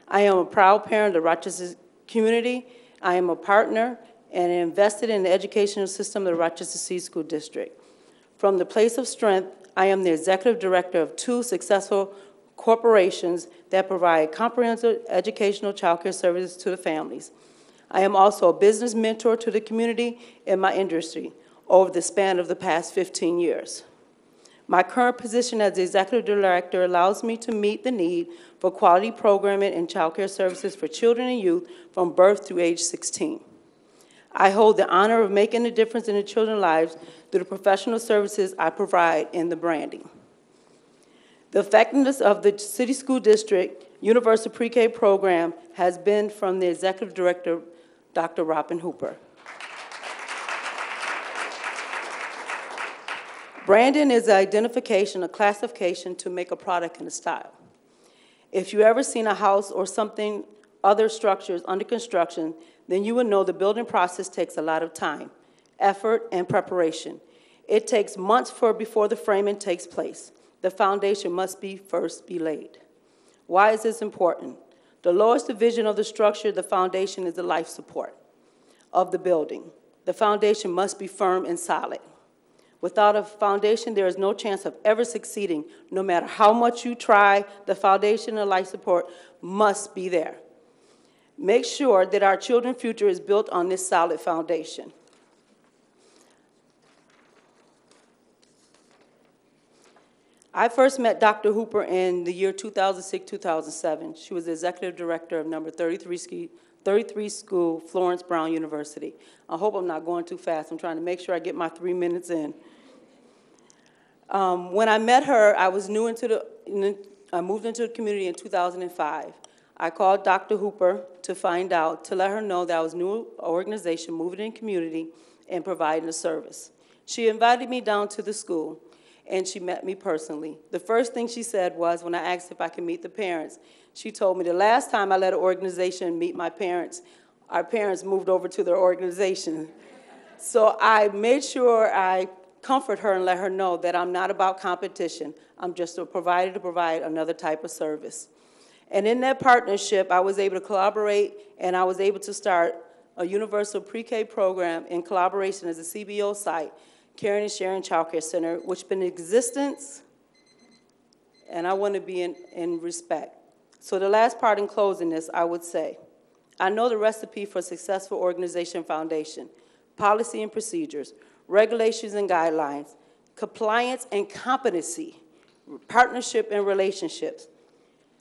I am a proud parent of the Rochester community. I am a partner and invested in the educational system of the Rochester City School District. From the place of strength, I am the Executive Director of 2 successful corporations that provide comprehensive educational child care services to the families. I am also a business mentor to the community in my industry over the span of the past 15 years. My current position as the Executive Director allows me to meet the need for quality programming and child care services for children and youth from birth through age 16. I hold the honor of making a difference in the children's lives through the professional services I provide in the branding. The effectiveness of the City School District Universal Pre-K program has been from the Executive Director, Dr. Robin Hooper. Branding is the identification, a classification to make a product and a style. If you ever seen a house or something, other structures under construction, then you would know the building process takes a lot of time, effort, and preparation. It takes months before the framing takes place. The foundation must first be laid. Why is this important? The lowest division of the structure, the foundation, is the life support of the building. The foundation must be firm and solid. Without a foundation, there is no chance of ever succeeding. No matter how much you try, the foundation and life support must be there. Make sure that our children's future is built on this solid foundation. I first met Dr. Hooper in the year 2006-2007. She was the executive director of number 33 school, Florence Brown University. I hope I'm not going too fast. I'm trying to make sure I get my 3 minutes in. When I met her, I was new I moved into the community in 2005. I called Dr. Hooper to let her know that I was a new organization, moving in community, and providing a service. She invited me down to the school, and she met me personally. The first thing she said was, when I asked if I could meet the parents, she told me the last time I let an organization meet my parents, our parents moved over to their organization. So I made sure I comfort her and let her know that I'm not about competition. I'm just a provider to provide another type of service. And in that partnership, I was able to collaborate, and I was able to start a universal pre-K program in collaboration as a CBO site, Caring and Sharing Child Care Center, which has been in existence, and I want to be in respect. So the last part in closing this, I would say, I know the recipe for a successful organization foundation: policy and procedures, regulations and guidelines, compliance and competency, partnership and relationships.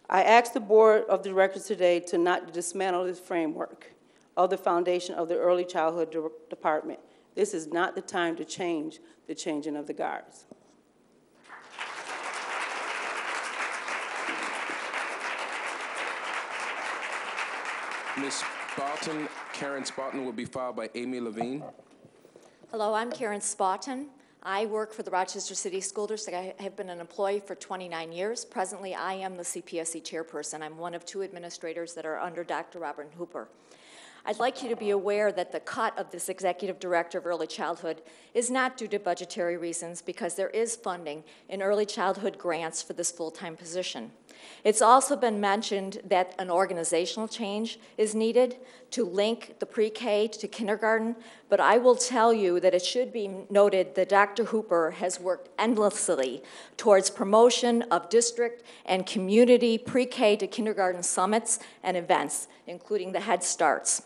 I ask the board of directors today to not dismantle this framework of the foundation of the early childhood department. This is not the time to change the changing of the guards. Ms. Spaulding, Karen Spaulding will be followed by Amy Levine. Hello, I'm Karen Spaulding. I work for the Rochester City School District. I have been an employee for 29 years. Presently, I am the CPSC chairperson. I'm one of 2 administrators that are under Dr. Robert Hooper. I'd like you to be aware that the cut of this executive director of early childhood is not due to budgetary reasons, because there is funding in early childhood grants for this full-time position. It's also been mentioned that an organizational change is needed to link the pre-K to kindergarten, but I will tell you that it should be noted that Dr. Hooper has worked endlessly towards promotion of district and community pre-K to kindergarten summits and events, including the Head Starts.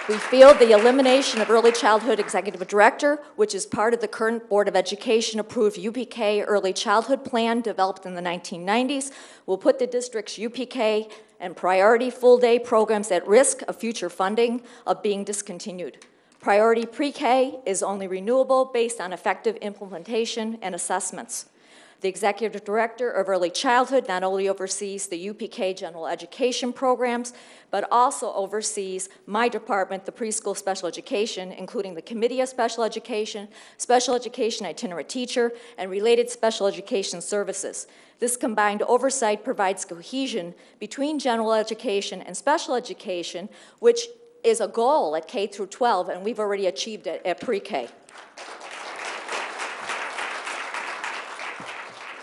We feel the elimination of early childhood executive director, which is part of the current Board of Education approved UPK early childhood plan developed in the 1990s, will put the district's UPK and priority full-day programs at risk of future funding of being discontinued. Priority pre-K is only renewable based on effective implementation and assessments. The executive director of early childhood not only oversees the UPK general education programs, but also oversees my department, the preschool special education, including the Committee of Special Education itinerant teacher, and related special education services. This combined oversight provides cohesion between general education and special education, which is a goal at K through 12, and we've already achieved it at pre-K.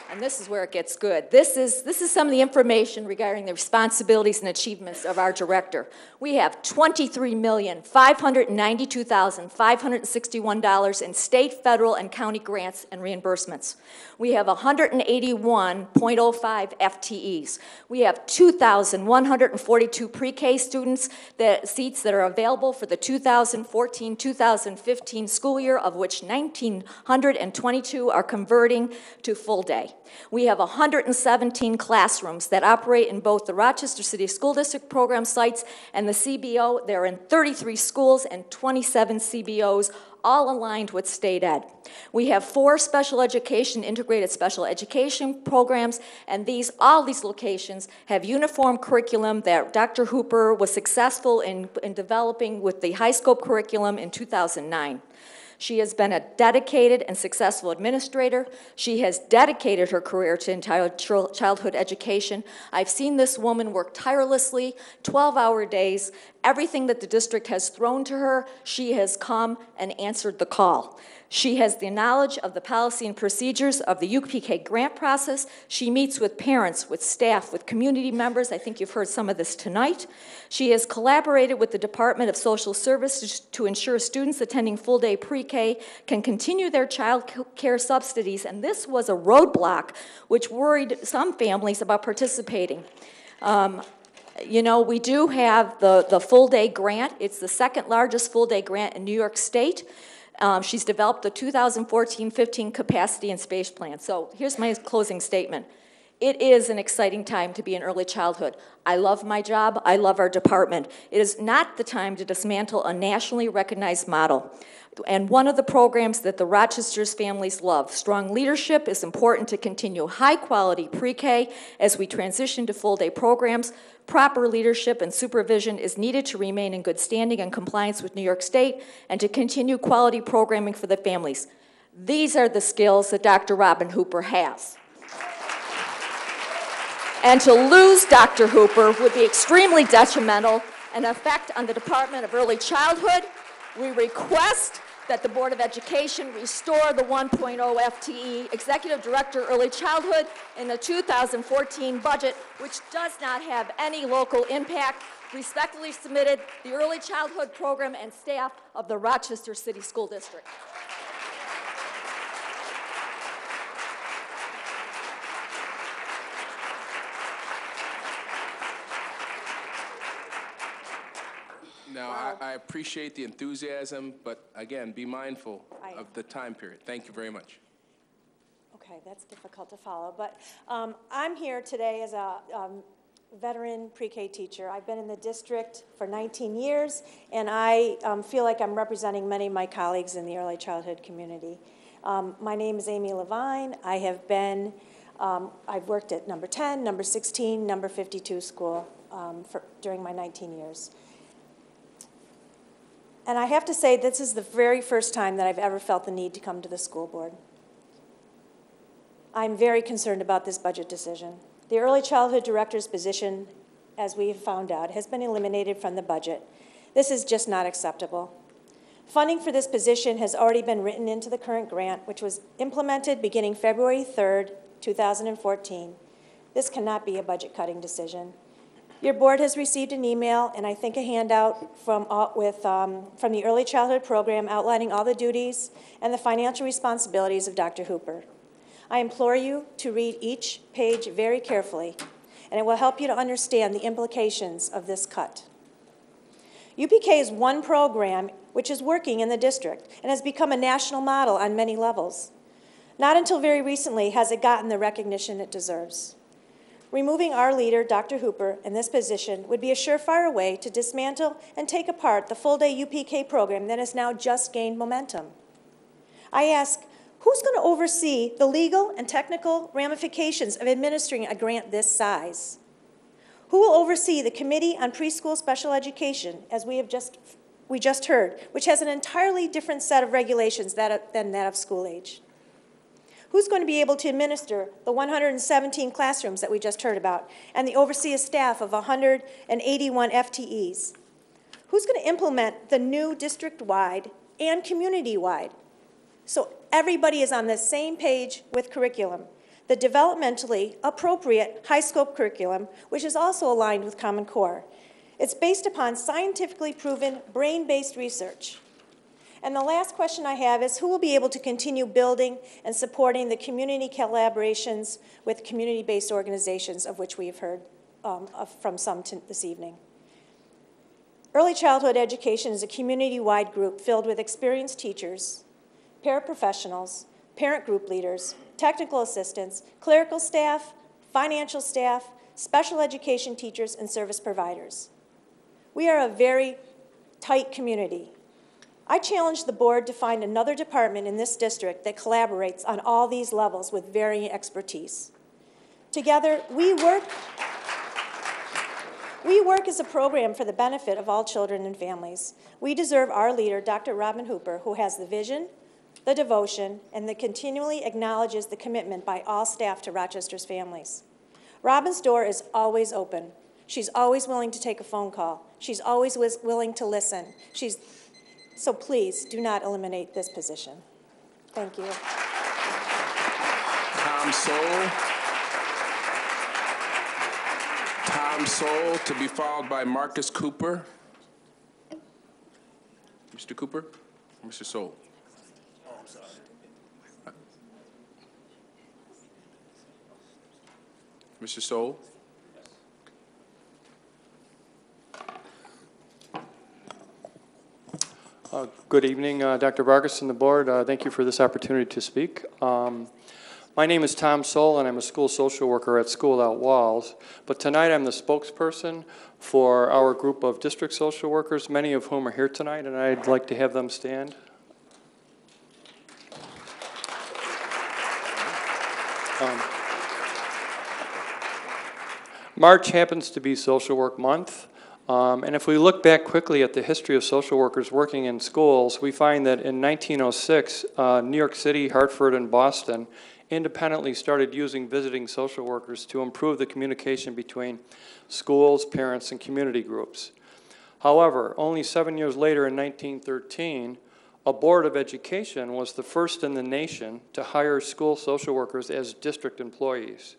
And this is where it gets good. This is some of the information regarding the responsibilities and achievements of our director. We have $23,592,561 in state, federal, and county grants and reimbursements. We have 181.05 FTEs. We have 2,142 pre-K seats that are available for the 2014-2015 school year, of which 1,922 are converting to full day. We have 117 classrooms that operate in both the Rochester City School District program sites and the CBO. They're in 33 schools and 27 CBOs, all aligned with state ed. We have 4 special education, integrated special education programs, and all these locations have uniform curriculum that Dr. Hooper was successful in developing with the high scope curriculum in 2009. She has been a dedicated and successful administrator. She has dedicated her career to entire childhood education. I've seen this woman work tirelessly, 12-hour days. Everything that the district has thrown to her, she has come and answered the call. She has the knowledge of the policy and procedures of the UPK grant process. She meets with parents, with staff, with community members. I think you've heard some of this tonight. She has collaborated with the Department of Social Services to ensure students attending full-day pre-K can continue their child care subsidies, and this was a roadblock which worried some families about participating. You know, we do have the full-day grant. It's the second largest full-day grant in New York State. She's developed the 2014-15 capacity and space plan. So here's my closing statement. It is an exciting time to be in early childhood. I love my job. I love our department. It is not the time to dismantle a nationally recognized model. And one of the programs that the Rochester's families love. Strong leadership is important to continue high-quality pre-K as we transition to full-day programs. Proper leadership and supervision is needed to remain in good standing and compliance with New York State and to continue quality programming for the families. These are the skills that Dr. Robin Hooper has. And to lose Dr. Hooper would be extremely detrimental and affect on the Department of Early Childhood. We request that the Board of Education restore the 1.0 FTE Executive Director Early Childhood in the 2014 budget, which does not have any local impact. Respectfully submitted, the Early Childhood Program and staff of the Rochester City School District. Now, I appreciate the enthusiasm, but again, be mindful of the time period. Thank you very much. Okay, that's difficult to follow, but I'm here today as a veteran pre-K teacher. I've been in the district for 19 years, and I feel like I'm representing many of my colleagues in the early childhood community. My name is Amy Levine. I have been, I've worked at number 10, number 16, number 52 school during my 19 years. And I have to say, this is the very first time that I've ever felt the need to come to the school board. I'm very concerned about this budget decision. The early childhood director's position, as we have found out, has been eliminated from the budget. This is just not acceptable. Funding for this position has already been written into the current grant, which was implemented beginning February 3rd, 2014. This cannot be a budget-cutting decision. Your board has received an email and I think a handout from the Early Childhood Program outlining all the duties and the financial responsibilities of Dr. Hooper. I implore you to read each page very carefully, and it will help you to understand the implications of this cut. UPK is one program which is working in the district and has become a national model on many levels. Not until very recently has it gotten the recognition it deserves. Removing our leader, Dr. Hooper, in this position would be a surefire way to dismantle and take apart the full-day UPK program that has now just gained momentum. I ask, who's going to oversee the legal and technical ramifications of administering a grant this size? Who will oversee the Committee on Preschool Special Education, as we just heard, which has an entirely different set of regulations than that of school age? Who's going to be able to administer the 117 classrooms that we just heard about and the oversee a staff of 181 FTEs? Who's going to implement the new district-wide and community-wide so everybody is on the same page with curriculum, the developmentally appropriate high-scope curriculum, which is also aligned with Common Core? It's based upon scientifically proven brain-based research. And the last question I have is, who will be able to continue building and supporting the community collaborations with community-based organizations, of which we have heard from some this evening? Early childhood education is a community-wide group filled with experienced teachers, paraprofessionals, parent group leaders, technical assistants, clerical staff, financial staff, special education teachers, and service providers. We are a very tight community. I challenge the board to find another department in this district that collaborates on all these levels with varying expertise. Together, we We work as a program for the benefit of all children and families. We deserve our leader, Dr. Robin Hooper, who has the vision, the devotion, and that continually acknowledges the commitment by all staff to Rochester's families. Robin's door is always open. She's always willing to take a phone call. She's always willing to listen. So please do not eliminate this position. Thank you. Tom Soul, to be followed by Marcus Cooper. Mr. Cooper or Mr. Soul? Oh, I'm sorry. Mr. Soul? Good evening, Dr. Vargas and the board. Thank you for this opportunity to speak. My name is Tom Soul, and I'm a school social worker at School Out Walls. But tonight I'm the spokesperson for our group of district social workers, many of whom are here tonight, and I'd like to have them stand. March happens to be Social Work Month. And if we look back quickly at the history of social workers working in schools, we find that in 1906, New York City, Hartford, and Boston independently started using visiting social workers to improve the communication between schools, parents, and community groups. However, only 7 years later in 1913, a board of education was the first in the nation to hire school social workers as district employees.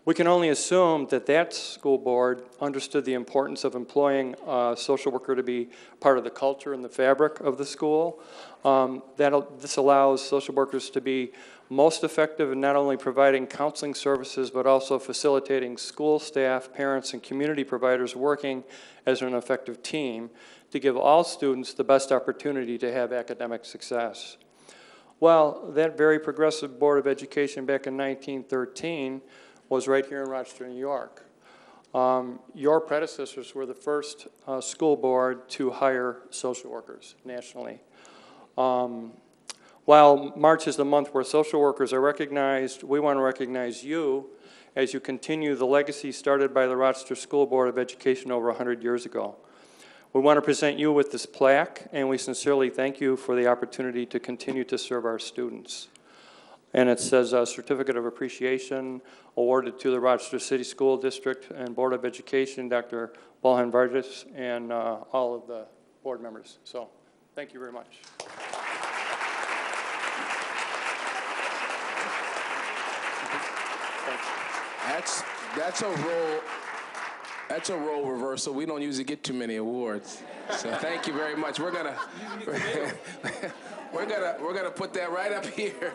We can only assume that that school board understood the importance of employing a social worker to be part of the culture and the fabric of the school. This allows social workers to be most effective in not only providing counseling services, but also facilitating school staff, parents, and community providers working as an effective team to give all students the best opportunity to have academic success. Well, that very progressive Board of Education back in 1913 was right here in Rochester, New York. Your predecessors were the first school board to hire social workers nationally. While March is the month where social workers are recognized, we want to recognize you as you continue the legacy started by the Rochester School Board of Education over 100 years ago. We want to present you with this plaque, and we sincerely thank you for the opportunity to continue to serve our students. And it says a certificate of appreciation awarded to the Rochester City School District and Board of Education, Dr. Balhan Vargas, and all of the board members. So thank you very much. That's a role reversal. We don't usually get too many awards. So thank you very much. We're gonna put that right up here.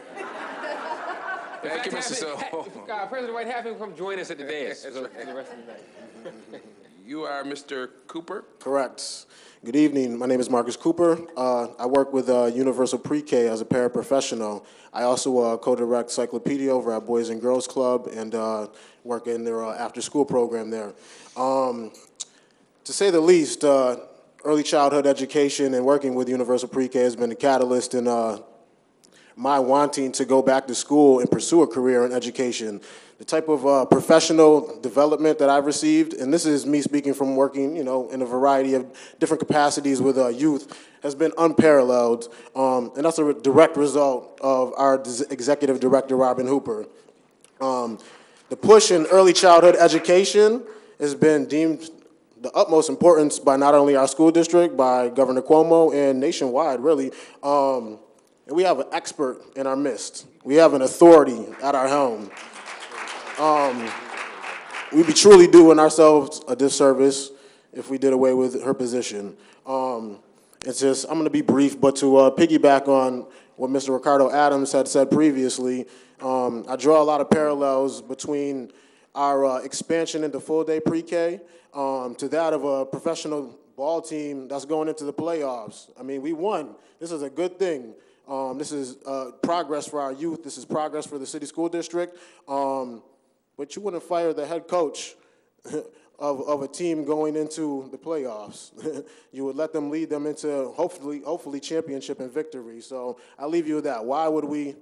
Thank you, Mr. Soul. President White, have him come join us at the dais for the rest of the day. You are Mr. Cooper? Correct. Good evening. My name is Marcus Cooper. I work with Universal Pre-K as a paraprofessional. I also co-direct Cyclopedia over at Boys and Girls Club and work in their after-school program there. To say the least, early childhood education and working with Universal Pre-K has been a catalyst in my wanting to go back to school and pursue a career in education. The type of professional development that I've received, and this is me speaking from working, in a variety of different capacities with youth, has been unparalleled, and that's a direct result of our executive director, Robin Hooper. The push in early childhood education has been deemed the utmost importance by not only our school district, by Governor Cuomo, and nationwide, really. And we have an expert in our midst. We have an authority at our helm. We'd be truly doing ourselves a disservice if we did away with her position. It's just, I'm going to be brief, but to piggyback on what Mr. Ricardo Adams had said previously, I draw a lot of parallels between our expansion into full-day pre-K to that of a professional ball team that's going into the playoffs. I mean, we won. This is a good thing. This is progress for our youth. This is progress for the city school district. But you wouldn't fire the head coach of a team going into the playoffs. You would let them lead them into hopefully championship and victory. So I'll leave you with that. Why would we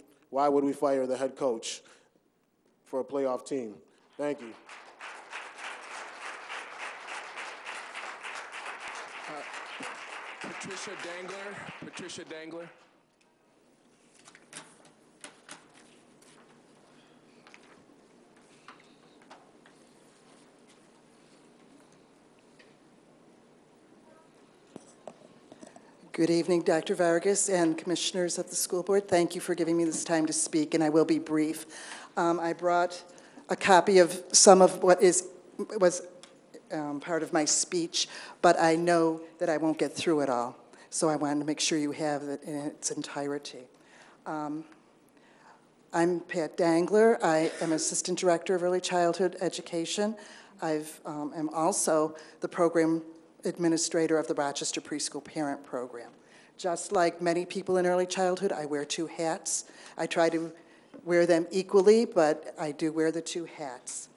fire the head coach for a playoff team? Thank you. Patricia Dangler. Patricia Dangler. Good evening, Dr. Vargas and commissioners of the school board. Thank you for giving me this time to speak, and I will be brief. I brought a copy of some of what was part of my speech, but I know that I won't get through it all, so I wanted to make sure you have it in its entirety. I'm Pat Dangler. I am Assistant Director of Early Childhood Education. I am also the program administrator of the Rochester Preschool Parent Program. Just like many people in early childhood, I wear two hats. I try to wear them equally, but I do wear the two hats.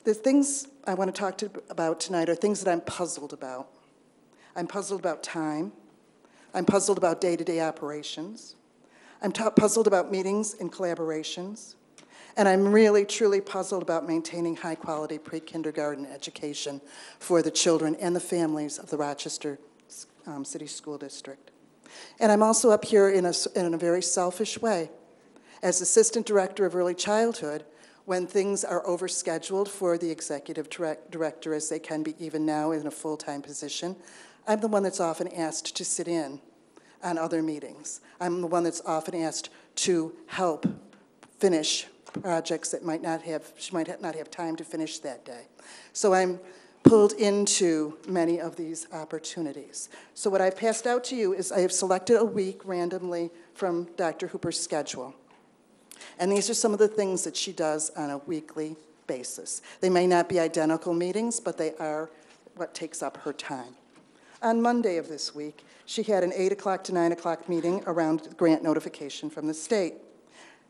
The things I want to talk about tonight are things that I'm puzzled about. I'm puzzled about time. I'm puzzled about day-to-day operations. I'm puzzled about meetings and collaborations. And I'm really, truly puzzled about maintaining high-quality pre-kindergarten education for the children and the families of the Rochester City School District. And I'm also up here in a very selfish way. As Assistant Director of Early Childhood, when things are overscheduled for the Executive Director, as they can be even now in a full-time position, I'm the one that's often asked to sit in on other meetings. I'm the one that's often asked to help finish projects that she might not have time to finish that day. So I'm pulled into many of these opportunities. So what I've passed out to you is I have selected a week randomly from Dr. Hooper's schedule. And these are some of the things that she does on a weekly basis. They may not be identical meetings, but they are what takes up her time. On Monday of this week, she had an 8 o'clock to 9 o'clock meeting around grant notification from the state.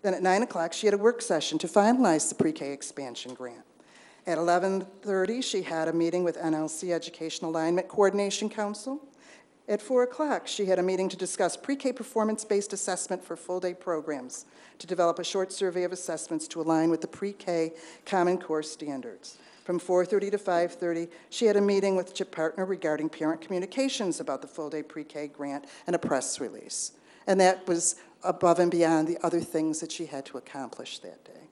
Then at 9 o'clock, she had a work session to finalize the pre-K expansion grant. At 11:30, she had a meeting with NLC Education Alignment Coordination Council. At 4 o'clock, she had a meeting to discuss pre-K performance-based assessment for full-day programs, to develop a short survey of assessments to align with the pre-K Common Core standards. From 4:30 to 5:30, she had a meeting with CHIP partner regarding parent communications about the full-day pre-K grant and a press release. And that was above and beyond the other things that she had to accomplish that day.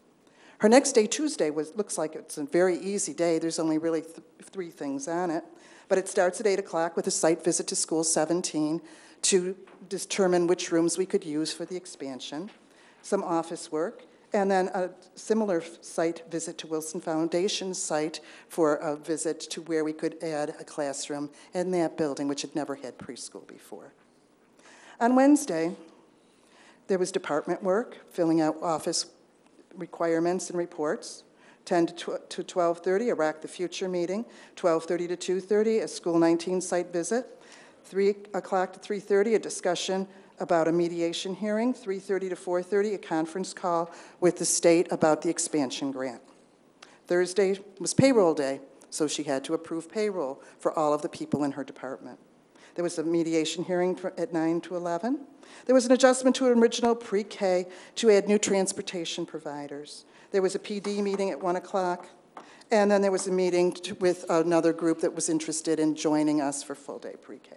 Her next day, Tuesday, looks like it's a very easy day. There's only really three things on it. But it starts at 8 o'clock with a site visit to School 17 to determine which rooms we could use for the expansion, some office work, and then a similar site visit to Wilson Foundation's site for a visit to where we could add a classroom in that building, which had never had preschool before. On Wednesday, there was department work, filling out office requirements and reports. 10 to 12:30, a Rock the Future meeting. 12:30 to 2:30, a School 19 site visit. 3 o'clock to 3:30, a discussion about a mediation hearing. 3:30 to 4:30, a conference call with the state about the expansion grant. Thursday was payroll day, so she had to approve payroll for all of the people in her department. There was a mediation hearing at 9 to 11. There was an adjustment to an original pre-K to add new transportation providers. There was a PD meeting at 1 o'clock, and then there was a meeting with another group that was interested in joining us for full-day pre-K.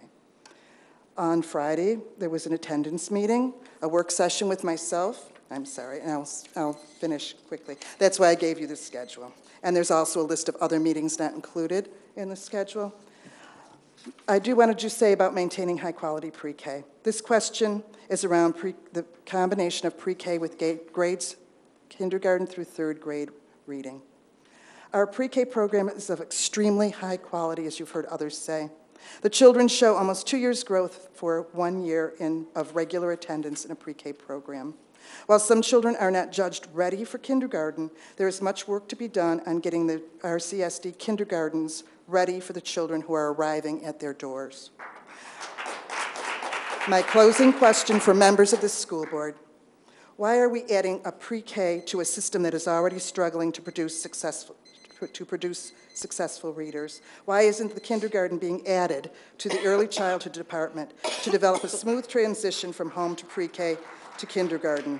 On Friday, there was an attendance meeting, a work session with myself. I'm sorry, and I'll finish quickly. That's why I gave you the schedule. And there's also a list of other meetings not included in the schedule. I do want to just say about maintaining high-quality pre-K. This question is around the combination of pre-K with grades kindergarten through third grade reading. Our pre-K program is of extremely high quality, as you've heard others say. The children show almost 2 years' growth for 1 year of regular attendance in a pre-K program. While some children are not judged ready for kindergarten, there is much work to be done on getting the RCSD kindergartens ready for the children who are arriving at their doors. My closing question for members of the school board: why are we adding a pre-K to a system that is already struggling to produce successful readers? Why isn't the kindergarten being added to the early childhood department to develop a smooth transition from home to pre-K to kindergarten?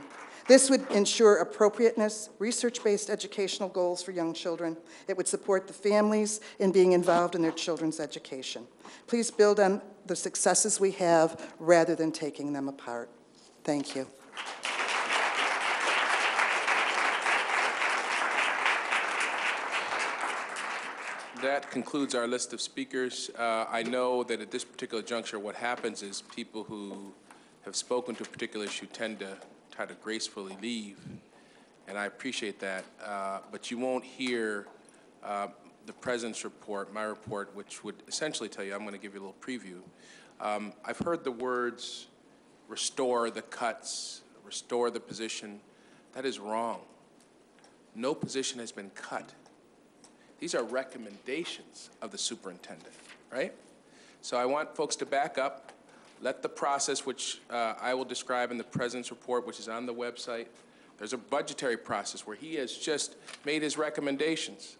This would ensure appropriateness, research-based educational goals for young children. It would support the families in being involved in their children's education. Please build on the successes we have rather than taking them apart. Thank you. That concludes our list of speakers. I know that at this particular juncture, what happens is people who have spoken to a particular issue tend to try to gracefully leave, and I appreciate that. But you won't hear the President's report, my report, which would essentially tell you, I'm going to give you a little preview. I've heard the words restore the cuts, restore the position. That is wrong. No position has been cut. These are recommendations of the superintendent, right? So I want folks to back up, let the process, which I will describe in the President's report, which is on the website. There's a budgetary process where he has just made his recommendations.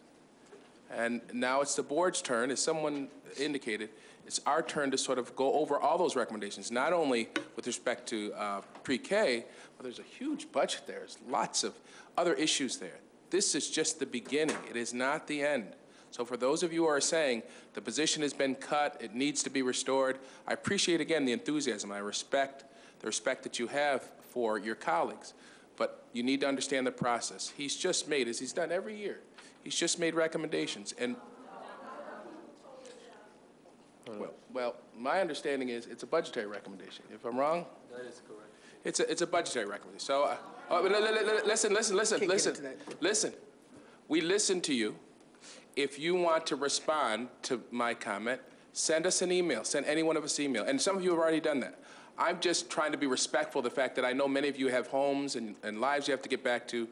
And now it's the board's turn, as someone indicated, it's our turn to sort of go over all those recommendations, not only with respect to pre-K, but there's a huge budget there. There's lots of other issues there. This is just the beginning. It is not the end. So for those of you who are saying the position has been cut, it needs to be restored, I appreciate, again, the enthusiasm. I respect the respect that you have for your colleagues. But you need to understand the process. He's just made, as he's done every year, he's just made recommendations. And well, my understanding is it's a budgetary recommendation. If I'm wrong? That is correct. It's a budgetary recommendation. So listen. We listen to you. If you want to respond to my comment, send us an email. Send any one of us an email. And some of you have already done that. I'm just trying to be respectful of the fact that I know many of you have homes and lives you have to get back to.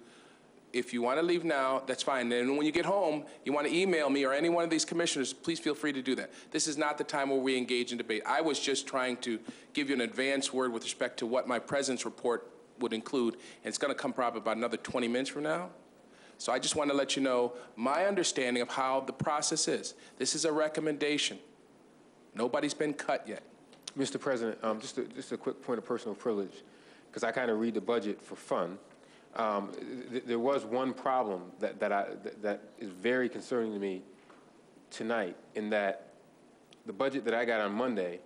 If you want to leave now, that's fine. And when you get home, you want to email me or any one of these commissioners, please feel free to do that. This is not the time where we engage in debate. I was just trying to give you an advance word with respect to what my President's report would include, and it's going to come probably about another 20 minutes from now. So I just want to let you know my understanding of how the process is. This is a recommendation. Nobody's been cut yet. Mr. President, just a quick point of personal privilege, because I kind of read the budget for fun. There was one problem that is very concerning to me tonight, in that the budget that I got on Monday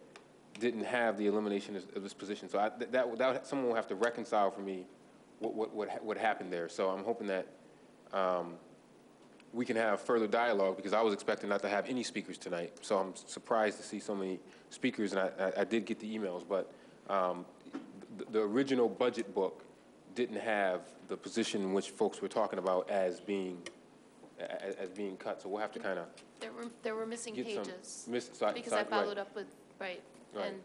didn't have the elimination of this position. So someone will have to reconcile for me what happened there. So I'm hoping that we can have further dialogue, because I was expecting not to have any speakers tonight. So I'm surprised to see so many speakers, and I did get the emails, but the original budget book didn't have the position in which folks were talking about as being cut. So we'll have to kind of there were missing pages because I followed up with and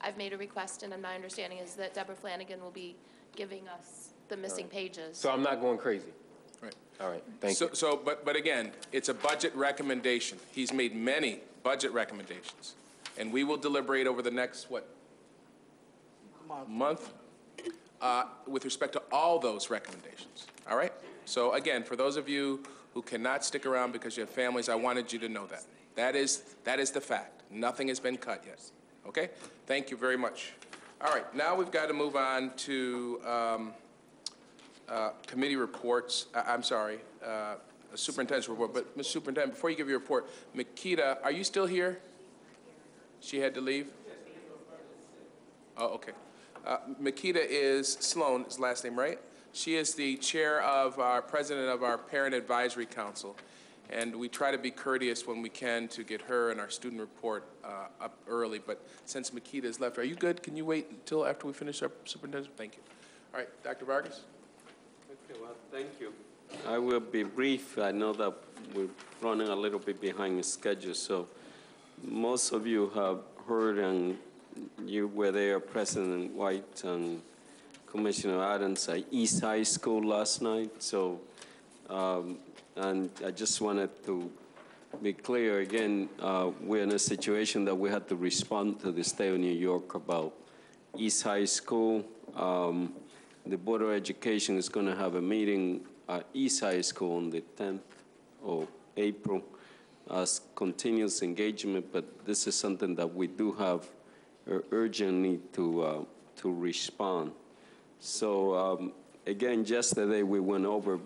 I've made a request, and my understanding is that Deborah Flanagan will be giving us the missing pages. So I'm not going crazy. Right. All right. Thank you. But again, it's a budget recommendation. He's made many budget recommendations, and we will deliberate over the next month with respect to all those recommendations. All right. So again, for those of you who cannot stick around because you have families, I wanted you to know that. That is the fact. Nothing has been cut yet. Okay? Thank you very much. All right, now we've got to move on to committee reports. I'm sorry, superintendent's report. But, Mr. Superintendent, before you give your report, Makita, are you still here? She had to leave? Oh, okay. Makita is Sloan, his last name, right? She is the chair of president of our Parent Advisory Council. And we try to be courteous when we can to get her and our student report up early. But since Makita is left, are you good? Can you wait until after we finish our superintendent? Thank you. All right, Dr. Vargas. Okay, well, thank you. I will be brief. I know that we're running a little bit behind schedule. So most of you have heard, and you were there, President White and Commissioner Adams at East High School last night. So. And I just wanted to be clear again, we're in a situation that we had to respond to the state of New York about East High School. The Board of Education is going to have a meeting at East High School on the 10th of April as continuous engagement, but this is something that we do have an urgent need to respond. So again, yesterday we went over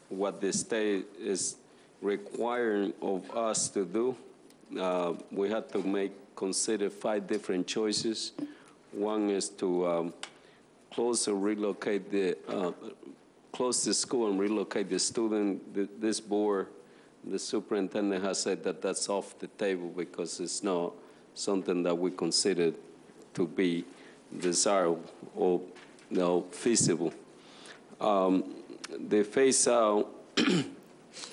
what the state is requiring of us to do. We had to consider 5 different choices. One is to close or relocate close the school and relocate the student. This board, the superintendent has said that that's off the table because it's not something that we consider to be desirable or feasible. The phase out,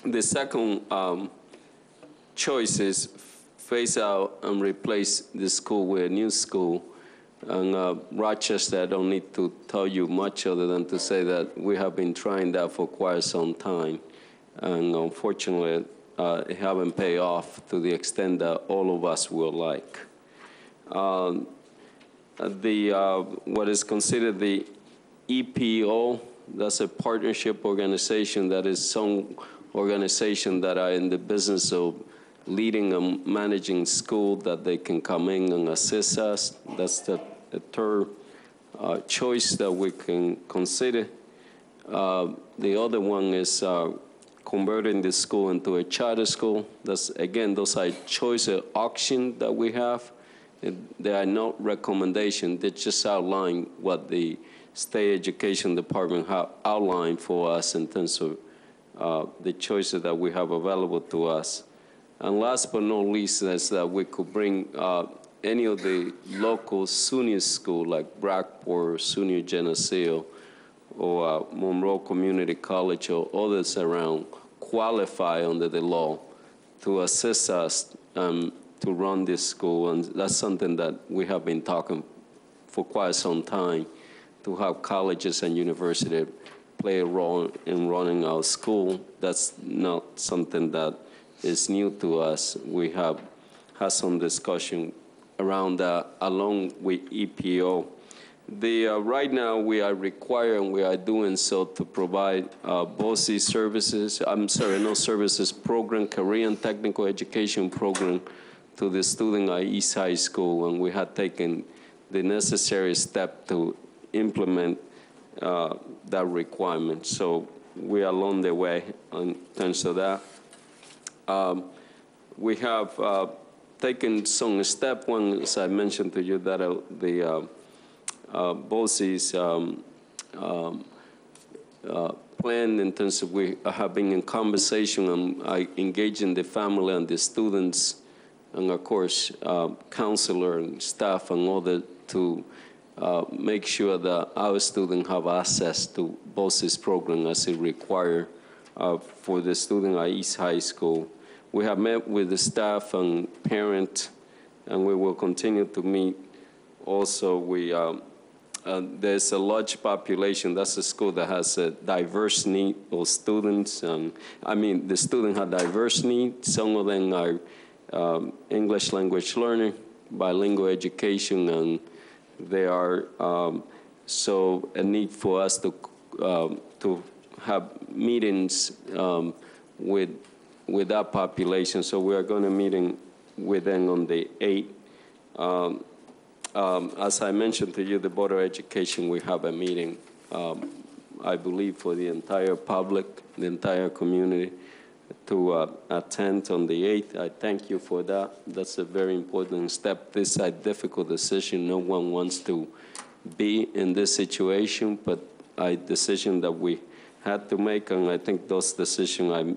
the second choice is phase out and replace the school with a new school. And Rochester, I don't need to tell you much other than to say that we have been trying that for quite some time. And unfortunately, it haven't paid off to the extent that all of us would like. What is considered the EPO, that's a partnership organization that is some organization that are in the business of leading and managing school, that they can come in and assist us. That's the third choice that we can consider. The other one is converting the school into a charter school. That's, again, those are choice options that we have. There are no recommendations. They just outline what the State Education Department have outlined for us in terms of the choices that we have available to us. And last but not least is that we could bring any of the local SUNY schools like Brockport, SUNY Geneseo, or Monroe Community College or others around qualify under the law to assist us to run this school. And that's something that we have been talking for quite some time, to have colleges and universities play a role in running our school. That's not something that is new to us. We have had some discussion around that along with EPO. Right now we are requiring, we are doing so to provide BOE services, program, career and technical education program to the student at East High School, and we have taken the necessary step to implement that requirement. So we are along the way in terms of that. We have taken some step. One, as I mentioned to you, that the BOCES plan in terms of we have been in conversation and engaging the family and the students, and of course, counselor and staff and other to make sure that our students have access to BOCES program as it required for the student at East High School. We have met with the staff and parent, and we will continue to meet. Also, there's a large population. That's a school that has a diverse need of students. I mean, the students have diverse needs. Some of them are English language learning, bilingual education, and they are so a need for us to have meetings with that population. So we are going to meeting with them on the 8th. As I mentioned to you, the Board of Education, we have a meeting, I believe, for the entire public, the entire community to attend on the 8th. I thank you for that. That's a very important step. This is a difficult decision. No one wants to be in this situation, but a decision that we had to make, and I think those decisions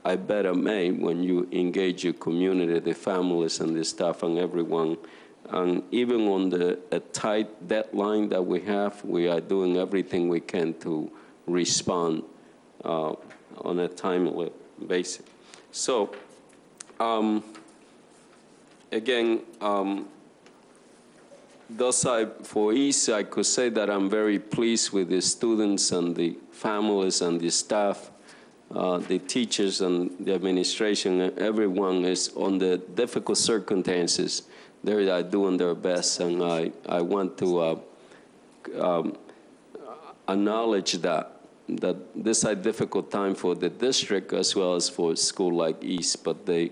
I better make when you engage your community, the families and the staff and everyone. And even on a tight deadline that we have, we are doing everything we can to respond on a timely basis. So, again, for East, I could say that I'm very pleased with the students and the families and the staff, the teachers and the administration. Everyone is on the difficult circumstances. They are doing their best, and I want to acknowledge that this is a difficult time for the district as well as for a school like East, but the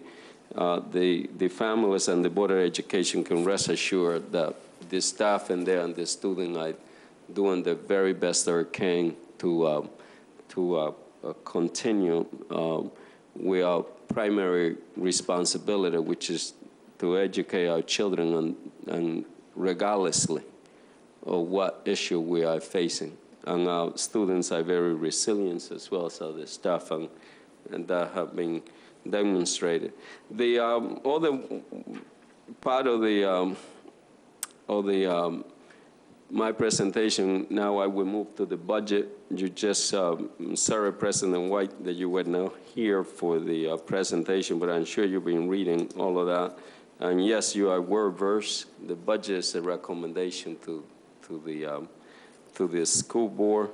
families and the Board of Education can rest assured that the staff and the students are doing the very best they can to continue with our primary responsibility, which is to educate our children and regardlessly of what issue we are facing. And our students are very resilient as well as other staff, and that have been demonstrated. The other part of my presentation, now I will move to the budget. You just, sorry, President White, that you were not here for the presentation, but I'm sure you've been reading all of that. And yes, you are word-versed. The budget is a recommendation to the school board.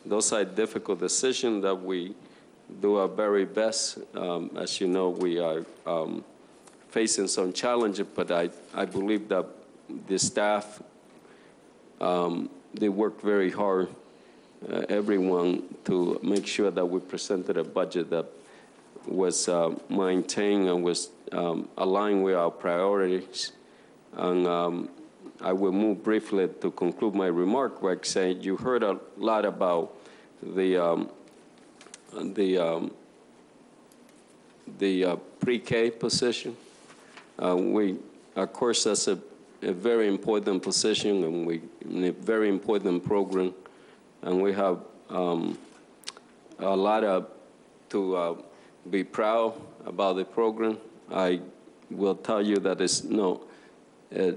Those are difficult decisions that we do our very best. As you know, we are facing some challenges, but I believe that the staff, they worked very hard, everyone, to make sure that we presented a budget that was maintained and was aligned with our priorities. And I will move briefly to conclude my remark by saying you heard a lot about the pre-K position. Of course, that's a very important position, and a very important program, and we have a lot to be proud about the program. I will tell you that it's not a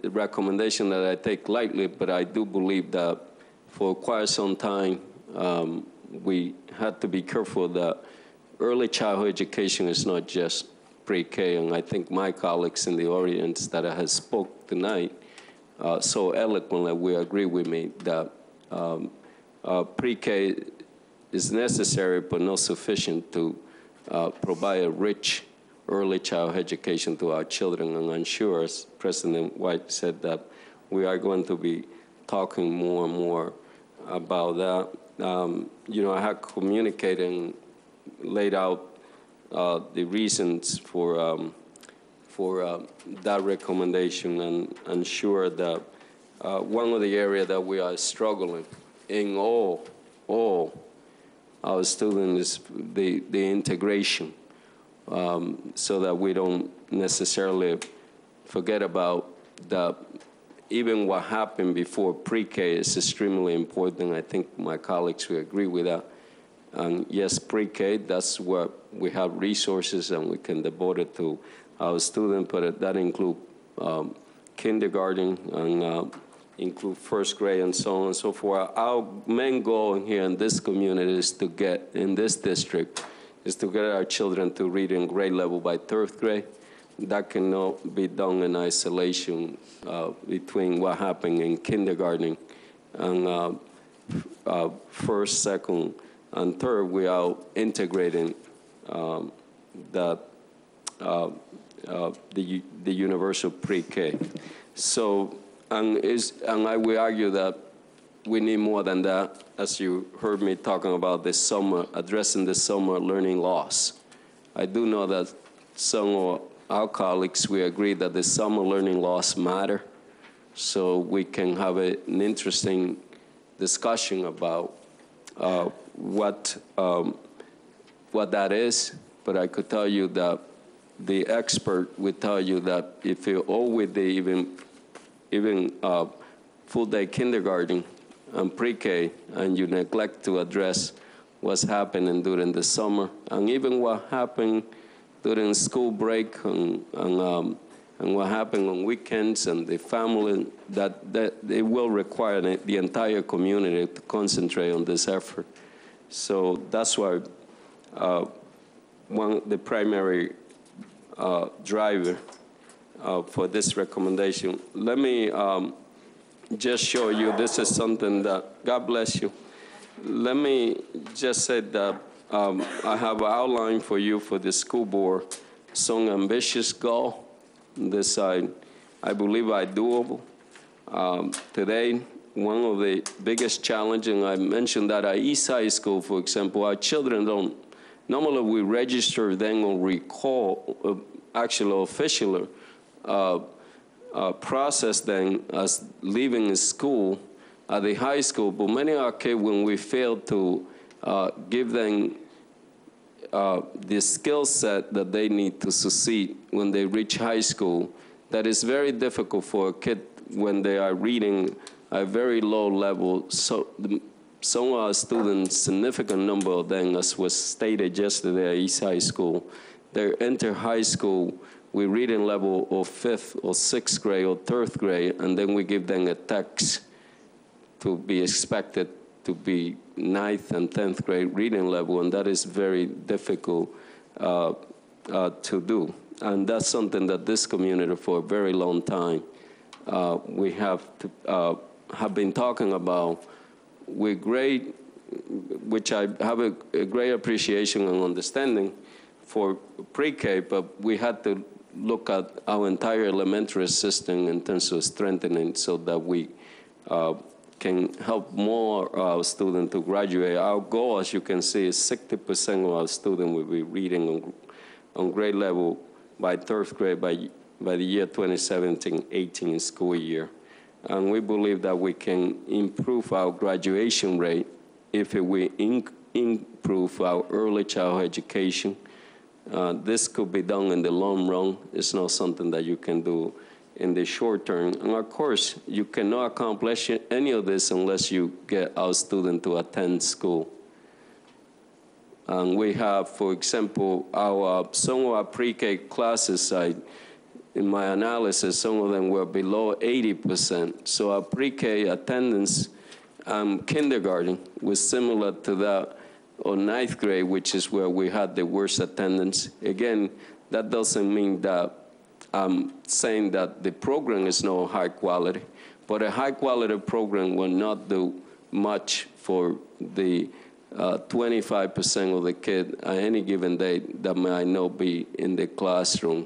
recommendation that I take lightly, but I do believe that for quite some time we had to be careful that early childhood education is not just pre-K, and I think my colleagues in the audience that I have spoke tonight so eloquently will agree with me that pre-K is necessary but not sufficient to provide a rich early childhood education to our children. And I'm sure, as President White said, that we are going to be talking more and more about that. You know, I have communicated and laid out the reasons for that recommendation, and ensure that one of the areas that we are struggling in all our students is the integration, so that we don't necessarily forget about that. Even what happened before pre-K is extremely important. I think my colleagues will agree with that. And yes, pre-K, that's where we have resources and we can devote it to our students, but that includes kindergarten and include first grade and so on and so forth. Our main goal here in this community is to get, in this district, is to get our children to read in grade level by third grade. That cannot be done in isolation between what happened in kindergarten and first, second, and third. We are integrating the universal pre-K. So, and I will argue that we need more than that, as you heard me talking about this summer, addressing the summer learning loss. I do know that some of our colleagues, we agree that the summer learning loss matter, so we can have an interesting discussion about what that is. But I could tell you that the expert would tell you that if you with the even full-day kindergarten and pre-K, and you neglect to address what's happening during the summer, and even what happened during school break, and what happened on weekends, and the family, that it will require the entire community to concentrate on this effort. So that's why the primary driver for this recommendation. Let me just show you, this is something that, God bless you. Let me just say that I have outlined for you for the school board some ambitious goal. This I believe are doable. Today, one of the biggest challenges, and I mentioned that at East High School, for example, our children don't, normally we register then or recall, actually officially process then as leaving school at the high school, but many of our kids, when we fail to give them the skill set that they need to succeed when they reach high school, that is very difficult for a kid when they are reading at a very low level. So some of our students, significant number of them, as was stated yesterday at East High School, they enter high school with reading level of 5th or 6th grade or 3rd grade, and then we give them a text to be expected to be 9th and 10th grade reading level, and that is very difficult to do. And that's something that this community for a very long time we have been talking about with great, which I have a great appreciation and understanding for pre-K, but we had to look at our entire elementary system in terms of strengthening so that we can help more of our students to graduate. Our goal, as you can see, is 60% of our students will be reading on grade level by 3rd grade by the year 2017-18 school year. And we believe that we can improve our graduation rate if we improve our early childhood education. This could be done in the long run. It's not something that you can do in the short term. And of course, you cannot accomplish any of this unless you get our students to attend school. And we have, for example, some of our pre-K classes, in my analysis, some of them were below 80%. So our pre-K attendance kindergarten was similar to that of 9th grade, which is where we had the worst attendance. Again, that doesn't mean that I'm saying that the program is not high quality, but a high quality program will not do much for the 25% of the kid at any given day that might not be in the classroom.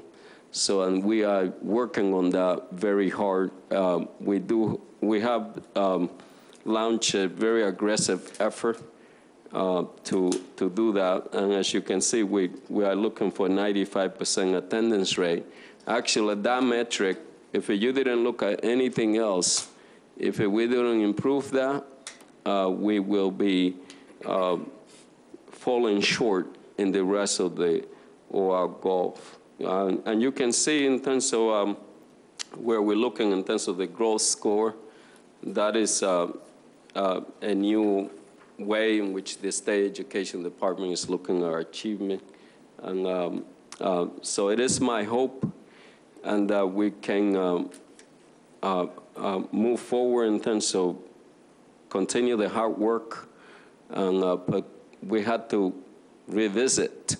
So, and we are working on that very hard. We have launched a very aggressive effort to do that. And as you can see, we are looking for 95% attendance rate. Actually, that metric, if you didn't look at anything else, if we didn't improve that, we will be falling short in the rest of our goal. And you can see in terms of where we're looking in terms of the growth score, that is a new way in which the state education department is looking at our achievement. And so it is my hope and that we can move forward in terms of continue the hard work. And, but we had to revisit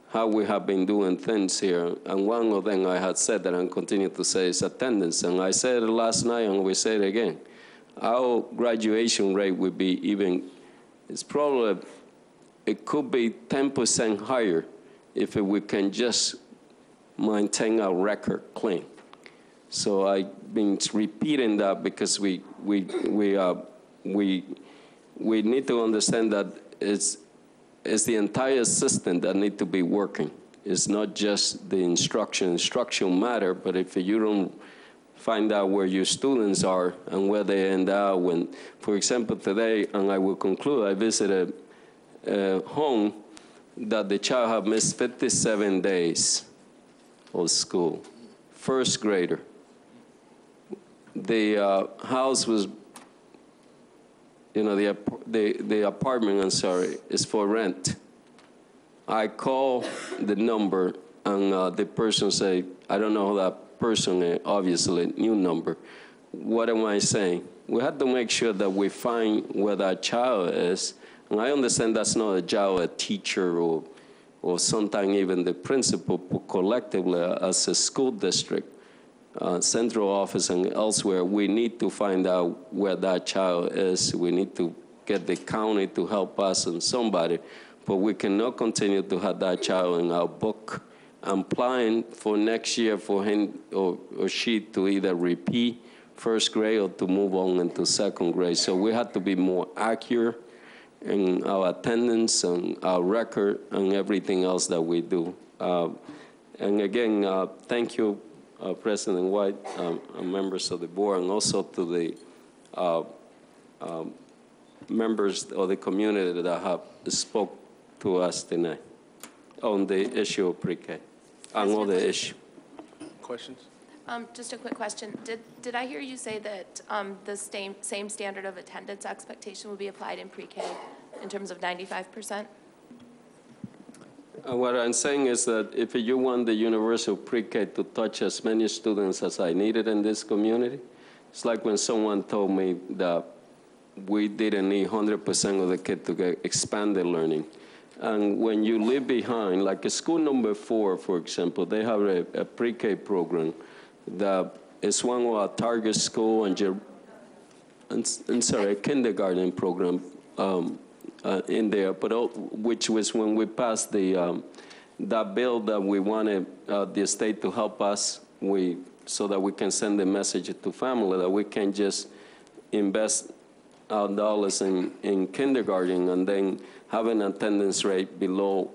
how we have been doing things here. And one of them I had said that I continue to say is attendance. And I said it last night and we say it again. Our graduation rate would be even, it's probably, it could be 10% higher if we can just maintain our record clean. So I've been repeating that because we need to understand that it's the entire system that need to be working. It's not just the instruction. Instruction matter, but if you don't find out where your students are and where they end up, when, for example, today, and I will conclude, I visited a home that the child had missed 57 days of school, first grader. The house was, you know, the apartment, I'm sorry, is for rent. I call the number and the person say, I don't know who that person is, obviously, new number. What am I saying? We have to make sure that we find where that child is. And I understand that's not a job, a teacher or sometimes even the principal, but collectively as a school district, central office and elsewhere, we need to find out where that child is. We need to get the county to help us and somebody, but we cannot continue to have that child in our book. I'm planning for next year for him or she to either repeat first grade or to move on into second grade. So we have to be more accurate in our attendance and our record and everything else that we do. And again, thank you, President White, and members of the board, and also to the members of the community that have spoke to us tonight on the issue of pre-K and other issue. Questions? Just a quick question. Did I hear you say that the same standard of attendance expectation will be applied in pre-K in terms of 95%? What I'm saying is that if you want the universal pre-K to touch as many students as I needed in this community, it's like when someone told me that we didn't need 100% of the kids to get expanded learning. And when you leave behind, like school number 4, for example, they have a pre-K program that is one of our target school a kindergarten program in there, but which was when we passed that bill that we wanted the state to help us, so that we can send a message to family that we can just invest our dollars in kindergarten and then have an attendance rate below,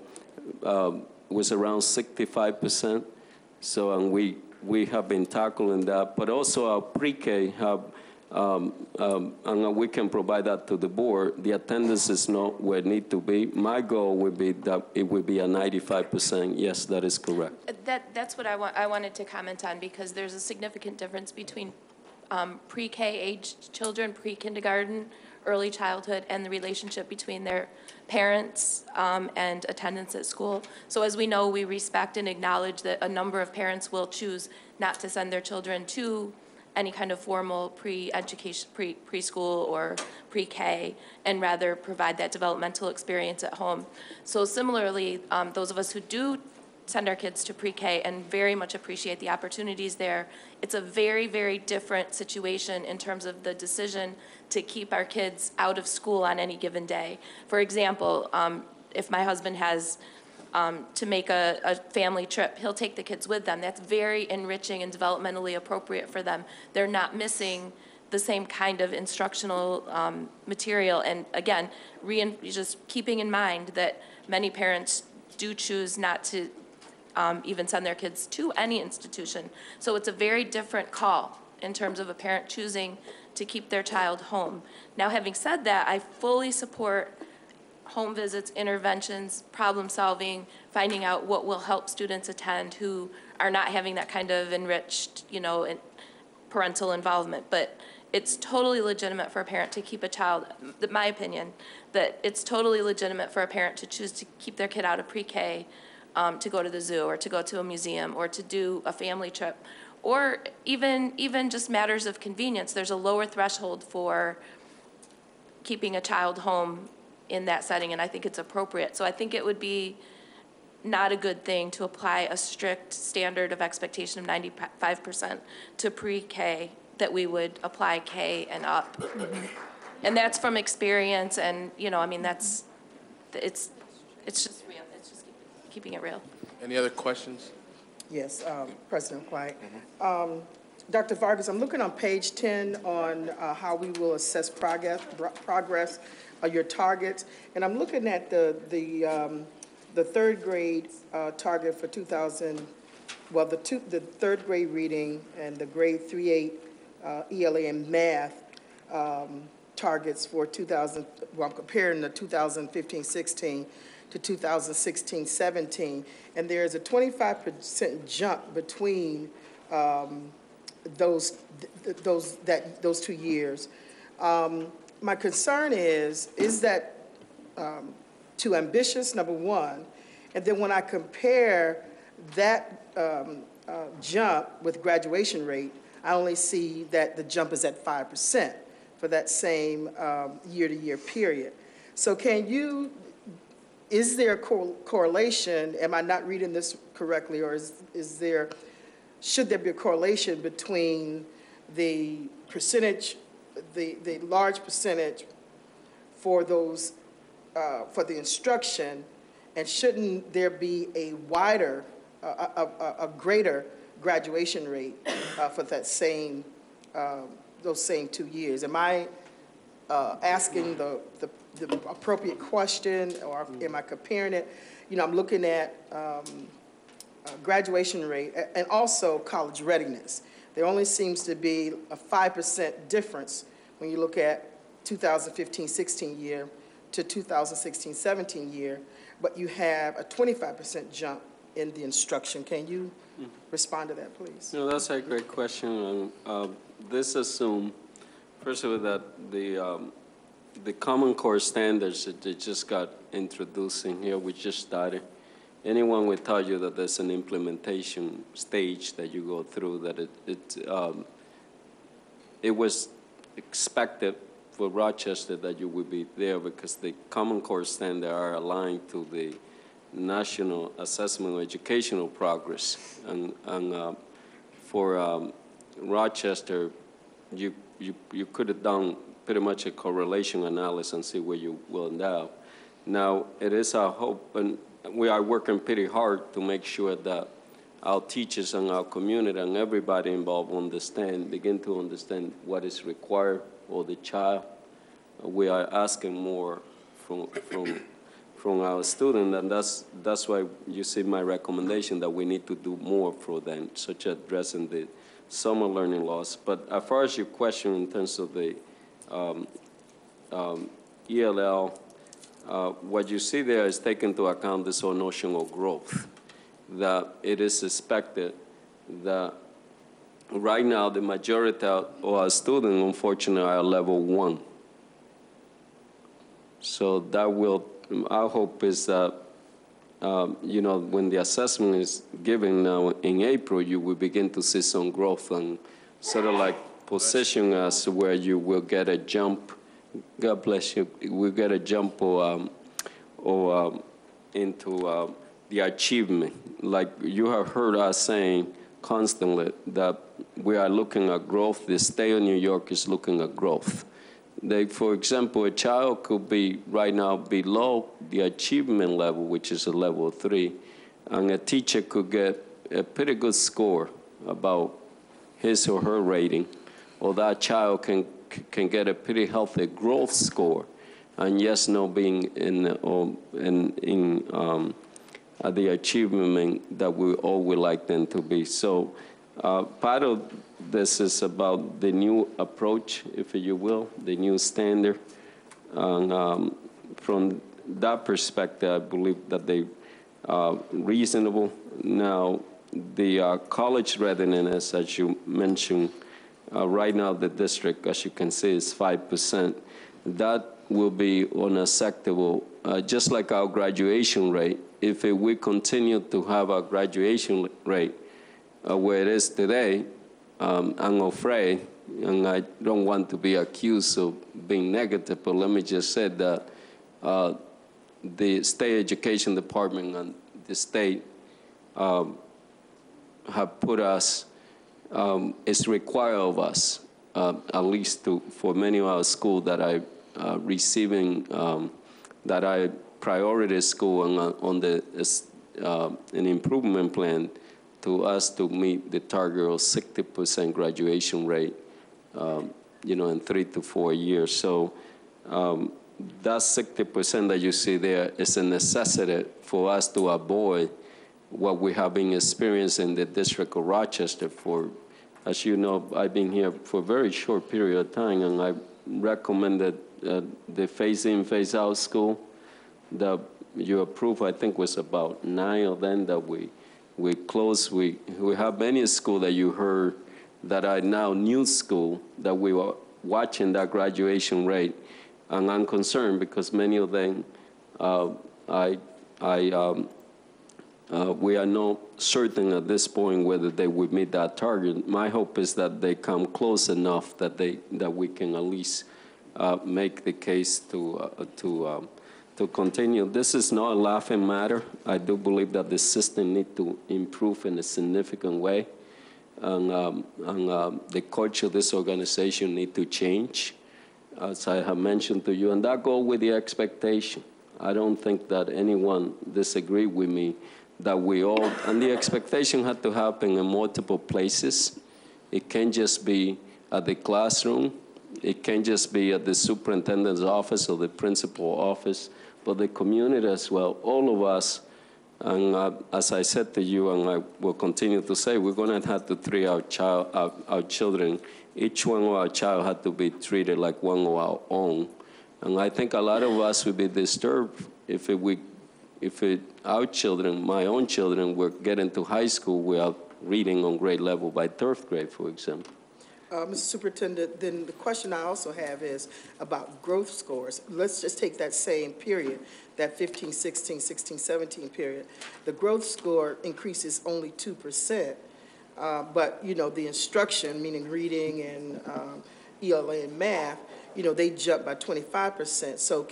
was around 65%. So, and we have been tackling that, but also our pre-K have, and we can provide that to the board. The attendance is not where it needs to be. My goal would be that it would be a 95%. Yes, that is correct. That's what I wanted to comment on, because there's a significant difference between pre-K aged children, pre-kindergarten, early childhood, and the relationship between their parents and attendance at school. So as we know, we respect and acknowledge that a number of parents will choose not to send their children to any kind of formal pre-education, preschool or pre-K, and rather provide that developmental experience at home. So similarly, those of us who do send our kids to pre-K and very much appreciate the opportunities there, it's a very, very different situation in terms of the decision to keep our kids out of school on any given day. For example, if my husband has to make a family trip, he'll take the kids with them. That's very enriching and developmentally appropriate for them. They're not missing the same kind of instructional material. And again, just keeping in mind that many parents do choose not to even send their kids to any institution. So it's a very different call in terms of a parent choosing to keep their child home. Now, having said that, I fully support home visits, interventions, problem solving, finding out what will help students attend who are not having that kind of enriched, parental involvement. But it's totally legitimate for a parent to keep a child, my opinion, that it's totally legitimate for a parent to choose to keep their kid out of pre-K, to go to the zoo or to go to a museum or to do a family trip, or even just matters of convenience. There's a lower threshold for keeping a child home in that setting, and I think it's appropriate. So I think it would be not a good thing to apply a strict standard of expectation of 95% to pre-K, that we would apply K and up. Mm-hmm. And that's from experience, and it's just real. It's just keeping it real. Any other questions? Yes, President White. Mm-hmm. Dr. Vargas, I'm looking on page 10 on how we will assess progress, your targets, and I'm looking at the third grade target for 2000. Well, the third grade reading and the grade 3-8 ELA and math targets for 2000. Well, I'm comparing the 2015-16 to 2016-17, and there's a 25% jump between those 2 years. My concern is that too ambitious, number one, and then when I compare that jump with graduation rate, I only see that the jump is at 5% for that same year-to-year period. So is there a correlation? Am I not reading this correctly, or should there be a correlation between the percentage, the large percentage for those for the instruction, and shouldn't there be a wider, a greater graduation rate for that same those same 2 years? Am I asking the appropriate question, or am I comparing it? I'm looking at graduation rate and also college readiness. There only seems to be a 5% difference when you look at 2015-16 year to 2016-17 year, but you have a 25% jump in the instruction. Can you respond to that, please? No, that's a great question. This assumes, first of all, that the Common Core standards that they just got introduced in here, we just started. Anyone would tell you that there's an implementation stage that you go through, that it was expected for Rochester that you would be there because the Common Core standards are aligned to the National Assessment of Educational Progress. And for Rochester, you could have done pretty much a correlation analysis and see where you will end up. Now, it is our hope, and we are working pretty hard to make sure that our teachers and our community and everybody involved begin to understand what is required of the child. We are asking more from our students, and that's why you see my recommendation that we need to do more for them, such as addressing the summer learning loss. But as far as your question in terms of the ELL, what you see there is taken into account this whole notion of growth, that it is expected that right now the majority of our students, unfortunately, are level 1. So that will, our hope is that, you know, when the assessment is given now in April, you will begin to see some growth and sort of like position us where you will get a jump. God bless you. We'll get a jump into the achievement. Like you have heard us saying constantly that we are looking at growth. The state of New York is looking at growth. For example, a child could be right now below the achievement level, which is a level 3, and a teacher could get a pretty good score about his or her rating, or that child can get a pretty healthy growth score, and yes, no being in the achievement that we all would like them to be. So part of this is about the new approach, if you will, the new standard. And from that perspective, I believe that they are reasonable. Now, the college readiness, as you mentioned, right now the district, as you can see, is 5%. That will be unacceptable, just like our graduation rate. If we continue to have our graduation rate where it is today, I'm afraid, and I don't want to be accused of being negative, but let me just say that the state education department and the state have put us, it's required of us, at least for many of our schools that are receiving, that are priority school and on an improvement plan, to us to meet the target of 60% graduation rate, you know, in 3 to 4 years. So that 60% that you see there is a necessity for us to avoid what we have been experiencing in the District of Rochester for, as you know, I've been here for a very short period of time, and I recommended the phase-in, phase-out school that you approved. I think was about 9 of them that we closed. We have many schools that you heard that are now new school that we were watching that graduation rate, and I'm concerned because many of them, we are not certain at this point whether they would meet that target. My hope is that they come close enough that we can at least make the case to continue. This is not a laughing matter. I do believe that the system needs to improve in a significant way, and the culture of this organization needs to change, as I have mentioned to you, and that goes with the expectation. I don't think that anyone disagree with me that we all, and the expectation had to happen in multiple places. It can't just be at the classroom. It can't just be at the superintendent's office or the principal office, but the community as well, all of us. And as I said to you, and I will continue to say, we're going to have to treat our children each one of our child had to be treated like one of our own. And I think a lot of us would be disturbed if our children, my own children, were getting to high school without reading on grade level by 3rd grade, for example. Mr. Superintendent, then the question I also have is about growth scores. Let's just take that same period, that 15, 16, 16, 17 period. The growth score increases only 2%, but, you know, the instruction, meaning reading and ELA and math, you know, they jump by 25%. So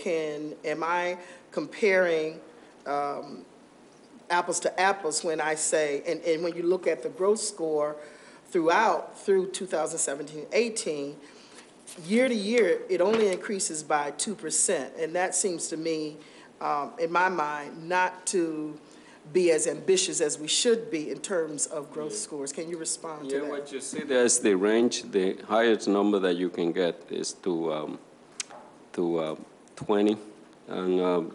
am I comparing apples to apples when I say, and when you look at the growth score through 2017-18, year to year, it only increases by 2%. And that seems to me, in my mind, not to be as ambitious as we should be in terms of growth scores. Can you respond to that? What you see there is the range. The highest number that you can get is to 20. And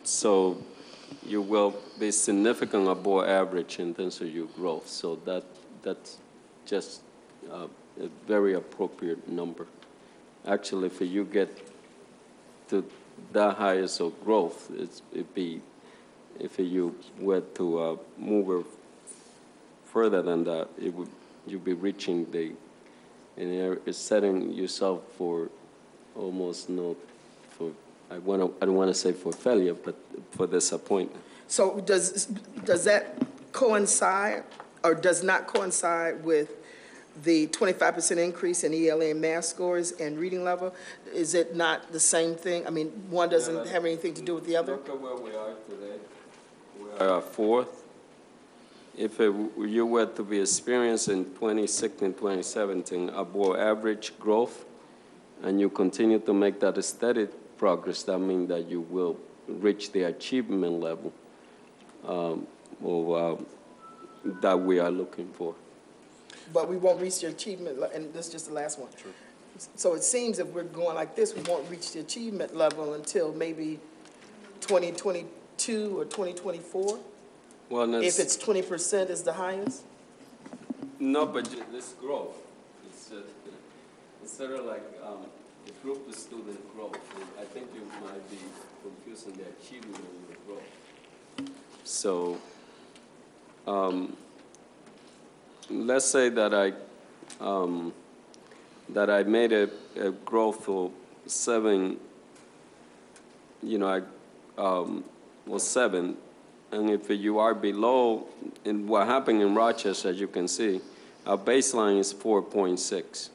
so you will be significant above average in terms of your growth. So that's just a very appropriate number. Actually, if you get to that highest of growth, it'd be, if you were to move further than that, you'd be reaching setting yourself for almost I don't want to say for failure, but for disappointment. So does that coincide or does not coincide with the 25% increase in ELA and math scores and reading level? Is it not the same thing? I mean, one doesn't have anything to do with the other? Look at where we are today. We are 4th. If you were to be experiencing 2016, 2017 above average growth, and you continue to make that steady progress, that means that you will reach the achievement level that we are looking for. But we won't reach the achievement, and this is just the last one. True. So it seems if we're going like this, we won't reach the achievement level until maybe 2022 or 2024? Well, if it's 20% is the highest? No, but this growth, it's sort of like the group of student growth. I think you might be confusing the achievement with the growth. So let's say that I made a growth of 7, was 7, and if you are below, and what happened in Rochester, as you can see, our baseline is 4.6.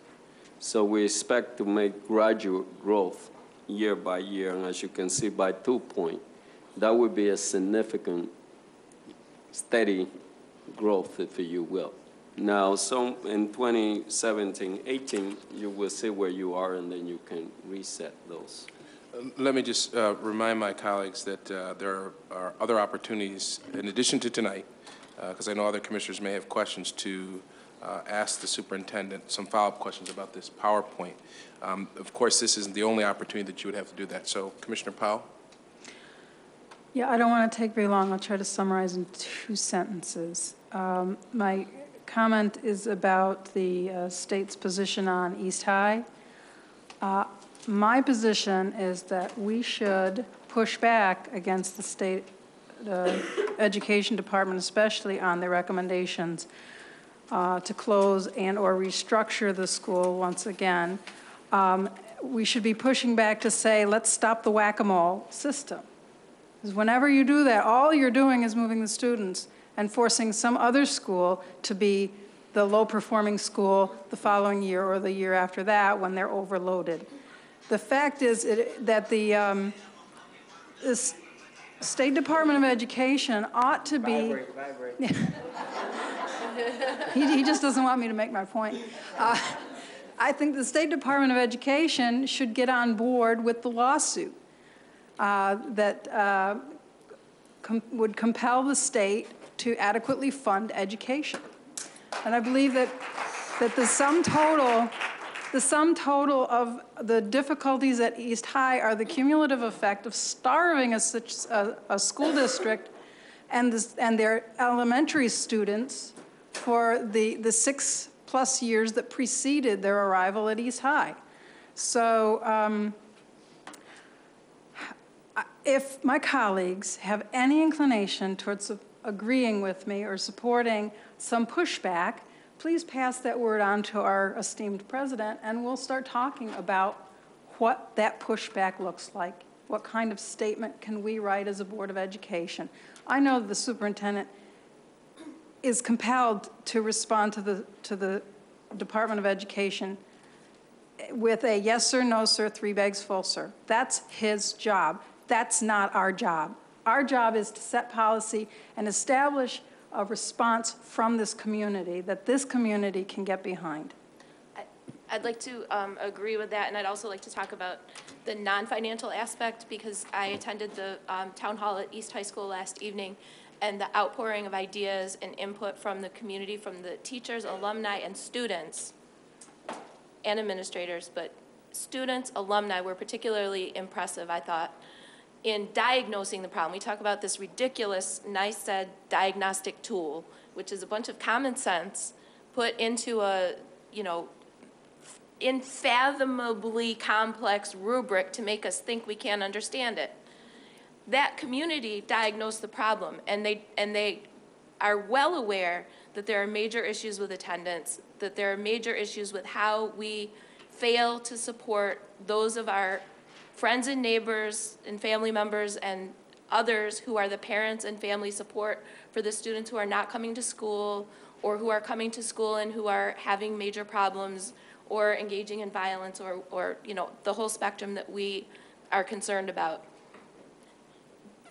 So we expect to make gradual growth year by year, and as you can see, by 2 points. That would be a significant, steady growth, if you will. Now, so in 2017, 18, you will see where you are, and then you can reset those. Let me just remind my colleagues that there are other opportunities, in addition to tonight, because I know other commissioners may have questions, to ask the superintendent some follow-up questions about this PowerPoint. Of course, this isn't the only opportunity that you would have to do that. So, Commissioner Powell? Yeah, I don't want to take very long. I'll try to summarize in 2 sentences. My comment is about the state's position on East High. My position is that we should push back against the state education department, especially on their recommendations to close and or restructure the school once again. We should be pushing back to say, let's stop the whack-a-mole system. Because whenever you do that, all you're doing is moving the students and forcing some other school to be the low-performing school the following year or the year after that when they're overloaded. The fact is that the State Department of Education ought to be... Vibrate. He just doesn't want me to make my point. I think the State Department of Education should get on board with the lawsuit that would compel the state to adequately fund education. And I believe that the sum total of the difficulties at East High are the cumulative effect of starving a school district and their elementary students for the 6 plus years that preceded their arrival at East High. So if my colleagues have any inclination towards agreeing with me or supporting some pushback, please pass that word on to our esteemed president, and we'll start talking about what that pushback looks like. What kind of statement can we write as a Board of Education? I know the superintendent is compelled to respond to the Department of Education with a yes sir, no sir, 3 bags full sir. That's his job. That's not our job. Our job is to set policy and establish a response from this community that this community can get behind. I'd like to agree with that, and I'd also like to talk about the non-financial aspect, because I attended the town hall at East High School last evening, and the outpouring of ideas and input from the community, from the teachers, alumni, and students, and administrators, but students, alumni were particularly impressive, I thought, in diagnosing the problem. We talk about this ridiculous, nice said diagnostic tool, which is a bunch of common sense put into a, unfathomably complex rubric to make us think we can't understand it. That community diagnosed the problem, and they are well aware that there are major issues with attendance, that there are major issues with how we fail to support those of our friends and neighbors and family members and others who are the parents and family support for the students who are not coming to school, or who are coming to school and who are having major problems or engaging in violence, or the whole spectrum that we are concerned about.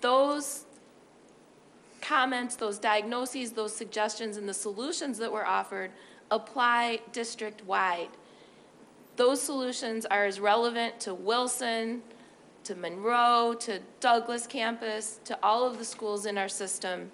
Those comments, those diagnoses, those suggestions, and the solutions that were offered apply district-wide. Those solutions are as relevant to Wilson, to Monroe, to Douglas campus, to all of the schools in our system.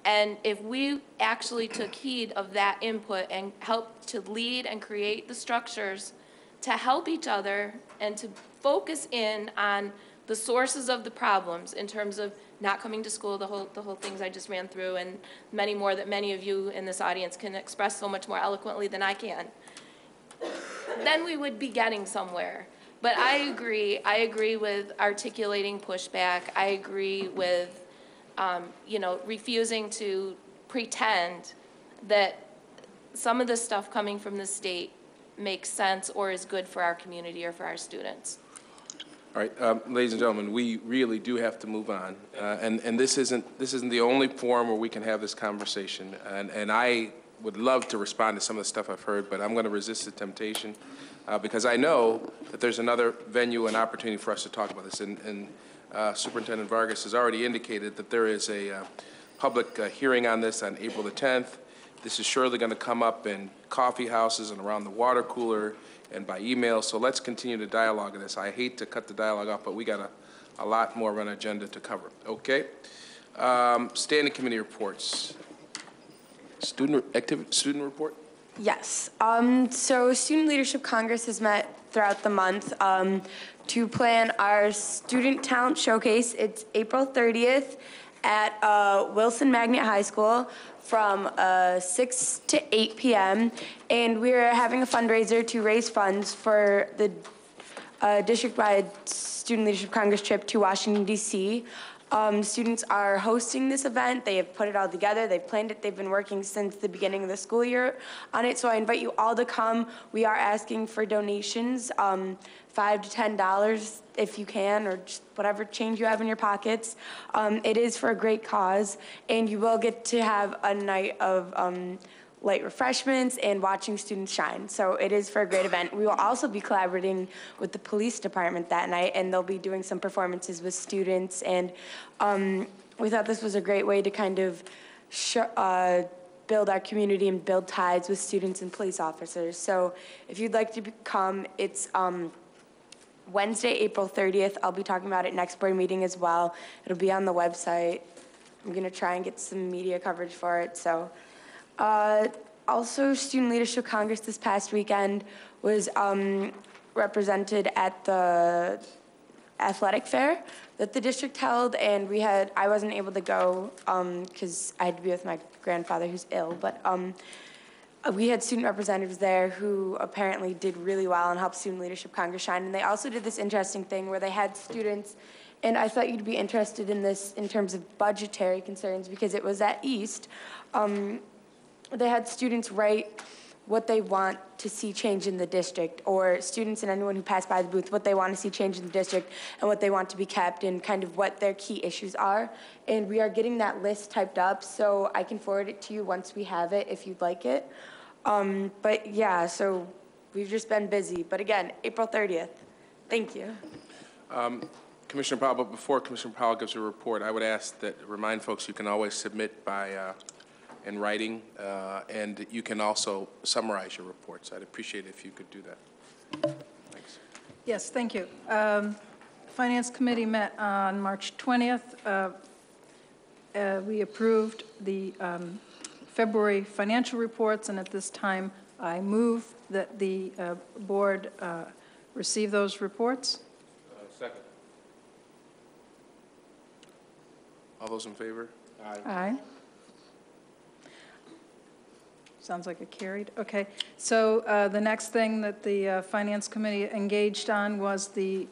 And if we actually took heed of that input and helped to lead and create the structures to help each other and to focus in on the sources of the problems in terms of not coming to school, the whole things I just ran through, and many more that many of you in this audience can express so much more eloquently than I can, then we would be getting somewhere. But I agree with articulating pushback. I agree with refusing to pretend that some of the stuff coming from the state makes sense or is good for our community or for our students. All right, ladies and gentlemen, we really do have to move on, and this isn't the only forum where we can have this conversation. And I would love to respond to some of the stuff I've heard, but I'm going to resist the temptation because I know that there's another venue and opportunity for us to talk about this. And Superintendent Vargas has already indicated that there is a public hearing on this on April the 10th. This is surely going to come up in coffee houses and around the water cooler and by email, so let's continue to dialogue on this. I hate to cut the dialogue off, but we got a lot more of an agenda to cover. Okay? Standing committee reports. Student report? Yes. So Student Leadership Congress has met throughout the month to plan our Student Talent Showcase. It's April 30th at Wilson Magnet High School from 6 to 8 p.m. And we're having a fundraiser to raise funds for the district-wide Student Leadership Congress trip to Washington, D.C. Students are hosting this event. They have put it all together. They've planned it. They've been working since the beginning of the school year on it. So I invite you all to come. We are asking for donations, $5 to $10 if you can, or just whatever change you have in your pockets. It is for a great cause, and you will get to have a night of light refreshments and watching students shine. So it is for a great event. We will also be collaborating with the police department that night, and they'll be doing some performances with students. And we thought this was a great way to kind of build our community and build ties with students and police officers. So if you'd like to come, it's Wednesday, April 30th. I'll be talking about it next board meeting as well. It'll be on the website. I'm gonna try and get some media coverage for it. So. Also, Student Leadership Congress this past weekend was represented at the athletic fair that the district held, and I wasn't able to go because I had to be with my grandfather who's ill, but we had student representatives there who apparently did really well and helped Student Leadership Congress shine. And they also did this interesting thing where they had students, and I thought you'd be interested in this in terms of budgetary concerns because it was at East. They had students write what they want to see change in the district, or students and anyone who passed by the booth, what they want to see change in the district and what they want to be kept and kind of what their key issues are. And we are getting that list typed up, so I can forward it to you once we have it if you'd like it. But yeah, so we've just been busy. But again, April 30th. Thank you. Commissioner Powell, but before Commissioner Powell gives a report, I would ask that remind folks you can always submit by in writing, and you can also summarize your reports. I'd appreciate it if you could do that. Thanks. Yes, thank you. Finance Committee met on March 20th. We approved the February financial reports, and at this time, I move that the board receive those reports. Second. All those in favor? Aye. Aye. Sounds like it carried. Okay. So the next thing that the Finance Committee engaged on was the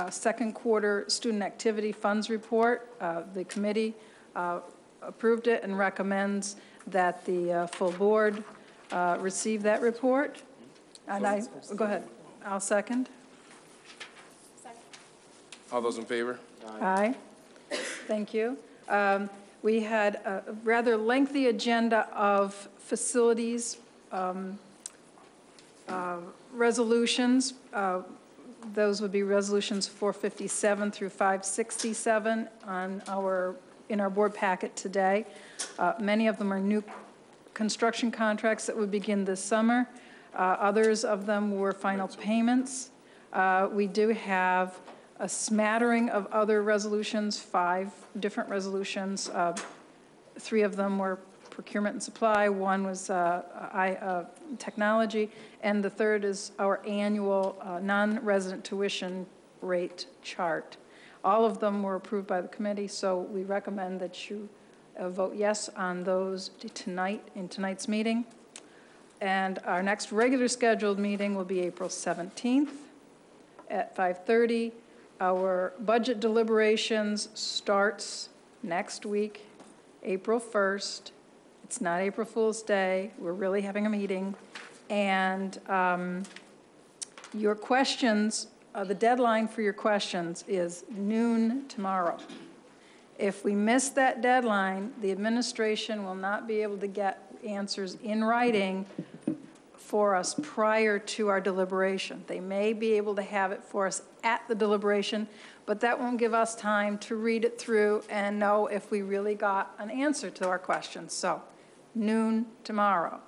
second quarter student activity funds report. The committee approved it and recommends that the full board receive that report. And go ahead. I'll second. All those in favor? Aye. Thank you. We had a rather lengthy agenda of facilities resolutions. Those would be resolutions 457 through 567 in our board packet today. Many of them are new construction contracts that would begin this summer. Others of them were final payments. We do have a smattering of other resolutions, 5 different resolutions. 3 of them were procurement and supply, 1 was technology, and the 3rd is our annual non-resident tuition rate chart. All of them were approved by the committee, so we recommend that you vote yes on those tonight in tonight's meeting. And our next regular scheduled meeting will be April 17th at 5:30. Our budget deliberations starts next week, April 1st. It's not April Fool's Day. We're really having a meeting. And your questions, the deadline for your questions is noon tomorrow. If we miss that deadline, the administration will not be able to get answers in writing for us prior to our deliberation. They may be able to have it for us at the deliberation, but that won't give us time to read it through and know if we really got an answer to our questions. So, noon tomorrow.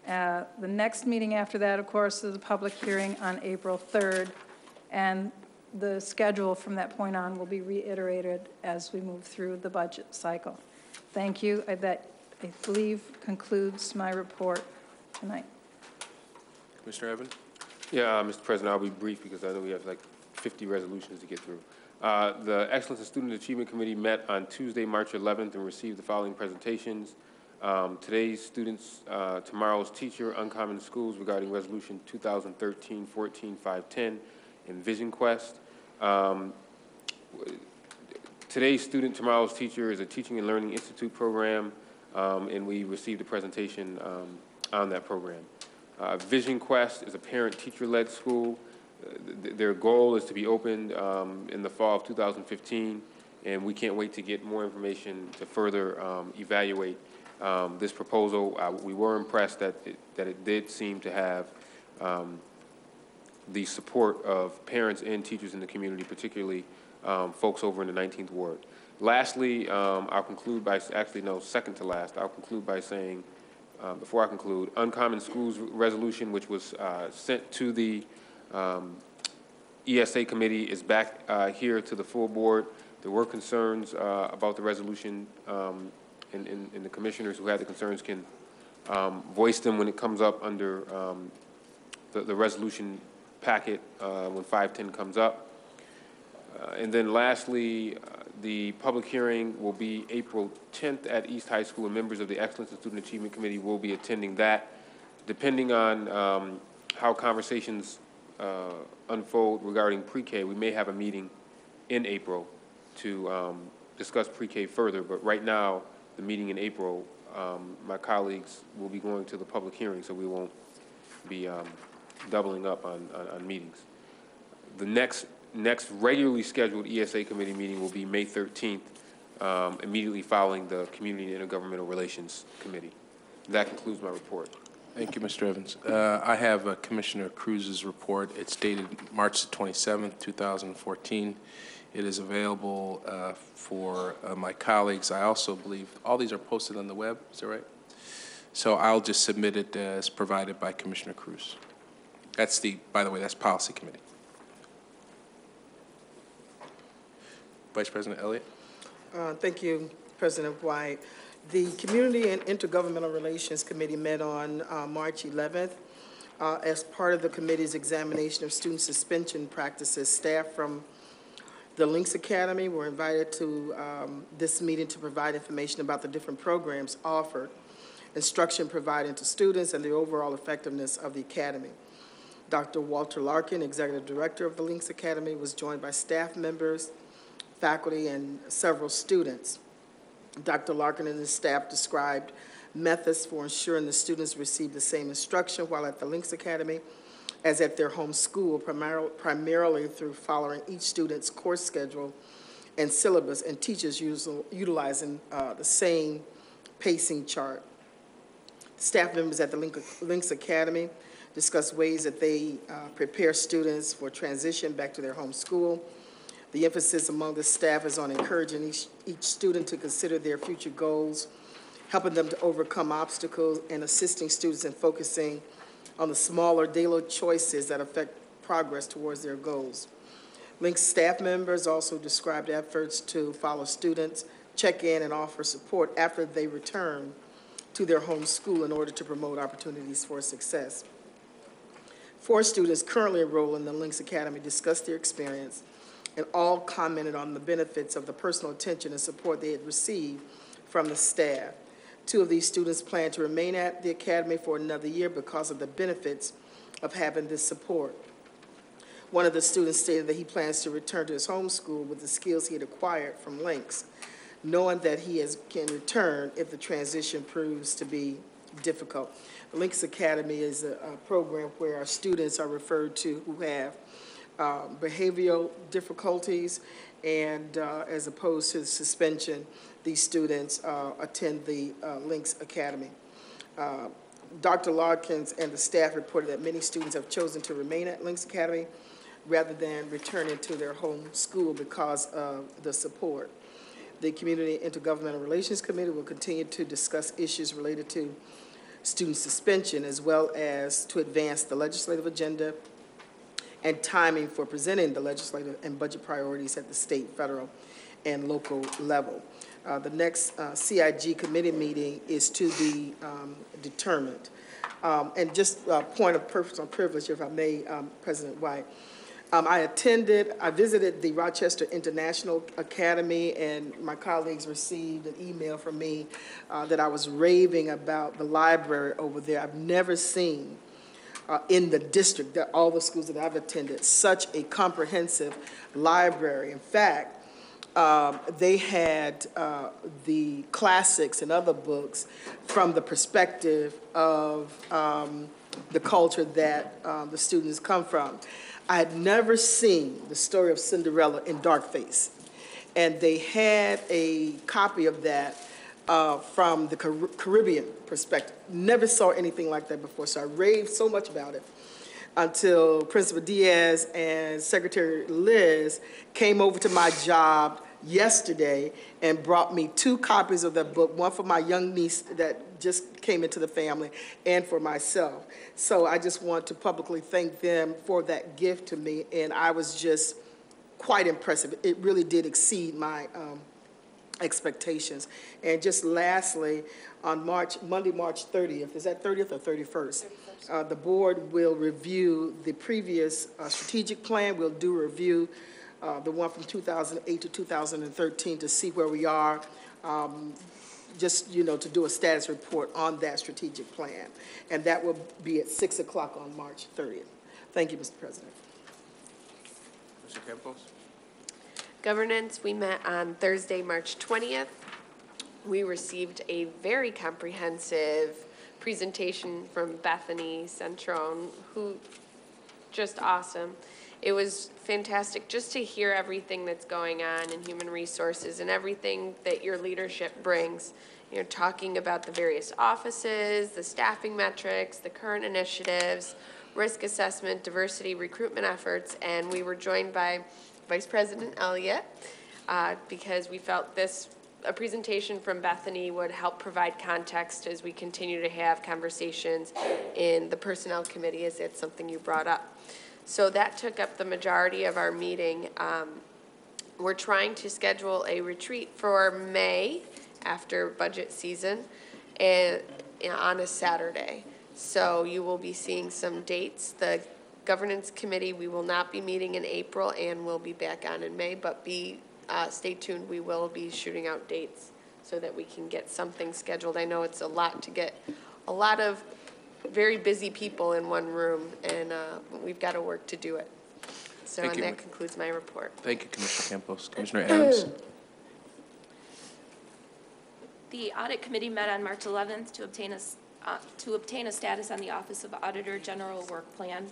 The next meeting after that, of course, is a public hearing on April 3rd, and the schedule from that point on will be reiterated as we move through the budget cycle. Thank you. That, I believe, concludes my report tonight. Commissioner Evans? Yeah, Mr. President, I'll be brief because I know we have like 50 resolutions to get through. The Excellence and Student Achievement Committee met on Tuesday, March 11th and received the following presentations. Today's students, tomorrow's teacher, Uncommon Schools regarding Resolution 2013-14-510 and Vision Quest. Today's student, tomorrow's teacher is a Teaching and Learning Institute program, and we received a presentation on that program. Vision Quest is a parent-teacher-led school. Their goal is to be opened in the fall of 2015, and we can't wait to get more information to further evaluate this proposal. We were impressed that it did seem to have the support of parents and teachers in the community, particularly folks over in the 19th Ward. Lastly, I'll conclude by, actually no, second to last, I'll conclude by saying, before I conclude, Uncommon Schools resolution, which was sent to the ESA committee, is back here to the full board. There were concerns about the resolution, and the commissioners who had the concerns can voice them when it comes up under the resolution packet when 510 comes up. And then lastly, the public hearing will be April 10th at East High School, and members of the Excellence and Student Achievement Committee will be attending that. depending on how conversations unfold regarding pre-K, we may have a meeting in April to discuss pre-K further. But right now, the meeting in April, my colleagues will be going to the public hearing, so we won't be doubling up on meetings. The next regularly scheduled ESA committee meeting will be May 13th, immediately following the Community and Intergovernmental Relations Committee. That concludes my report. Thank you, Mr. Evans. I have Commissioner Cruz's report. It's dated March 27th, 2014. It is available for my colleagues. I also believe all these are posted on the web. Is that right? So I'll just submit it as provided by Commissioner Cruz. That's by the way, that's Policy Committee. Vice President Elliott. Thank you, President White. The Community and Intergovernmental Relations Committee met on March 11th. As part of the committee's examination of student suspension practices, staff from the Lynx Academy were invited to this meeting to provide information about the different programs offered, instruction provided to students, and the overall effectiveness of the academy. Dr. Walter Larkin, Executive Director of the Lynx Academy, was joined by staff members, faculty, and several students. Dr. Larkin and his staff described methods for ensuring the students receive the same instruction while at the Lynx Academy as at their home school, primarily through following each student's course schedule and syllabus, and teachers utilizing the same pacing chart. Staff members at the Lynx Academy discussed ways that they prepare students for transition back to their home school. The emphasis among the staff is on encouraging each student to consider their future goals, helping them to overcome obstacles, and assisting students in focusing on the smaller daily choices that affect progress towards their goals. Lynx staff members also described efforts to follow students, check in, and offer support after they return to their home school in order to promote opportunities for success. 4 students currently enrolled in the Lynx Academy discussed their experience and all commented on the benefits of the personal attention and support they had received from the staff. 2 of these students plan to remain at the academy for another year because of the benefits of having this support. One of the students stated that he plans to return to his home school with the skills he had acquired from Lynx, knowing that he can return if the transition proves to be difficult. The Lynx Academy is a program where our students are referred to who have behavioral difficulties, and as opposed to the suspension, these students attend the Lynx Academy. Dr. Larkins and the staff reported that many students have chosen to remain at Lynx Academy rather than returning to their home school because of the support. The Community Intergovernmental Relations Committee will continue to discuss issues related to student suspension, as well as to advance the legislative agenda and timing for presenting the legislative and budget priorities at the state, federal, and local level. The next CIG committee meeting is to be determined. And just a point of personal privilege, if I may, President White. I visited the Rochester International Academy, and my colleagues received an email from me that I was raving about the library over there. I've never seen in the district, that all the schools that I've attended, such a comprehensive library. In fact, they had the classics and other books from the perspective of the culture that the students come from. I had never seen the story of Cinderella in darkface, and they had a copy of that from the Caribbean perspective. Never saw anything like that before, so I raved so much about it until Principal Diaz and Secretary Liz came over to my job yesterday and brought me 2 copies of that book, one for my young niece that just came into the family and for myself. So I just want to publicly thank them for that gift to me, and I was just quite impressive. It really did exceed my expectations. And just lastly, on Monday, March 30th, is that 30th or 31st? The board will review the previous strategic plan. We'll do a review, the one from 2008 to 2013, to see where we are. just, you know, to do a status report on that strategic plan. And that will be at 6 o'clock on March 30th. Thank you, Mr. President. Mr. Campos? Governance, we met on Thursday, March 20th. We received a very comprehensive presentation from Bethany Centrone, who, just awesome. It was fantastic just to hear everything that's going on in human resources and everything that your leadership brings. You know, talking about the various offices, the staffing metrics, the current initiatives, risk assessment, diversity, recruitment efforts, and we were joined by Vice President Elliott because we felt a presentation from Bethany would help provide context as we continue to have conversations in the Personnel Committee, as it's something you brought up. So that took up the majority of our meeting. We're trying to schedule a retreat for May after budget season and on a Saturday. So you will be seeing some dates. The Governance Committee, we will not be meeting in April and we'll be back on in May, but stay tuned. We will be shooting out dates so that we can get something scheduled. I know it's a lot to get a lot of very busy people in one room, and we've got to work to do it. So, and that concludes my report. Thank you, Commissioner Campos. Commissioner Adams? The Audit Committee met on March 11th to obtain a status on the Office of Auditor General Work Plan.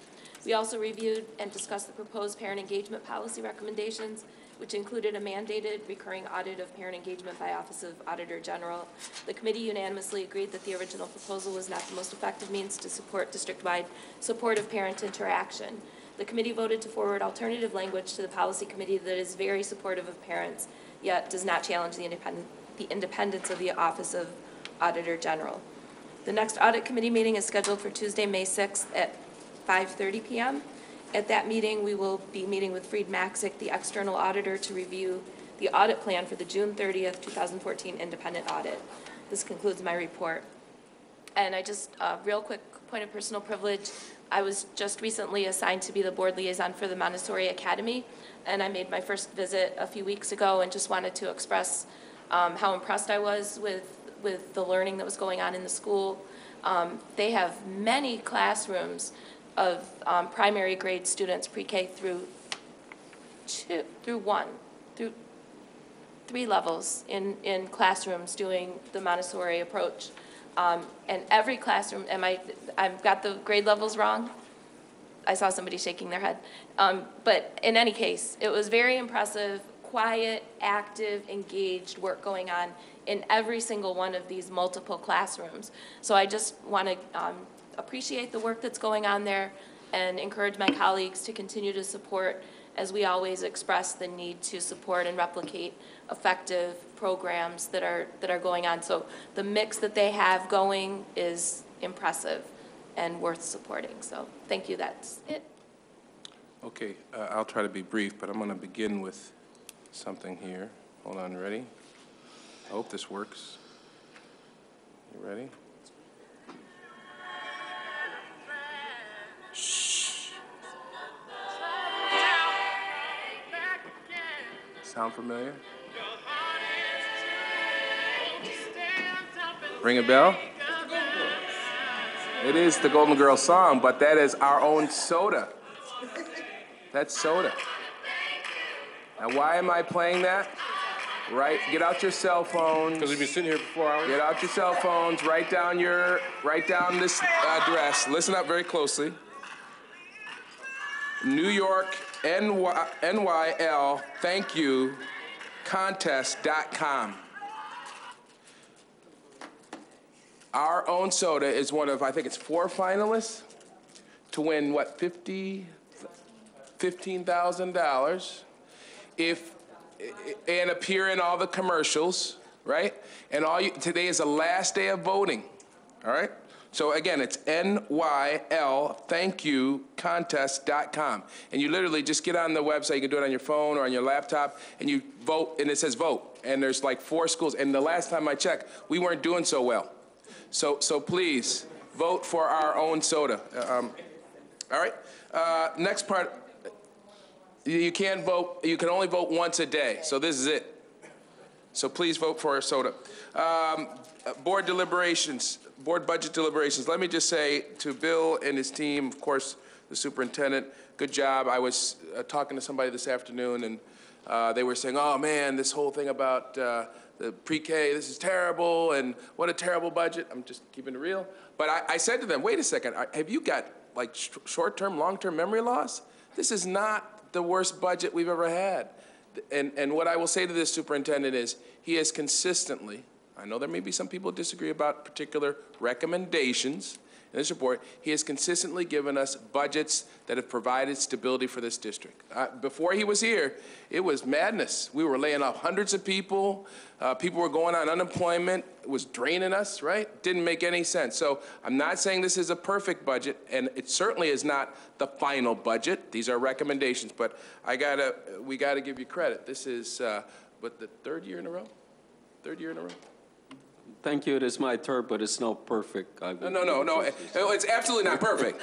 We also reviewed and discussed the proposed parent engagement policy recommendations, which included a mandated recurring audit of parent engagement by Office of Auditor General. The committee unanimously agreed that the original proposal was not the most effective means to support district-wide support of parent interaction. The committee voted to forward alternative language to the policy committee that is very supportive of parents, yet does not challenge the independence of the Office of Auditor General. The next audit committee meeting is scheduled for Tuesday, May 6th at 5:30 p.m. At that meeting, we will be meeting with Fried Maxick, the external auditor, to review the audit plan for the June 30th, 2014 independent audit. This concludes my report. And I just, real quick point of personal privilege, I was just recently assigned to be the board liaison for the Montessori Academy, and I made my first visit a few weeks ago and just wanted to express how impressed I was with the learning that was going on in the school. They have many classrooms of primary grade students, pre-K through 3 levels in classrooms doing the Montessori approach. And every classroom, I've got the grade levels wrong? I saw somebody shaking their head. But in any case, it was very impressive, quiet, active, engaged work going on in every single one of these multiple classrooms. So I just want to appreciate the work that's going on there and encourage my colleagues to continue to support, as we always express the need to support and replicate effective programs that are going on. So the mix that they have going is impressive and worth supporting. So thank you, that's it. Okay, I'll try to be brief, but I'm going to begin with something here. Hold on, ready? I hope this works. You ready? Shh. Sound familiar? Ring a bell? It is the Golden Girls song, but that is our own soda. That's soda. Now, why am I playing that? Right, get out your cell phones. Because we've been sitting here for 4 hours. Get out your cell phones. Write down this address. Listen up very closely. New York NYL Thank You Contest.com. Our own soda is one of, I think it's 4 finalists to win what, $15,000 and appear in all the commercials, right? And today is the last day of voting, all right? So again, it's NYLThankYouContest.com. And you literally just get on the website, you can do it on your phone or on your laptop, and you vote, and it says vote. And there's like 4 schools, and the last time I checked, we weren't doing so well. So please, vote for our own soda. All right, next part. You can't vote, you can only vote once a day, so this is it. So please vote for our soda. Board deliberations, board budget deliberations. Let me just say to Bill and his team, of course, the superintendent, good job. I was talking to somebody this afternoon, and they were saying, oh man, this whole thing about the pre-K, this is terrible, and what a terrible budget. I'm just keeping it real. But I said to them, wait a second, have you got like short-term, long-term memory loss? This is not the worst budget we've ever had. And what I will say to this superintendent is he has consistently, I know there may be some people disagree about particular recommendations in this report, he has consistently given us budgets that have provided stability for this district. Before he was here, it was madness. We were laying off hundreds of people. People were going on unemployment. It was draining us, right? Didn't make any sense. So I'm not saying this is a perfect budget, and it certainly is not the final budget. These are recommendations, but we gotta give you credit. This is, what, the third year in a row? Third year in a row? Thank you. It is my turn, but it's not perfect. No. It's absolutely not perfect.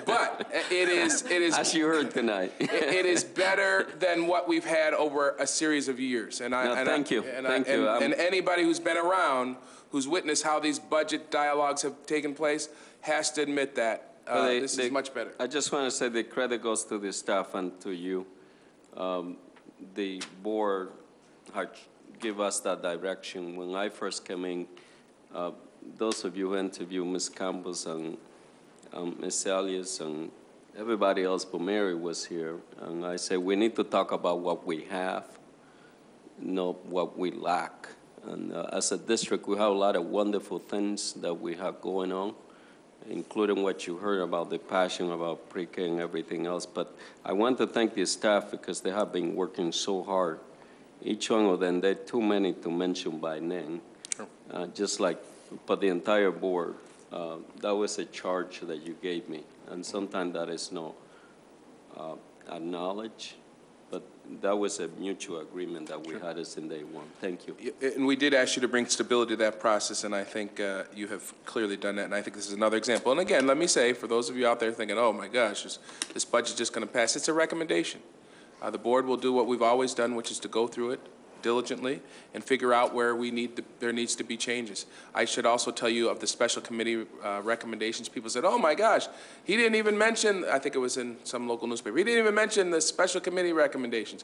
But it is. As you heard tonight. It is better than what we've had over a series of years. Thank you. And anybody who's been around, who's witnessed how these budget dialogues have taken place, has to admit that this is much better. I just want to say the credit goes to the staff and to you. The board give us that direction. When I first came in, those of you who interviewed Ms. Campbell and Ms. Elias and everybody else, but Mary was here, and I said, we need to talk about what we have, not what we lack. And as a district, we have a lot of wonderful things that we have going on, including what you heard about the passion about pre-K and everything else. But I want to thank the staff because they have been working so hard. Each one of them, there are too many to mention by name. Just like for the entire board, that was a charge that you gave me. And sometimes that is not acknowledged, but that was a mutual agreement that we had as in day one. Thank you. And we did ask you to bring stability to that process, and I think you have clearly done that, and I think this is another example. And again, let me say, for those of you out there thinking, oh my gosh, this budget's just gonna pass, it's a recommendation. The board will do what we've always done, which is to go through it diligently and figure out where there needs to be changes. I should also tell you of the special committee recommendations. People said, oh my gosh, he didn't even mention, I think it was in some local newspaper, he didn't even mention the special committee recommendations.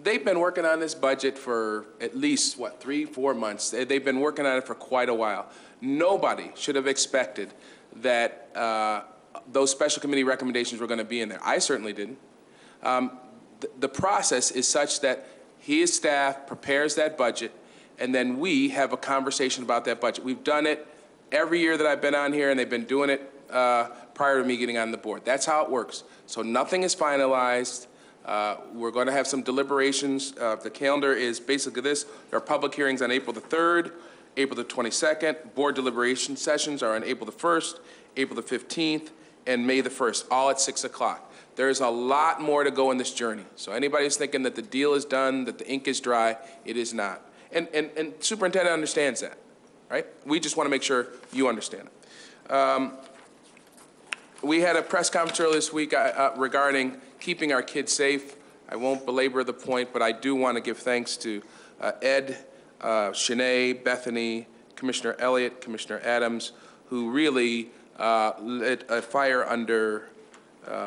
They've been working on this budget for at least, what, 3-4 months. They've been working on it for quite a while. Nobody should have expected that those special committee recommendations were going to be in there. I certainly didn't. The process is such that his staff prepares that budget, and then we have a conversation about that budget. We've done it every year that I've been on here, and they've been doing it prior to me getting on the board. That's how it works. So nothing is finalized. We're going to have some deliberations. The calendar is basically this. There are public hearings on April the 3rd, April the 22nd. Board deliberation sessions are on April the 1st, April the 15th, and May the 1st, all at 6 o'clock. There's a lot more to go in this journey. So anybody who's thinking that the deal is done, that the ink is dry, it is not. And superintendent understands that, right? We just want to make sure you understand it. We had a press conference earlier this week regarding keeping our kids safe. I won't belabor the point, but I do want to give thanks to Ed, Shanae, Bethany, Commissioner Elliott, Commissioner Adams, who really lit a fire under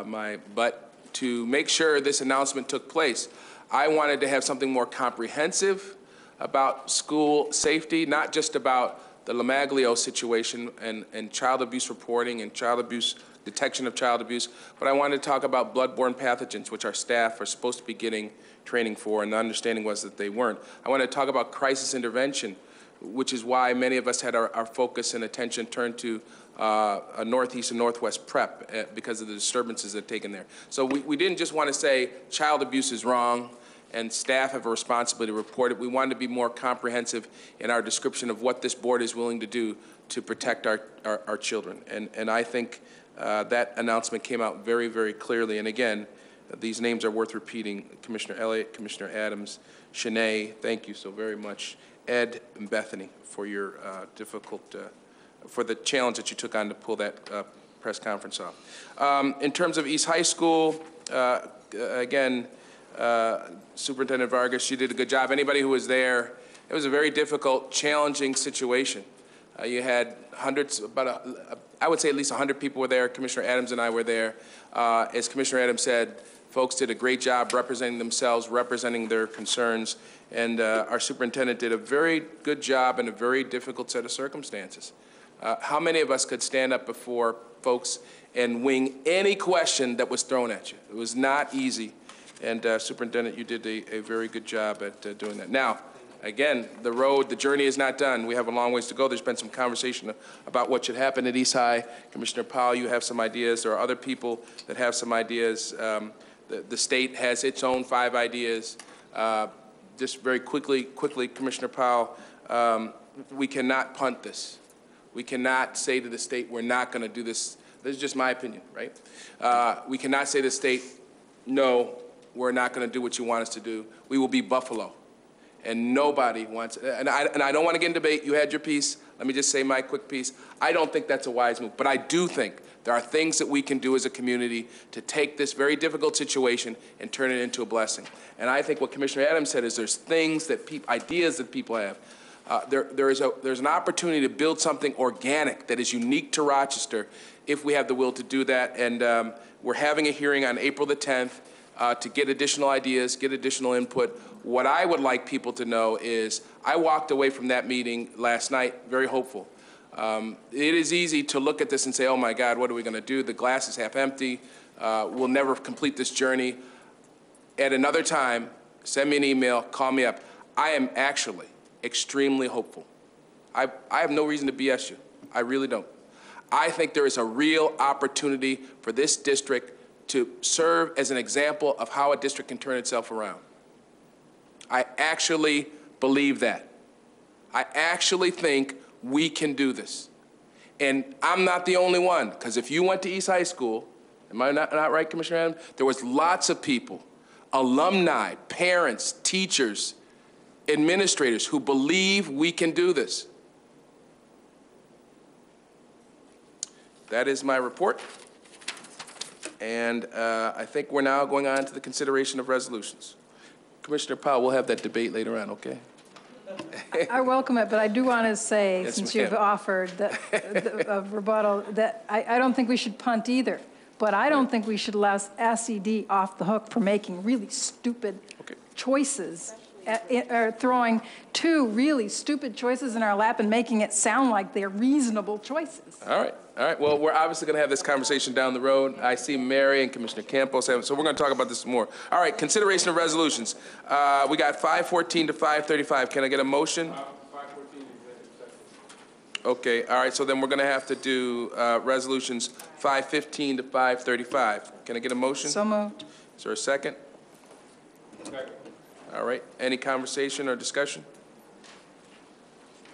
my butt to make sure this announcement took place. I wanted to have something more comprehensive about school safety, not just about the Lamaglio situation and child abuse reporting and child abuse, detection of child abuse, but I wanted to talk about bloodborne pathogens, which our staff are supposed to be getting training for, and the understanding was that they weren't. I wanted to talk about crisis intervention, which is why many of us had our focus and attention turned to a Northeast and Northwest prep because of the disturbances that have taken there. So we didn't just want to say child abuse is wrong and staff have a responsibility to report it. We wanted to be more comprehensive in our description of what this board is willing to do to protect our children. And I think that announcement came out very, very clearly. And again, these names are worth repeating. Commissioner Elliott, Commissioner Adams, Shanae, thank you so very much. Ed and Bethany for your for the challenge that you took on to pull that press conference off. In terms of East High School, again, Superintendent Vargas, you did a good job. Anybody who was there It was a very difficult, challenging situation. You had hundreds, I would say at least 100 people were there. Commissioner Adams and I were there. As Commissioner Adams said, folks did a great job representing themselves, representing their concerns, and our superintendent did a very good job in a very difficult set of circumstances. How many of us could stand up before folks and wing any question that was thrown at you? It was not easy, and Superintendent, you did a very good job at doing that. Now, again, the journey is not done. We have a long ways to go. There's been some conversation about what should happen at East High. Commissioner Powell, you have some ideas. There are other people that have some ideas. The state has its own 5 ideas. Just very quickly, Commissioner Powell, we cannot punt this. We cannot say to the state, we're not going to do this. This is just my opinion, right? We cannot say to the state, no, we're not going to do what you want us to do. We will be Buffalo. And nobody wants, and I don't want to get in debate. You had your piece. Let me just say my quick piece. I don't think that's a wise move, but I do think there are things that we can do as a community to take this very difficult situation and turn it into a blessing. And I think what Commissioner Adams said is there's things that ideas that people have. There's an opportunity to build something organic that is unique to Rochester if we have the will to do that. And we're having a hearing on April the 10th to get additional ideas, get additional input. What I would like people to know is I walked away from that meeting last night very hopeful. It is easy to look at this and say, oh my God, what are we going to do? The glass is half empty. We'll never complete this journey. At another time, send me an email, call me up. I am actually extremely hopeful. I have no reason to BS you. I really don't. I think there is a real opportunity for this district to serve as an example of how a district can turn itself around. I actually believe that. I actually think we can do this. And I'm not the only one, because if you went to East High School, am I not right, Commissioner Adams? There was lots of people, alumni, parents, teachers, administrators who believe we can do this. That is my report. And I think we're now going on to the consideration of resolutions. Commissioner Powell, we'll have that debate later on, okay? I welcome it, but I do want to say, Yes, since ma'am. you've offered a rebuttal, that I don't think we should punt either. But I don't think we should let SED off the hook for making really stupid choices, or throwing 2 really stupid choices in our lap and making it sound like they're reasonable choices. All right. Well, we're obviously going to have this conversation down the road. I see Mary and Commissioner Campos, so we're going to talk about this more. All right, consideration of resolutions. We got 514 to 535. Can I get a motion? 514. Okay, all right, so then we're going to have to do resolutions 515 to 535. Can I get a motion? So moved. Is there a second? Second. All right, any conversation or discussion?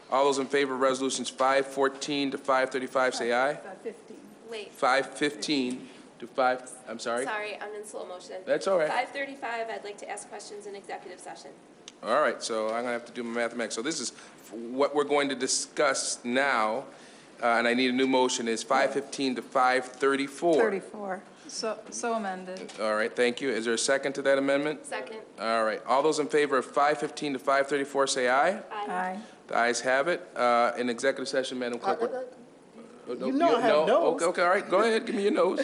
All those in favor of resolutions 514 to 535, say aye. 515. Wait. 515 to 5, I'm sorry? Sorry, I'm in slow motion. That's all right. 535, I'd like to ask questions in executive session. All right, so I'm going to have to do my mathematics. So this is what we're going to discuss now, and I need a new motion, is 515 to 534. 34. So amended. All right, thank you. Is there a second to that amendment? Second. All right. All those in favor of 515 to 534, say aye. Aye. The ayes have it. In executive session, Madam Clerk. You know I have no's. Okay, all right. Go ahead. Give me your nose.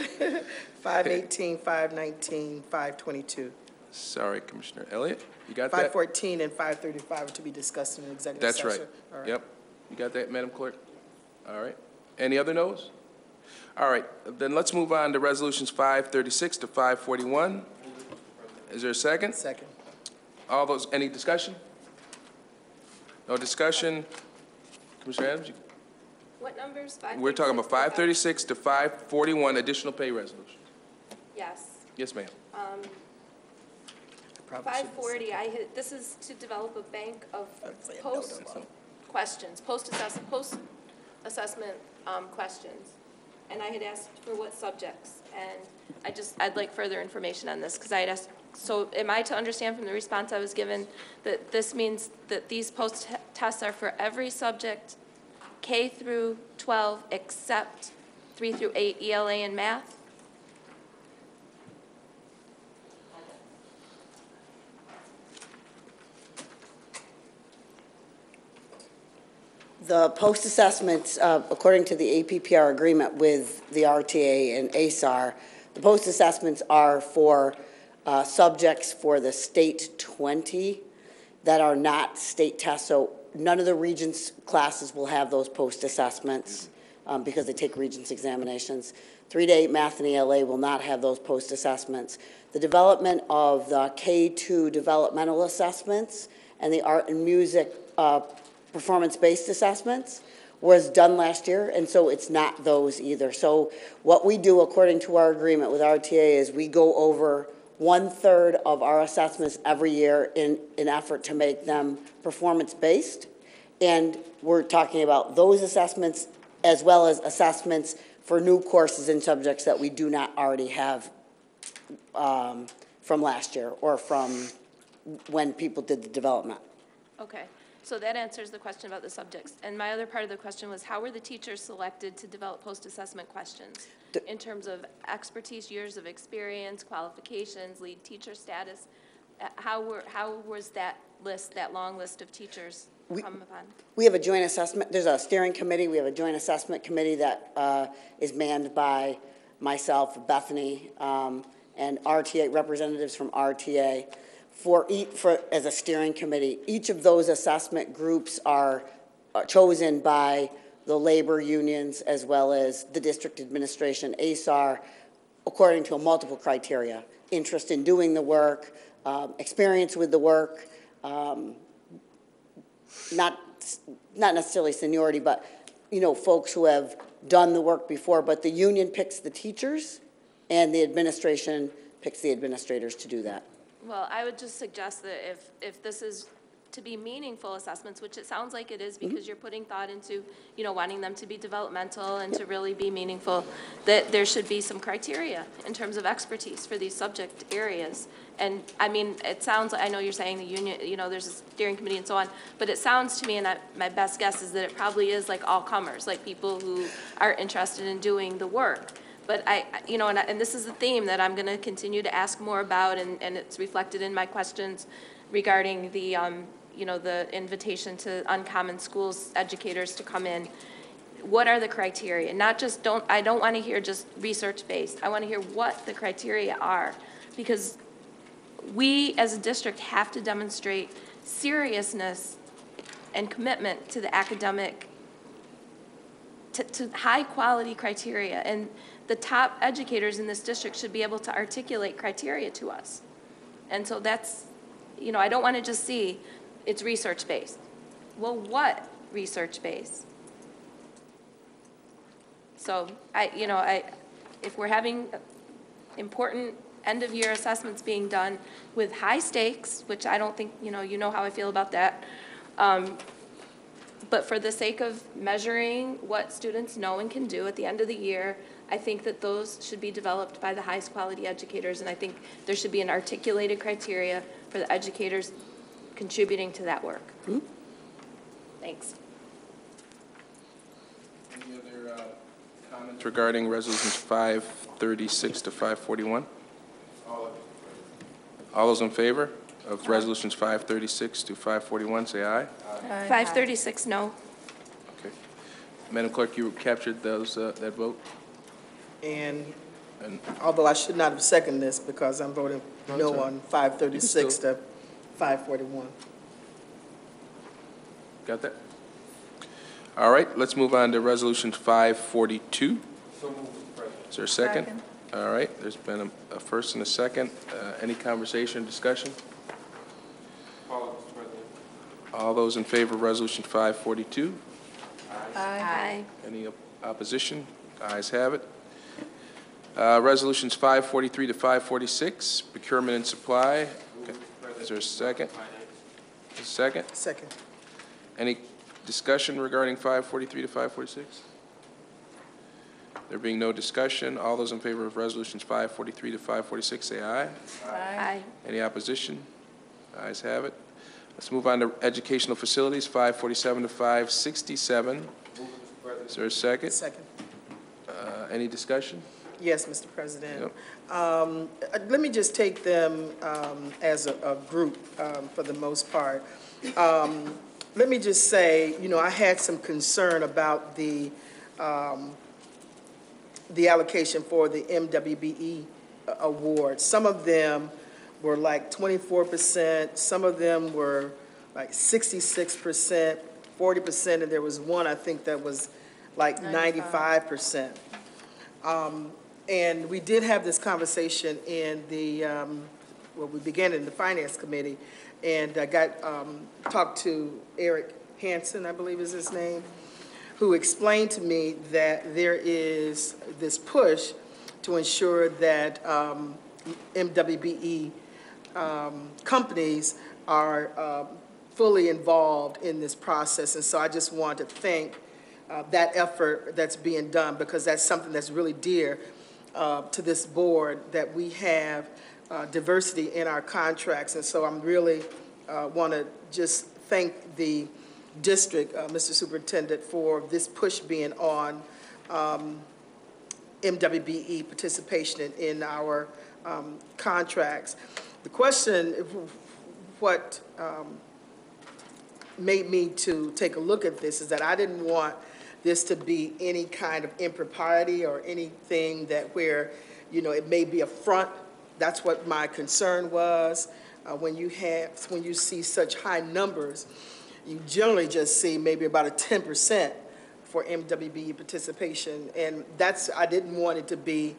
518, 519, 522. Sorry, Commissioner Elliott. You got that? 514 and 535 are to be discussed in an executive That's session. right. All right. Yep. You got that, Madam Clerk? All right. Any other no's? All right. Then let's move on to resolutions 536 to 541. Is there a second? Second. All those, any discussion? No discussion? Commissioner Adams? What numbers? We're talking about 536 to 541 additional pay resolution. Yes. Yes, ma'am. 540, this is to develop a bank of post-assessment questions. And I had asked for what subjects, and I'd like further information on this, because I had asked, so am I to understand from the response I was given that this means that these post-tests are for every subject, K through 12, except 3 through 8 ELA and math? The post-assessments, according to the APPR agreement with the RTA and ASAR, the post-assessments are for subjects for the state 20 that are not state tests. So none of the Regents classes will have those post-assessments because they take Regents examinations. 3 to 8 math and ELA will not have those post-assessments. The development of the K2 developmental assessments and the art and music performance-based assessments was done last year, and so it's not those either. So what we do according to our agreement with RTA is we go over 1/3 of our assessments every year in an effort to make them performance-based. And we're talking about those assessments as well as assessments for new courses and subjects that we do not already have from last year or from when people did the development. Okay, so that answers the question about the subjects. And my other part of the question was, how were the teachers selected to develop post-assessment questions in terms of expertise, years of experience, qualifications, lead teacher status? How was that list, that long list of teachers come upon? We have a joint assessment. There's a steering committee. We have a joint assessment committee that is manned by myself, Bethany, and RTA representatives from RTA. As a steering committee, each of those assessment groups are chosen by the labor unions as well as the district administration, ASAR, according to multiple criteria: interest in doing the work, experience with the work, not necessarily seniority, but folks who have done the work before. But the union picks the teachers, and the administration picks the administrators to do that. Well, I would just suggest that if this is to be meaningful assessments, which it sounds like it is because you're putting thought into, wanting them to be developmental and to really be meaningful, that there should be some criteria in terms of expertise for these subject areas. And I mean, it sounds like, I know you're saying the union, there's a steering committee and so on, but it sounds to me, and my best guess is that it probably is like all comers, like people who are interested in doing the work. But and this is a theme that I'm going to continue to ask more about, and it's reflected in my questions regarding the, the invitation to Uncommon Schools educators to come in. What are the criteria? Not just, I don't want to hear just research-based. I want to hear what the criteria are, because we as a district have to demonstrate seriousness and commitment to the academic, to high-quality criteria. And the top educators in this district should be able to articulate criteria to us. And so that's, I don't want to just see it's research-based. Well, what research-based? So if we're having important end-of-year assessments being done with high stakes, which I don't think, you know how I feel about that, but for the sake of measuring what students know and can do at the end of the year, I think that those should be developed by the highest quality educators, and I think there should be an articulated criteria for the educators contributing to that work. Mm-hmm. Thanks. Any other comments regarding resolutions 536 to 541? All those in favor of resolutions 536 to 541, say aye. 536, no. Okay. Madam Clerk, you captured those that vote? And although I should not have seconded this because I'm voting no on 536 to 541. Got that? All right, let's move on to resolution 542. So moved, Mr. President. Is there a second? All right, there's been a first and a second. Any conversation, discussion? Follow, Mr. President. All those in favor of resolution 542? Aye. Any opposition? Ayes have it. Resolutions 543 to 546, procurement and supply. Okay. Is there a second? A second? Second. Any discussion regarding 543 to 546? There being no discussion, all those in favor of resolutions 543 to 546 say aye. Aye. Any opposition? Ayes have it. Let's move on to educational facilities, 547 to 567. Is there a second? Second. Any discussion? Yes, Mr. President. Yep. Let me just take them as a group for the most part. let me just say, I had some concern about the allocation for the MWBE award. Some of them were like 24%, some of them were like 66%, 40%, and there was one, I think, that was like 95%. And we did have this conversation in the, we began in the Finance Committee, and I talked to Eric Hansen, I believe is his name, who explained to me that there is this push to ensure that MWBE companies are fully involved in this process. And so I just want to thank that effort that's being done, because that's something that's really dear to this board, that we have diversity in our contracts. And so I'm really want to just thank the district, Mr. Superintendent, for this push being on MWBE participation in our contracts. The question, what made me to take a look at this, is that I didn't want this to be any kind of impropriety or anything that where, it may be a front. That's what my concern was. When you see such high numbers, you generally just see maybe about a 10% for MWBE participation, and I didn't want it to be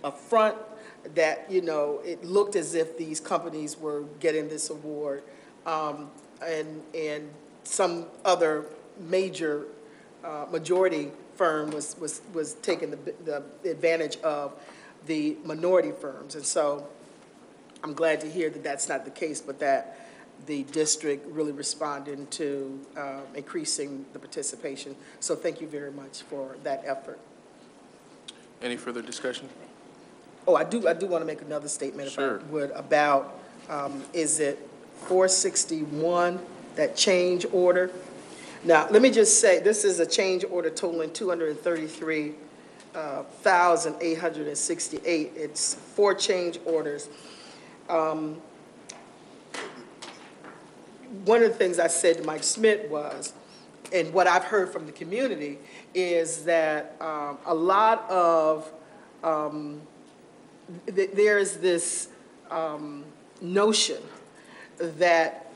a front that, it looked as if these companies were getting this award, and some other major majority firm was taking the advantage of the minority firms. And so I'm glad to hear that that's not the case, but that the district really responded to increasing the participation. So thank you very much for that effort. Any further discussion? Oh, I do want to make another statement, Sure. if I would, about, is it 461, that change order? Now, let me just say, this is a change order totaling $233,868. It's 4 change orders. One of the things I said to Mike Smith was, and what I've heard from the community, is that a lot of, there's this notion that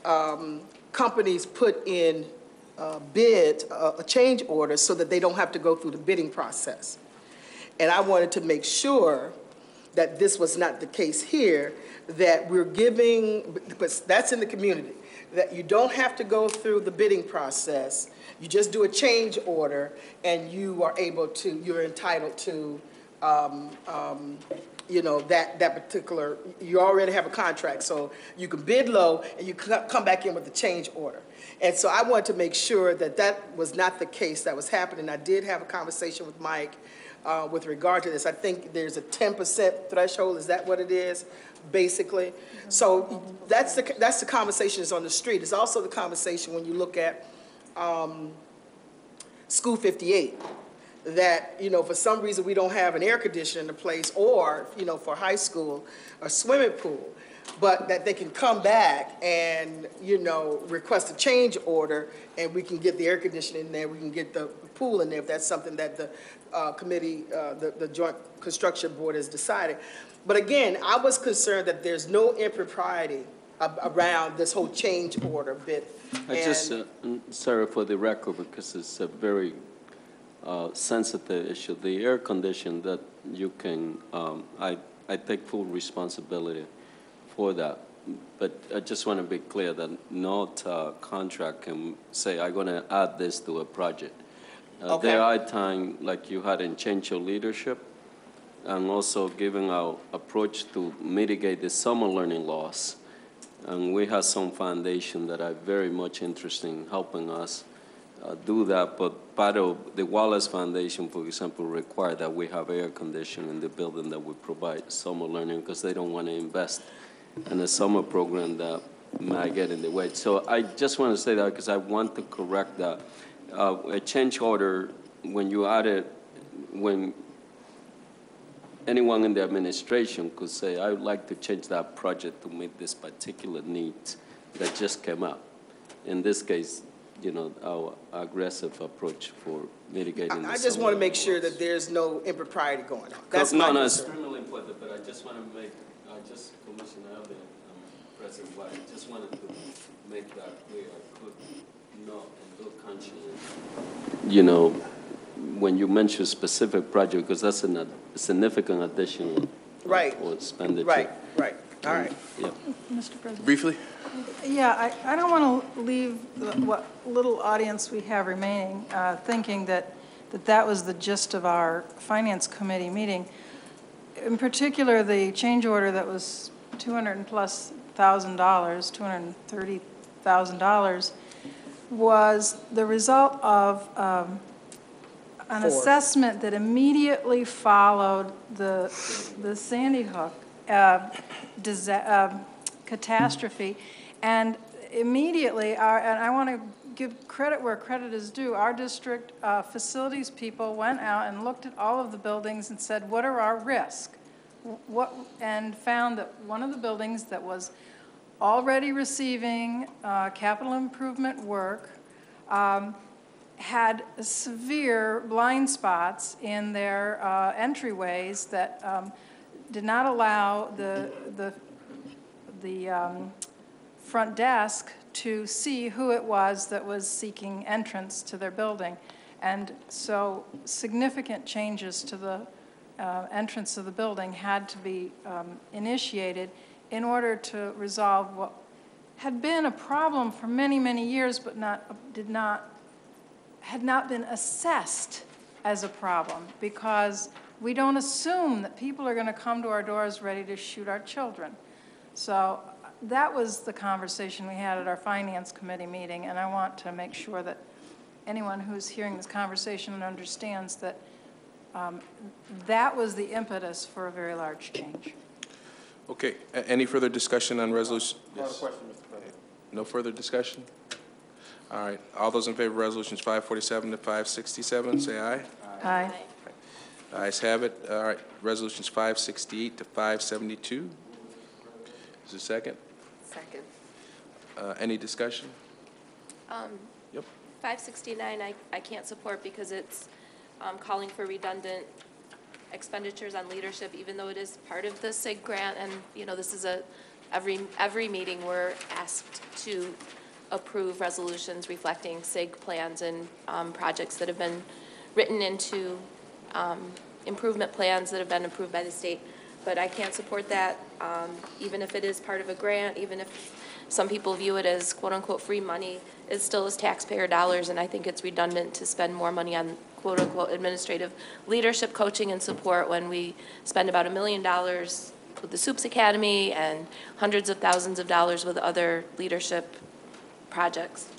companies put in a change order so that they don't have to go through the bidding process. And I wanted to make sure that this was not the case here, that we're giving, because that's in the community, that you don't have to go through the bidding process. You just do a change order, and you are able to, you're entitled to, that particular, you already have a contract, so you can bid low, and you come back in with the change order. And so I wanted to make sure that that was not the case that was happening. I did have a conversation with Mike with regard to this. I think there's a 10% threshold. Is that what it is, basically? So that's the conversation that's on the street. It's also the conversation when you look at School 58, that, for some reason we don't have an air conditioner in the place, or, for high school, a swimming pool, but that they can come back and, request a change order, and we can get the air conditioning in there, we can get the pool in there, if that's something that the committee, the Joint Construction Board has decided. But again, I was concerned that there's no impropriety around this whole change order bit. Sorry for the record, because it's a very sensitive issue. The air condition that you can, I take full responsibility for that. But I just want to be clear that not contract can say, I'm going to add this to a project. Okay. There are times, like you had in Change Your Leadership, and also giving our approach to mitigate the summer learning loss. And we have some foundation that are very much interested in helping us do that. But part of the Wallace Foundation, for example, require that we have air conditioning in the building that we provide summer learning, because they don't want to invest in a summer program that might get in the way. So I just want to say that because I want to correct that. A change order, when you add it, when anyone in the administration could say, I would like to change that project to meet this particular need that just came up. In this case, you know, our aggressive approach for mitigating the I just solar want to make sure loss. that there's no impropriety going on. That's my No, no, concern. extremely important, but I just want to make, Commissioner Elder, President White, I just wanted to make that clear. I could not and do conscience, you know, when you mention specific project, because that's a significant additional or expenditure. Right. All right. Yeah. Mr. President? Briefly? Yeah, I don't want to leave what little audience we have remaining thinking that was the gist of our Finance Committee meeting. In particular, the change order that was $200,000+, $230,000, was the result of an assessment that immediately followed the Sandy Hook catastrophe. And immediately, and I want to give credit where credit is due, our district facilities people went out and looked at all of the buildings and said, what are our risks? And found that one of the buildings that was already receiving capital improvement work had severe blind spots in their entryways that did not allow the front desk to see who it was that was seeking entrance to their building. And so significant changes to the entrance of the building had to be initiated in order to resolve what had been a problem for many, many years, but had not been assessed as a problem, because we don't assume that people are going to come to our doors ready to shoot our children. So that was the conversation we had at our Finance Committee meeting, and I want to make sure that anyone who's hearing this conversation understands that that was the impetus for a very large change. Okay, any further discussion on resolution? Yes. Question, Mr. President. No further discussion? All right, all those in favor of resolutions 547 to 567, say aye. Aye. Ayes have it. All right, resolutions 568 to 572. Is there a second? Second. Any discussion? Yep. 569 I can't support because it's calling for redundant expenditures on leadership, even though it is part of the SIG grant. And, you know, this is every meeting we're asked to approve resolutions reflecting SIG plans and projects that have been written into improvement plans that have been approved by the state. But I can't support that, even if it is part of a grant, even if some people view it as quote-unquote free money, it still is taxpayer dollars, and I think it's redundant to spend more money on quote-unquote administrative leadership, coaching, and support when we spend about $1 million with the Soups Academy and hundreds of thousands of dollars with other leadership projects.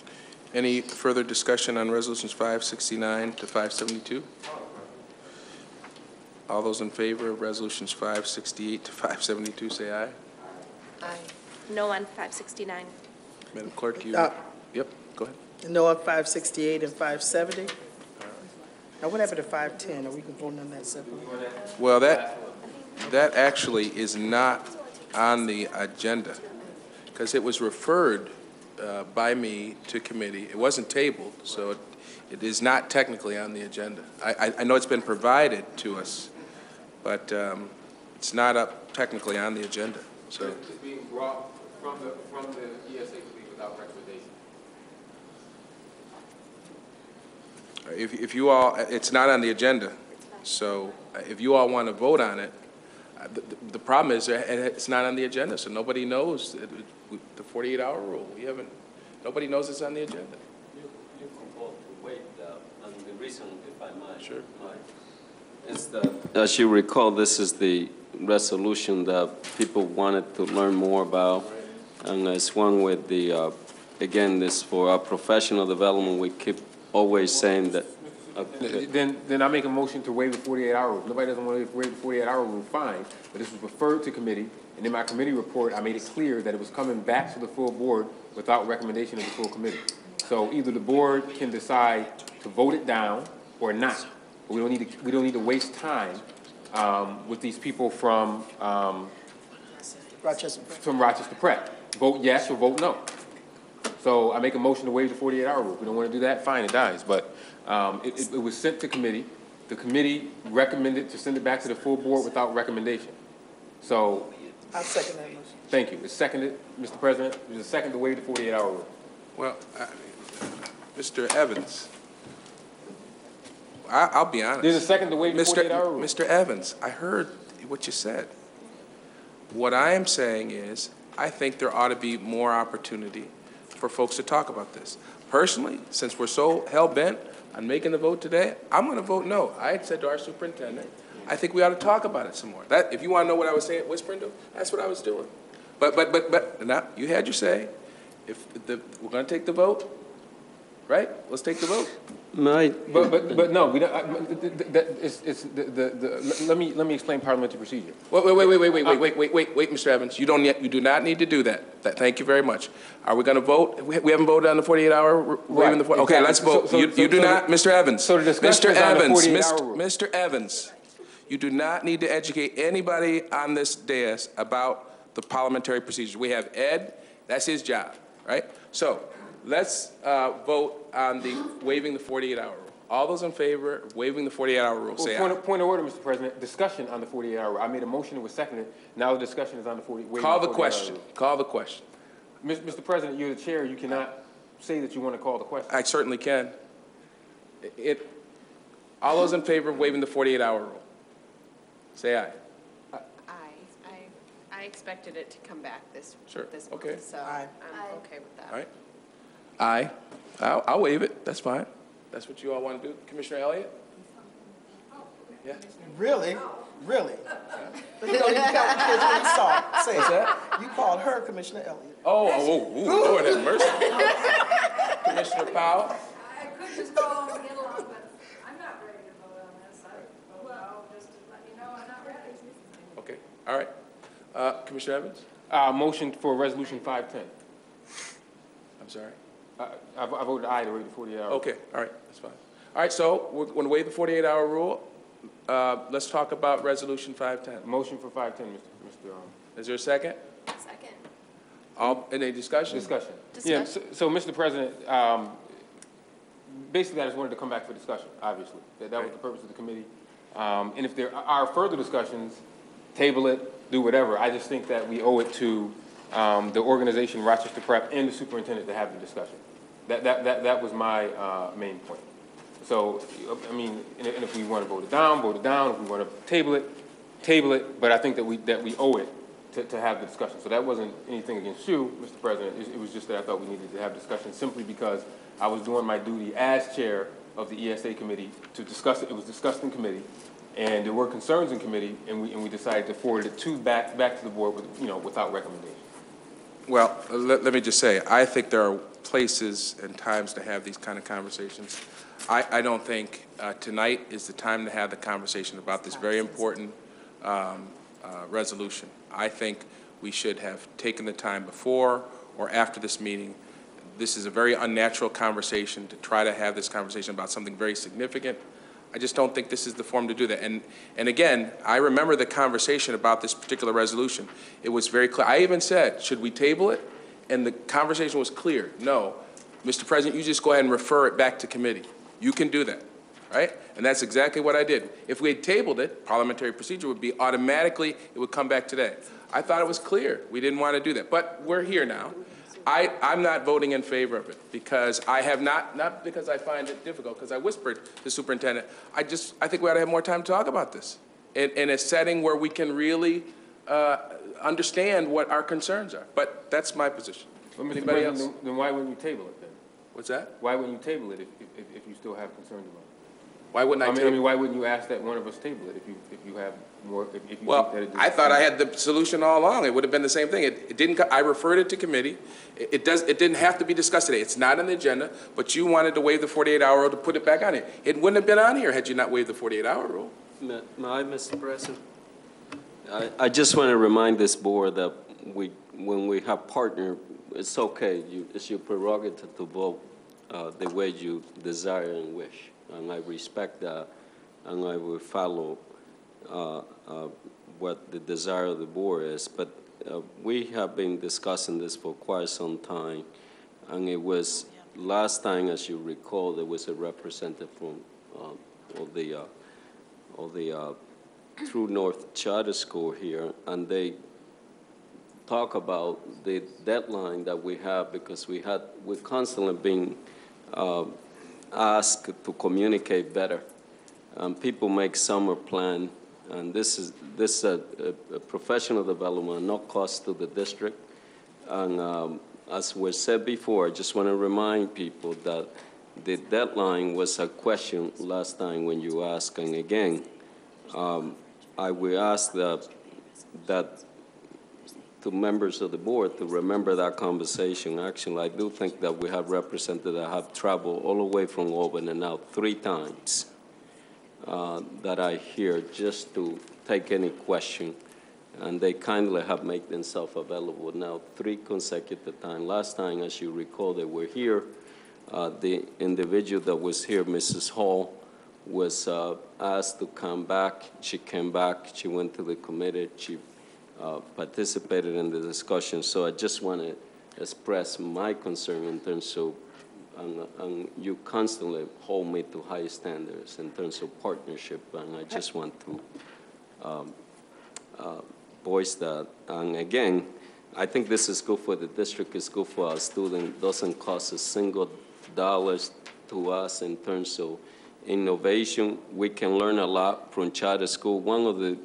Any further discussion on resolutions 569 to 572? All those in favor of resolutions 568 to 572, say aye. Aye. No on 569. Madam Clerk, you, yep, go ahead. No on 568 and 570? Now, what happened to 510? Are we voting on that separately? Well, that actually is not on the agenda, because it was referred by me to committee. It wasn't tabled, so it is not technically on the agenda. I know it's been provided to us, but it's not up technically on the agenda. So It's being brought from the ESA committee without recommendation. if you all, it's not on the agenda, so if you all want to vote on it, the problem is it's not on the agenda, so nobody knows the 48-hour rule. Nobody knows it's on the agenda. You can vote to wait, and the reason, if I might. Sure. Is that, as you recall, this is the resolution that people wanted to learn more about, and it's one with the, again, this for our professional development, we keep always saying that. Then I make a motion to waive the 48-hour rule. Nobody doesn't want to waive the 48-hour rule, fine, but this was referred to committee, and in my committee report, I made it clear that it was coming back to the full board without recommendation of the full committee. So either the board can decide to vote it down or not. But we don't need to waste time with these people from Rochester Prep. Vote yes or vote no. So I make a motion to waive the 48-hour rule. If we don't want to do that, fine, it dies. But it was sent to committee. The committee recommended to send it back to the full board without recommendation. So. I second that motion. Thank you. It's seconded, Mr. President. There's a second to waive the 48-hour rule. Well, Mr. Evans, I'll be honest. There's a second to waive the 48-hour rule. Mr. Evans, I heard what you said. What I am saying is, I think there ought to be more opportunity for folks to talk about this. Personally, since we're so hell-bent on making the vote today, I'm going to vote no. I had said to our superintendent, I think we ought to talk about it some more. That, if you want to know what I was saying, whispering to, that's what I was doing. But now, you had your say. If we're going to take the vote, right? Let's take the vote. But no, we don't. Let me explain parliamentary procedure. Wait, Mr. Evans. You do not need to do that. Thank you very much. Are we going to vote? We haven't voted on the 48-hour waiving the 48. Okay, let's vote. You do not, Mr. Evans. So the discussion is on the 48-hour rule. Mr. Evans, you do not need to educate anybody on this dais about the parliamentary procedures. We have Ed. That's his job, right? So let's vote on the waiving the 48-hour rule. All those in favor of waiving the 48-hour rule, say aye. Point of order, Mr. President. Discussion on the 48-hour rule. I made a motion, it was seconded. Now the discussion is on the 48. Call the question. Call the question. Mr. President, you're the chair. You cannot say that you want to call the question. I certainly can. All those in favor of waiving the 48-hour rule, say aye. I expected it to come back this month, Okay. so I'm okay with that. All right. Aye. I'll waive it. That's fine. That's what you all want to do. Commissioner Elliott? Yeah. Really? Really? You know, you got the kids when you saw it. Say What's it. that? You called her Commissioner Elliott. Lord have mercy. Commissioner Powell? I could just go along and get along, but I'm not ready to vote on this. I vote no, just to let you know I'm not ready. Okay. All right. Commissioner Evans? Motion for Resolution 510. I'm sorry? I voted aye to waive the 48 hours. Okay. All right. That's fine. All right. So we're going to waive the 48-hour rule. Let's talk about Resolution 510. Motion for 510, Mr. Is there a second? Second. Any discussion? Discussion. Yeah, so Mr. President, basically I just wanted to come back for discussion, obviously. That was the purpose of the committee. And if there are further discussions, table it, do whatever. I just think that we owe it to the organization, Rochester Prep, and the superintendent to have the discussion. That was my main point. So, I mean, and if we want to vote it down, vote it down. If we want to table it. But I think that we owe it to have the discussion. So that wasn't anything against you, Mr. President. It was just that I thought we needed to have discussion simply because I was doing my duty as chair of the ESA committee to discuss it. It was discussed in committee, and there were concerns in committee, and we decided to forward it back to the board with, without recommendation. Well, let me just say, I think there are places and times to have these kind of conversations. I don't think tonight is the time to have the conversation about this very important resolution. I think we should have taken the time before or after this meeting. This is a very unnatural conversation to try to have this conversation about something very significant. I just don't think this is the forum to do that. And again, I remember the conversation about this particular resolution. It was very clear. I even said, should we table it? And the conversation was clear. No, Mr. President, you just go ahead and refer it back to committee. You can do that, right? And that's exactly what I did. If we had tabled it, parliamentary procedure would be automatically, it would come back today. I thought it was clear. We didn't want to do that. But we're here now. I'm not voting in favor of it because I have not because I find it difficult, because I whispered to the superintendent, I think we ought to have more time to talk about this in a setting where we can really understand what our concerns are. But that's my position. Well, Anybody else? Then why wouldn't you table it then? What's that? Why wouldn't you table it if you still have concerns about it? Why wouldn't I table it? I mean, why wouldn't you ask that one of us table it if you have more, if you well, think that I thought I had the solution all along. It would have been the same thing. It didn't. I referred it to committee. It didn't have to be discussed today. It's not on the agenda. But you wanted to waive the 48-hour rule to put it back on here. It wouldn't have been on here had you not waived the 48-hour rule. Mr. President, I just want to remind this board that when we have partner, it's okay. It's your prerogative to vote the way you desire and wish, and I respect that, and I will follow what the desire of the board is. But we have been discussing this for quite some time, And it was, last time, as you recall, there was a representative from of the True North Charter School here, and they talk about the deadline that we have because we're constantly being asked to communicate better. People make summer plan, and this is a professional development, no cost to the district. And as was said before, I just want to remind people that the deadline was a question last time when you asked, and again, I will ask that to members of the board to remember that conversation. Actually, I do think that we have representatives that have traveled all the way from Auburn and now 3 times that I hear just to take any question. And they kindly have made themselves available now 3 consecutive times. Last time, as you recall, they were here. The individual that was here, Mrs. Hall, was asked to come back. She came back. She went to the committee. She participated in the discussion. So I just want to express my concern in terms of, and you constantly hold me to high standards in terms of partnership, and I just want to voice that. And again, I think this is good for the district, it's good for our students, doesn't cost a single dollar to us in terms of innovation. We can learn a lot from charter school. One of the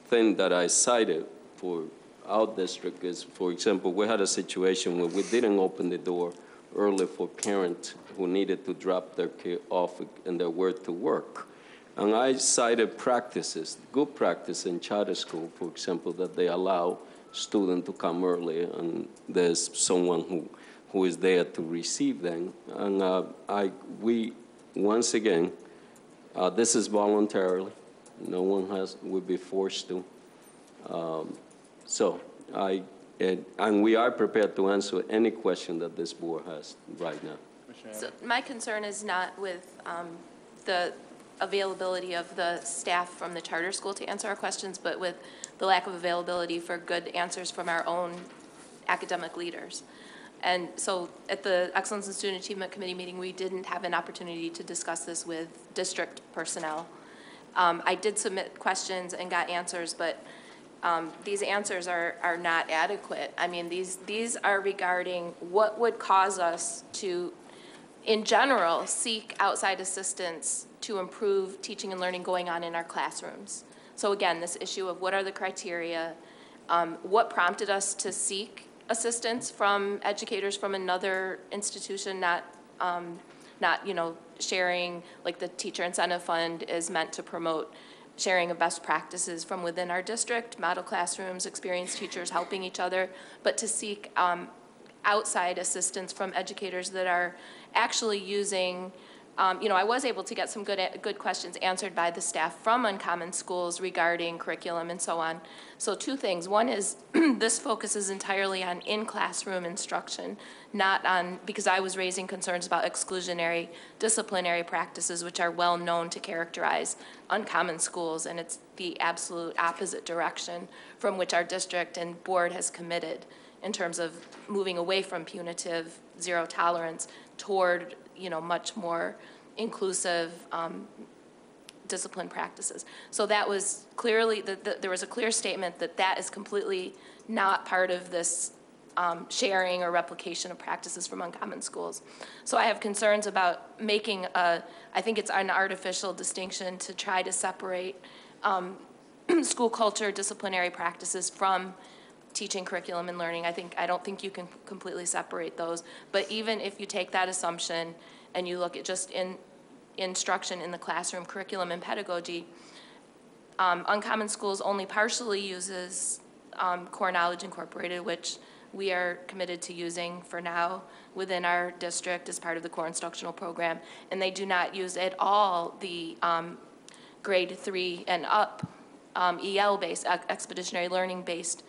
things that I cited for our district is, for example, we had a situation where we didn't open the door early for parents who needed to drop their kid off and they were to work. And I cited practices, good practice in charter school, for example, that they allow students to come early and there's someone who is there to receive them. And we, once again, this is voluntarily. No one would be forced to. And we are prepared to answer any question that this board has right now. So my concern is not with the availability of the staff from the charter school to answer our questions, but with the lack of availability for good answers from our own academic leaders. And so at the Excellence in Student Achievement Committee meeting, we didn't have an opportunity to discuss this with district personnel. I did submit questions and got answers, but these answers are not adequate. I mean, these are regarding what would cause us to, in general, seek outside assistance to improve teaching and learning going on in our classrooms. So again, this issue of what are the criteria, what prompted us to seek assistance from educators from another institution, not sharing, like the Teacher Incentive Fund is meant to promote sharing of best practices from within our district, model classrooms, experienced teachers helping each other, but to seek outside assistance from educators that are actually using, I was able to get some good questions answered by the staff from Uncommon Schools regarding curriculum and so on. So 2 things. One is this focuses entirely on in-classroom instruction, not on, because I was raising concerns about exclusionary disciplinary practices, which are well known to characterize Uncommon Schools, and it's the absolute opposite direction from which our district and board has committed in terms of moving away from punitive zero tolerance toward much more inclusive discipline practices. So that was clearly, there was a clear statement that is completely not part of this sharing or replication of practices from Uncommon Schools. So I have concerns about making I think it's an artificial distinction to try to separate school culture, disciplinary practices from teaching, curriculum, and learning. I don't think you can completely separate those. But even if you take that assumption and you look at just in instruction in the classroom, curriculum, and pedagogy, Uncommon Schools only partially uses Core Knowledge Incorporated, which we are committed to using for now within our district as part of the core instructional program. And they do not use at all the grade 3 and up EL-based, expeditionary learning-based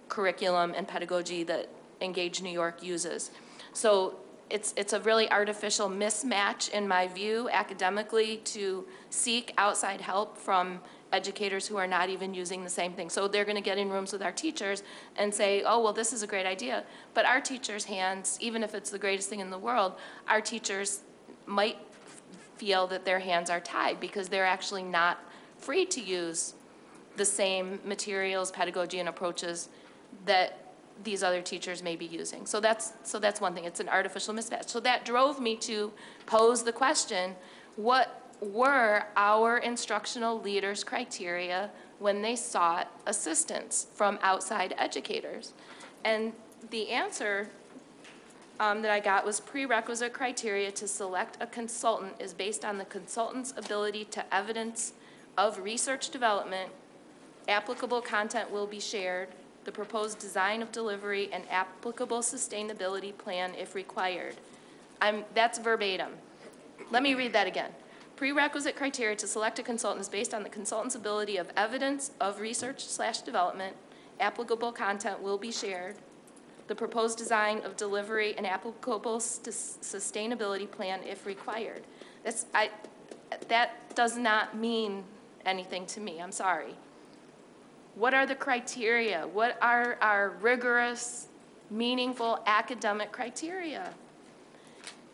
curriculum and pedagogy that Engage New York uses. So it's a really artificial mismatch, in my view, academically, to seek outside help from educators who are not even using the same thing. So they're going to get in rooms with our teachers and say, oh, well, this is a great idea. But our teachers' hands, even if it's the greatest thing in the world, our teachers might feel that their hands are tied because they're actually not free to use the same materials, pedagogy, and approaches that these other teachers may be using. So that's one thing. It's an artificial mismatch. So that drove me to pose the question, what were our instructional leaders' criteria when they sought assistance from outside educators? And the answer that I got was prerequisite criteria to select a consultant is based on the consultant's ability to evidence of research development, applicable content will be shared, the proposed design of delivery, and applicable sustainability plan if required. That's verbatim. Let me read that again. Prerequisite criteria to select a consultant is based on the consultant's ability of evidence of research/development, applicable content will be shared, the proposed design of delivery, and applicable sustainability plan if required. That does not mean anything to me, I'm sorry. What are the criteria? What are our rigorous, meaningful academic criteria?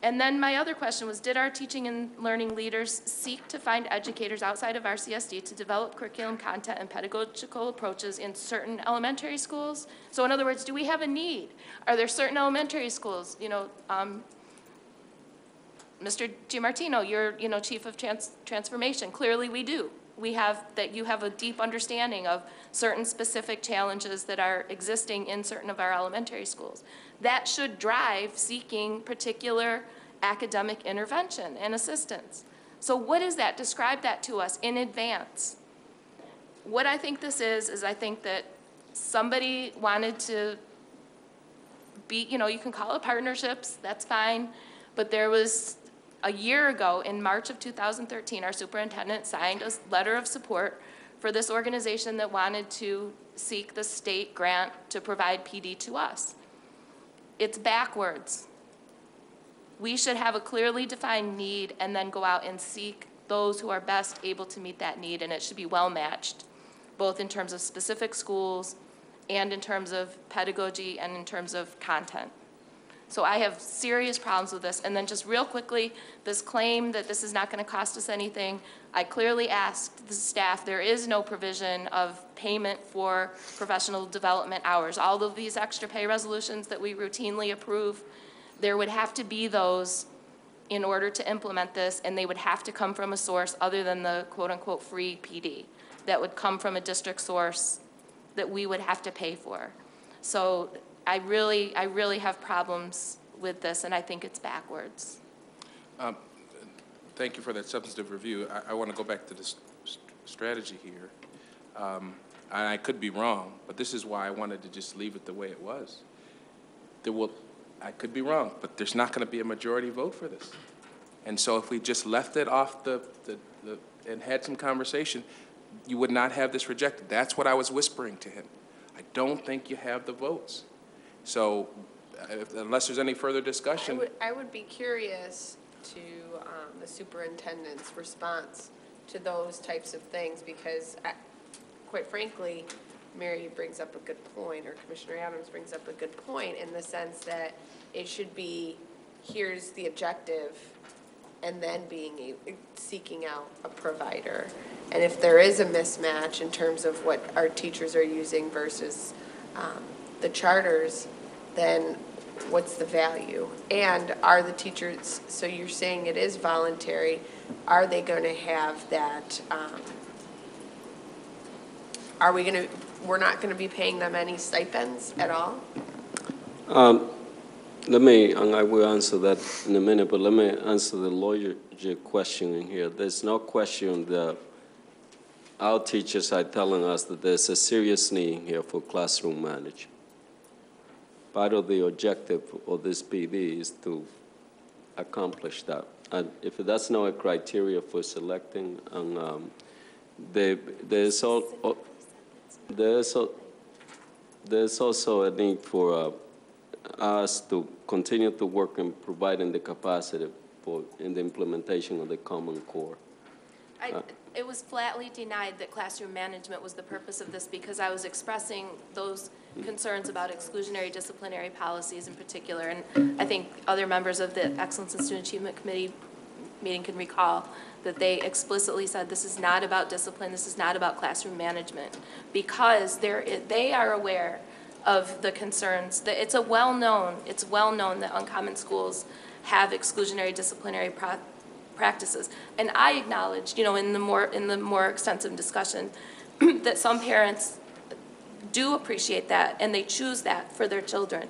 And then my other question was, did our teaching and learning leaders seek to find educators outside of our CSD to develop curriculum content and pedagogical approaches in certain elementary schools? So in other words, do we have a need? Are there certain elementary schools, Mr. Gimartino, you're, Chief of Transformation, clearly we do. You have a deep understanding of certain specific challenges that are existing in certain of our elementary schools. That should drive seeking particular academic intervention and assistance. So what is that? Describe that to us in advance. What I think this is I think that somebody wanted to be, you can call it partnerships, that's fine, but there was a year ago, in March of 2013, our superintendent signed a letter of support for this organization that wanted to seek the state grant to provide PD to us. It's backwards. We should have a clearly defined need and then go out and seek those who are best able to meet that need, and it should be well matched, both in terms of specific schools and in terms of pedagogy and in terms of content. So I have serious problems with this. And then just real quickly, this claim that this is not going to cost us anything, I clearly asked the staff, there is no provision of payment for professional development hours. All of these extra pay resolutions that we routinely approve, there would have to be those in order to implement this, and they would have to come from a source other than the quote-unquote free PD. That would come from a district source that we would have to pay for. So I really have problems with this, and I think it's backwards. Thank you for that substantive review. I want to go back to this strategy here. And I could be wrong, but this is why I wanted to just leave it the way it was. I could be wrong, but there's not going to be a majority vote for this. And so if we just left it off and had some conversation, you would not have this rejected. That's what I was whispering to him. I don't think you have the votes. So unless there's any further discussion. I would be curious to the superintendent's response to those types of things, because quite frankly, Mary brings up a good point, or Commissioner Adams brings up a good point, in the sense that it should be, here's the objective, and then seeking out a provider. And if there is a mismatch in terms of what our teachers are using versus the charters, then what's the value? And are the teachers, so you're saying it is voluntary, are they going to have that, we're not going to be paying them any stipends at all? And I will answer that in a minute, but let me answer the lawyer question in here. There's no question that our teachers are telling us that there's a serious need here for classroom management. Part of the objective of this PD is to accomplish that. And if that's not a criteria for selecting, and there's also a need for us to continue to work in providing the capacity in the implementation of the Common Core. It was flatly denied that classroom management was the purpose of this because I was expressing those concerns about exclusionary disciplinary policies in particular. And I think other members of the Excellence in Student Achievement Committee meeting can recall that they explicitly said this is not about discipline, this is not about classroom management, because they are aware of the concerns. That it's well known that uncommon schools have exclusionary disciplinary practices. And I acknowledge, in the more extensive discussion, that some parents do appreciate that and they choose that for their children.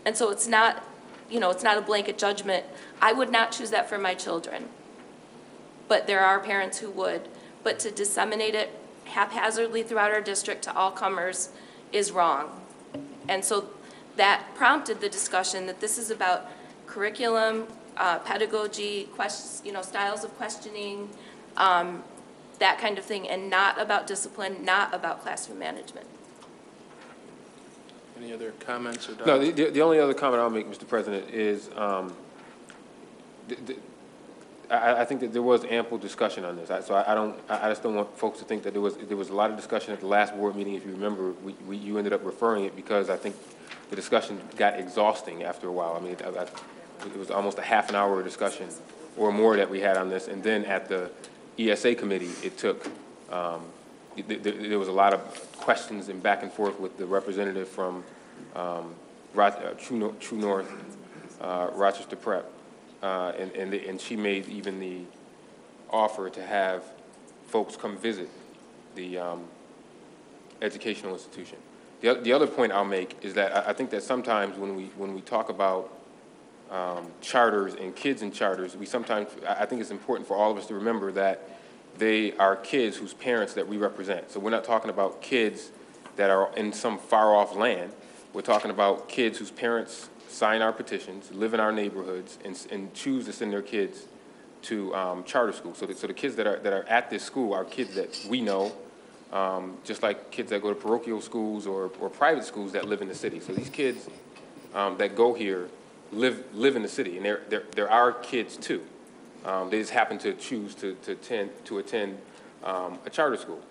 And so it's not, it's not a blanket judgment. I would not choose that for my children. But there are parents who would. But to disseminate it haphazardly throughout our district to all comers is wrong. And so that prompted the discussion that this is about curriculum, pedagogy, styles of questioning, that kind of thing, and not about discipline, not about classroom management. Any other comments or doubts? No, the only other comment I'll make, Mr. President, is I think that there was ample discussion on this. I just don't want folks to think that there was a lot of discussion at the last board meeting. If you remember, you ended up referring it because I think the discussion got exhausting after a while. I mean, it was almost a half an hour of discussion or more that we had on this. And then at the ESA committee, it took, there was a lot of questions and back and forth with the representative from True North, Rochester Prep. And she made even the offer to have folks come visit the educational institution. The other point I'll make is that I think that sometimes when we talk about charters and kids in charters, I think it's important for all of us to remember that they are kids whose parents that we represent. So we're not talking about kids that are in some far-off land. We're talking about kids whose parents sign our petitions, live in our neighborhoods, and choose to send their kids to charter school. So the kids that are at this school are kids that we know, just like kids that go to parochial schools or private schools that live in the city. So these kids that go here live in the city, and they're our kids too. They just happen to choose to attend a charter school.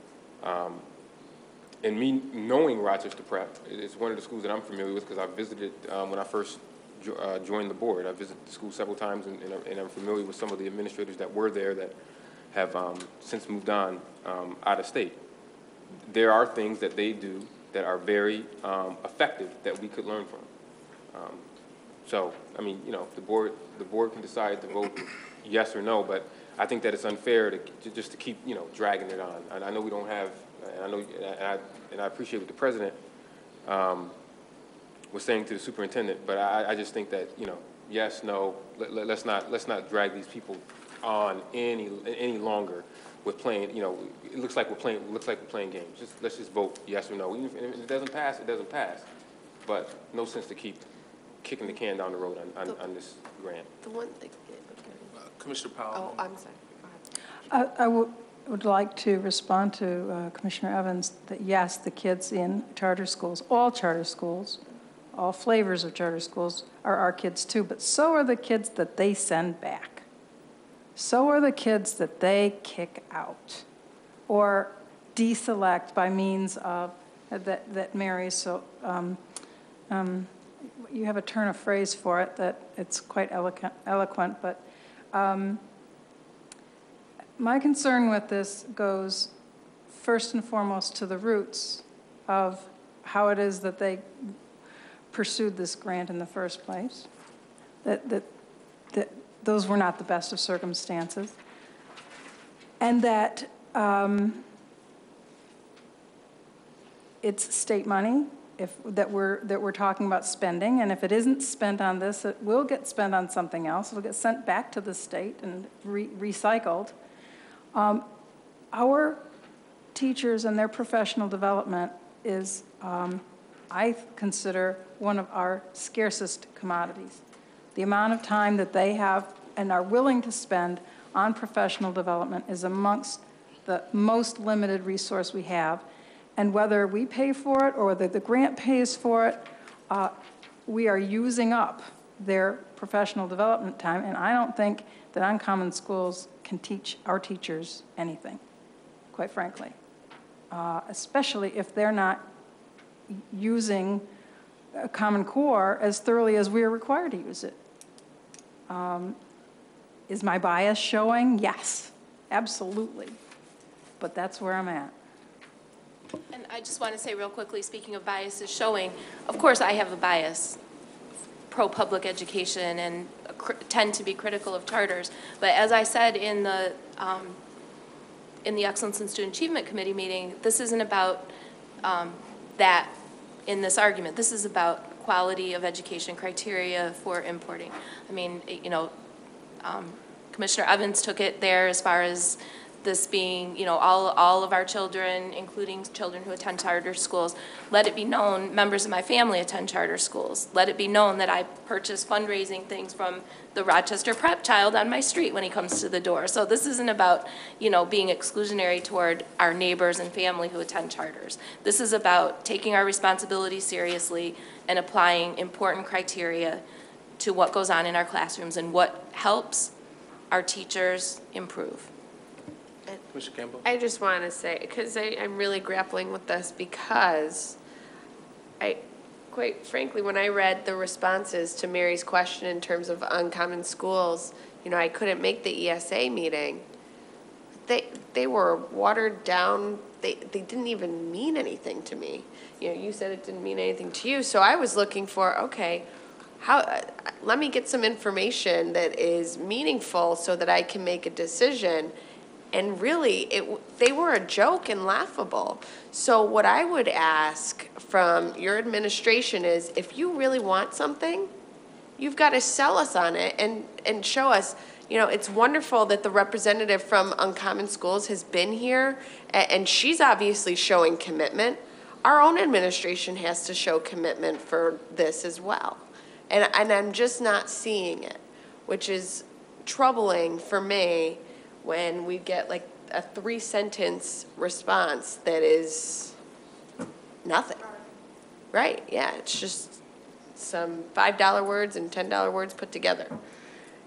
And me knowing Rochester Prep, it's one of the schools that I'm familiar with because I visited when I first joined the board. I visited the school several times, and I'm familiar with some of the administrators that were there that have since moved on out of state. There are things that they do that are very effective that we could learn from. So, I mean, the board can decide to vote yes or no, but I think that it's unfair to just to keep, dragging it on. And I know we don't have. And I appreciate what the president was saying to the superintendent, but I just think that yes, no, let's not drag these people on any longer with playing. It looks like we're playing games. Let's just vote yes or no. Even if it doesn't pass, it doesn't pass. But no sense to keep kicking the can down the road on this grant. The one thing. Commissioner Powell. Oh, I'm sorry. Go ahead. I would like to respond to Commissioner Evans that yes, the kids in charter schools, all flavors of charter schools are our kids too, but so are the kids that they send back. So are the kids that they kick out or deselect by means of, that Mary, so you have a turn of phrase for it that it's quite eloquent, but my concern with this goes first and foremost to the roots of how it is that they pursued this grant in the first place, that those were not the best of circumstances, and that it's state money that we're talking about spending, and if it isn't spent on this, it will get spent on something else. It'll get sent back to the state and recycled. Our teachers and their professional development is, I consider, one of our scarcest commodities. The amount of time that they have and are willing to spend on professional development is amongst the most limited resource we have. And whether we pay for it or whether the grant pays for it, we are using up their professional development time, and I don't think that Uncommon Schools can teach our teachers anything, quite frankly, especially if they're not using a Common Core as thoroughly as we are required to use it. Is my bias showing? Yes, absolutely. But that's where I'm at. And I just want to say real quickly, speaking of biases showing, of course I have a bias pro-public education and tend to be critical of charters. But as I said in the Excellence in Student Achievement Committee meeting, this isn't about that in this argument. This is about quality of education criteria for importing. I mean, you know, Commissioner Evans took it there as far as this being, you know, all of our children, including children who attend charter schools. Let it be known, members of my family attend charter schools. Let it be known that I purchase fundraising things from the Rochester Prep child on my street when he comes to the door. So this isn't about, you know, being exclusionary toward our neighbors and family who attend charters. This is about taking our responsibility seriously and applying important criteria to what goes on in our classrooms and what helps our teachers improve. Commissioner Campbell? I just want to say, because I'm really grappling with this because quite frankly, when I read the responses to Mary's question in terms of Uncommon Schools, you know, I couldn't make the ESA meeting. They were watered down. They didn't even mean anything to me. You know, you said it didn't mean anything to you. So I was looking for, okay, let me get some information that is meaningful so that I can make a decision. And really, they were a joke and laughable. So what I would ask from your administration is, if you really want something, you've got to sell us on it and show us. You know, it's wonderful that the representative from Uncommon Schools has been here, and she's obviously showing commitment. Our own administration has to show commitment for this as well. And I'm just not seeing it, which is troubling for me when we get like a 3-sentence response that is nothing. Right, yeah, it's just some $5 words and $10 words put together.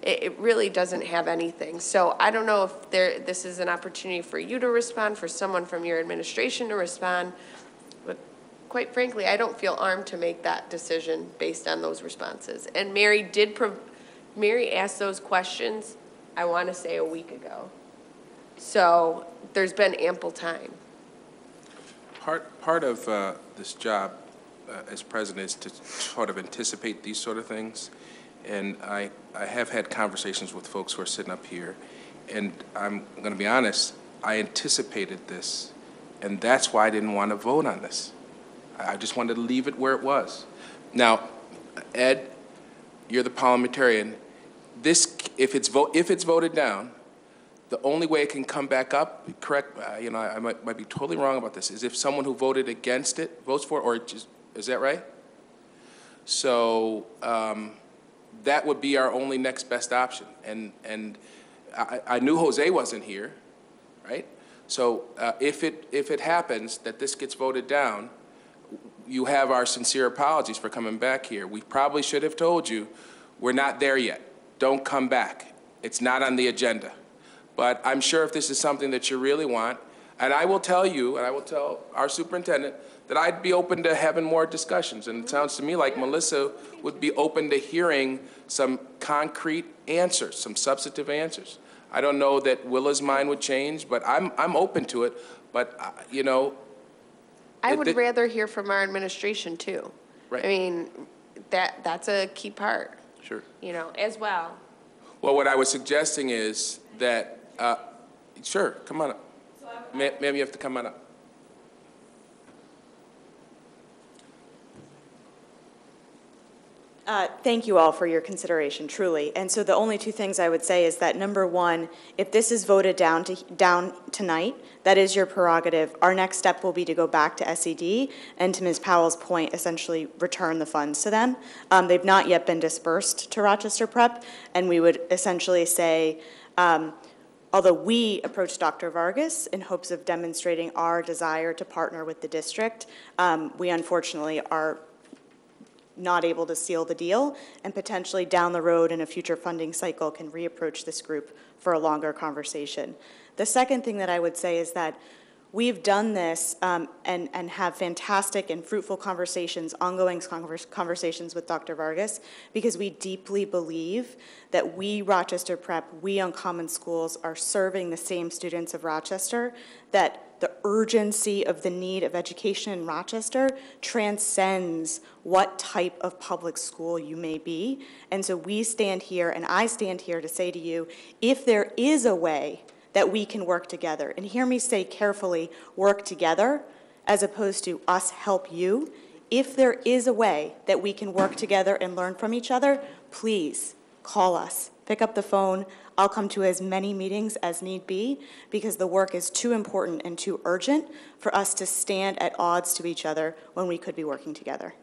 It really doesn't have anything. So I don't know if this is an opportunity for you to respond, for someone from your administration to respond, but quite frankly, I don't feel armed to make that decision based on those responses. And Mary asked those questions, I want to say, a week ago. So there's been ample time. Part of this job as president is to sort of anticipate these sort of things. And I have had conversations with folks who are sitting up here, and I'm going to be honest, I anticipated this, and that's why I didn't want to vote on this. I just wanted to leave it where it was. Now, Ed, you're the parliamentarian. This, if it's voted down, the only way it can come back up, correct, you know, I might be totally wrong about this, is if someone who voted against it votes for it, or just, is that right? So that would be our only next best option. And I knew Jose wasn't here, right? So if it happens that this gets voted down, you have our sincere apologies for coming back here. We probably should have told you, we're not there yet. Don't come back. It's not on the agenda. But I'm sure if this is something that you really want, and I will tell you, and I will tell our superintendent, that I'd be open to having more discussions. And it sounds to me like Melissa would be open to hearing some concrete answers, some substantive answers. I don't know that Willa's mind would change, but I'm open to it. But, you know. I would rather hear from our administration too. Right. I mean, that's a key part. Sure. You know, as well. Well, what I was suggesting is that, sure, come on up. Ma'am, you have to come on up. Thank you all for your consideration, truly. And so the only two things I would say is that, number one, if this is voted down tonight, that is your prerogative. Our next step will be to go back to SED and, to Ms. Powell's point, essentially return the funds to them. They've not yet been dispersed to Rochester Prep, and we would essentially say, although we approached Dr. Vargas in hopes of demonstrating our desire to partner with the district, we unfortunately are not able to seal the deal, and potentially down the road in a future funding cycle can reapproach this group for a longer conversation. The second thing that I would say is that we've done this and have fantastic and fruitful conversations, ongoing conversations with Dr. Vargas, because we deeply believe that we, Rochester Prep, we Uncommon Schools, are serving the same students of Rochester, that the urgency of the need of education in Rochester transcends what type of public school you may be. And so we stand here, and I stand here to say to you, if there is a way that we can work together, and hear me say carefully, work together, as opposed to us help you, if there is a way that we can work together and learn from each other, please call us. Pick up the phone. I'll come to as many meetings as need be, because the work is too important and too urgent for us to stand at odds to each other when we could be working together.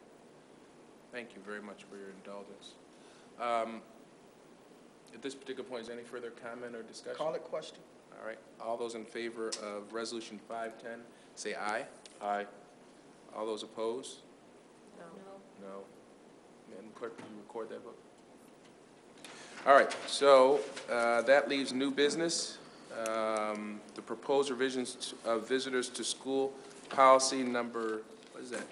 Thank you very much for your indulgence. At this particular point, is there any further comment or discussion? Call it question. All right. All those in favor of Resolution 510, say aye. Aye. All those opposed? No. No. Madam Clerk, can you record that vote? All right, so that leaves new business. The proposed revisions of visitors to school policy number, what is that,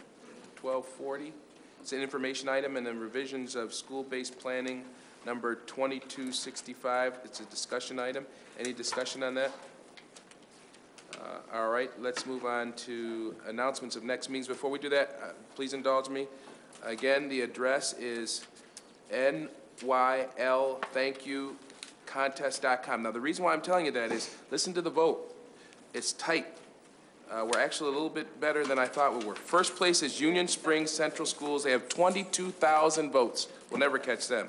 1240? It's an information item, and then revisions of school-based planning number 2265. It's a discussion item. Any discussion on that? All right, let's move on to announcements of next meetings. Before we do that, please indulge me. Again, the address is nyl.thankyoucontest.com. Now, the reason why I'm telling you that is, listen to the vote. It's tight. We're actually a little bit better than I thought we were. First place is Union Springs Central Schools. They have 22,000 votes. We'll never catch them.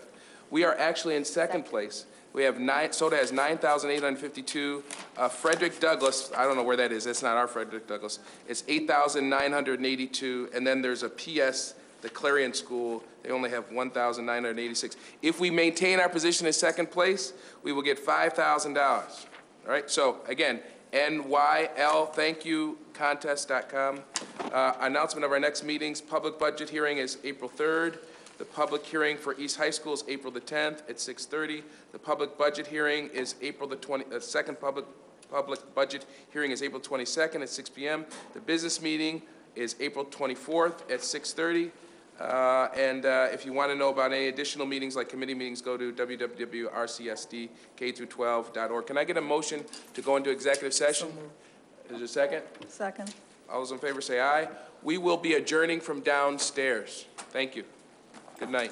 We are actually in second place. We have Soda has 9,852. Frederick Douglass, I don't know where that is. That's not our Frederick Douglass. It's 8,982. And then there's a PS, the Clarion School. They only have 1,986. If we maintain our position in second place, we will get $5,000. All right. So again, NYLThankYouContest.com. Announcement of our next meetings. Public budget hearing is April 3rd. The public hearing for East High School is April the 10th at 6:30. The public budget hearing is April the 20th. Second public budget hearing is April 22nd at 6 p.m. The business meeting is April 24th at 6:30. If you want to know about any additional meetings like committee meetings, go to www.rcsdk12.org. Can I get a motion to go into executive session? Is there a second? Second. All those in favor say aye. We will be adjourning from downstairs. Thank you. Good night.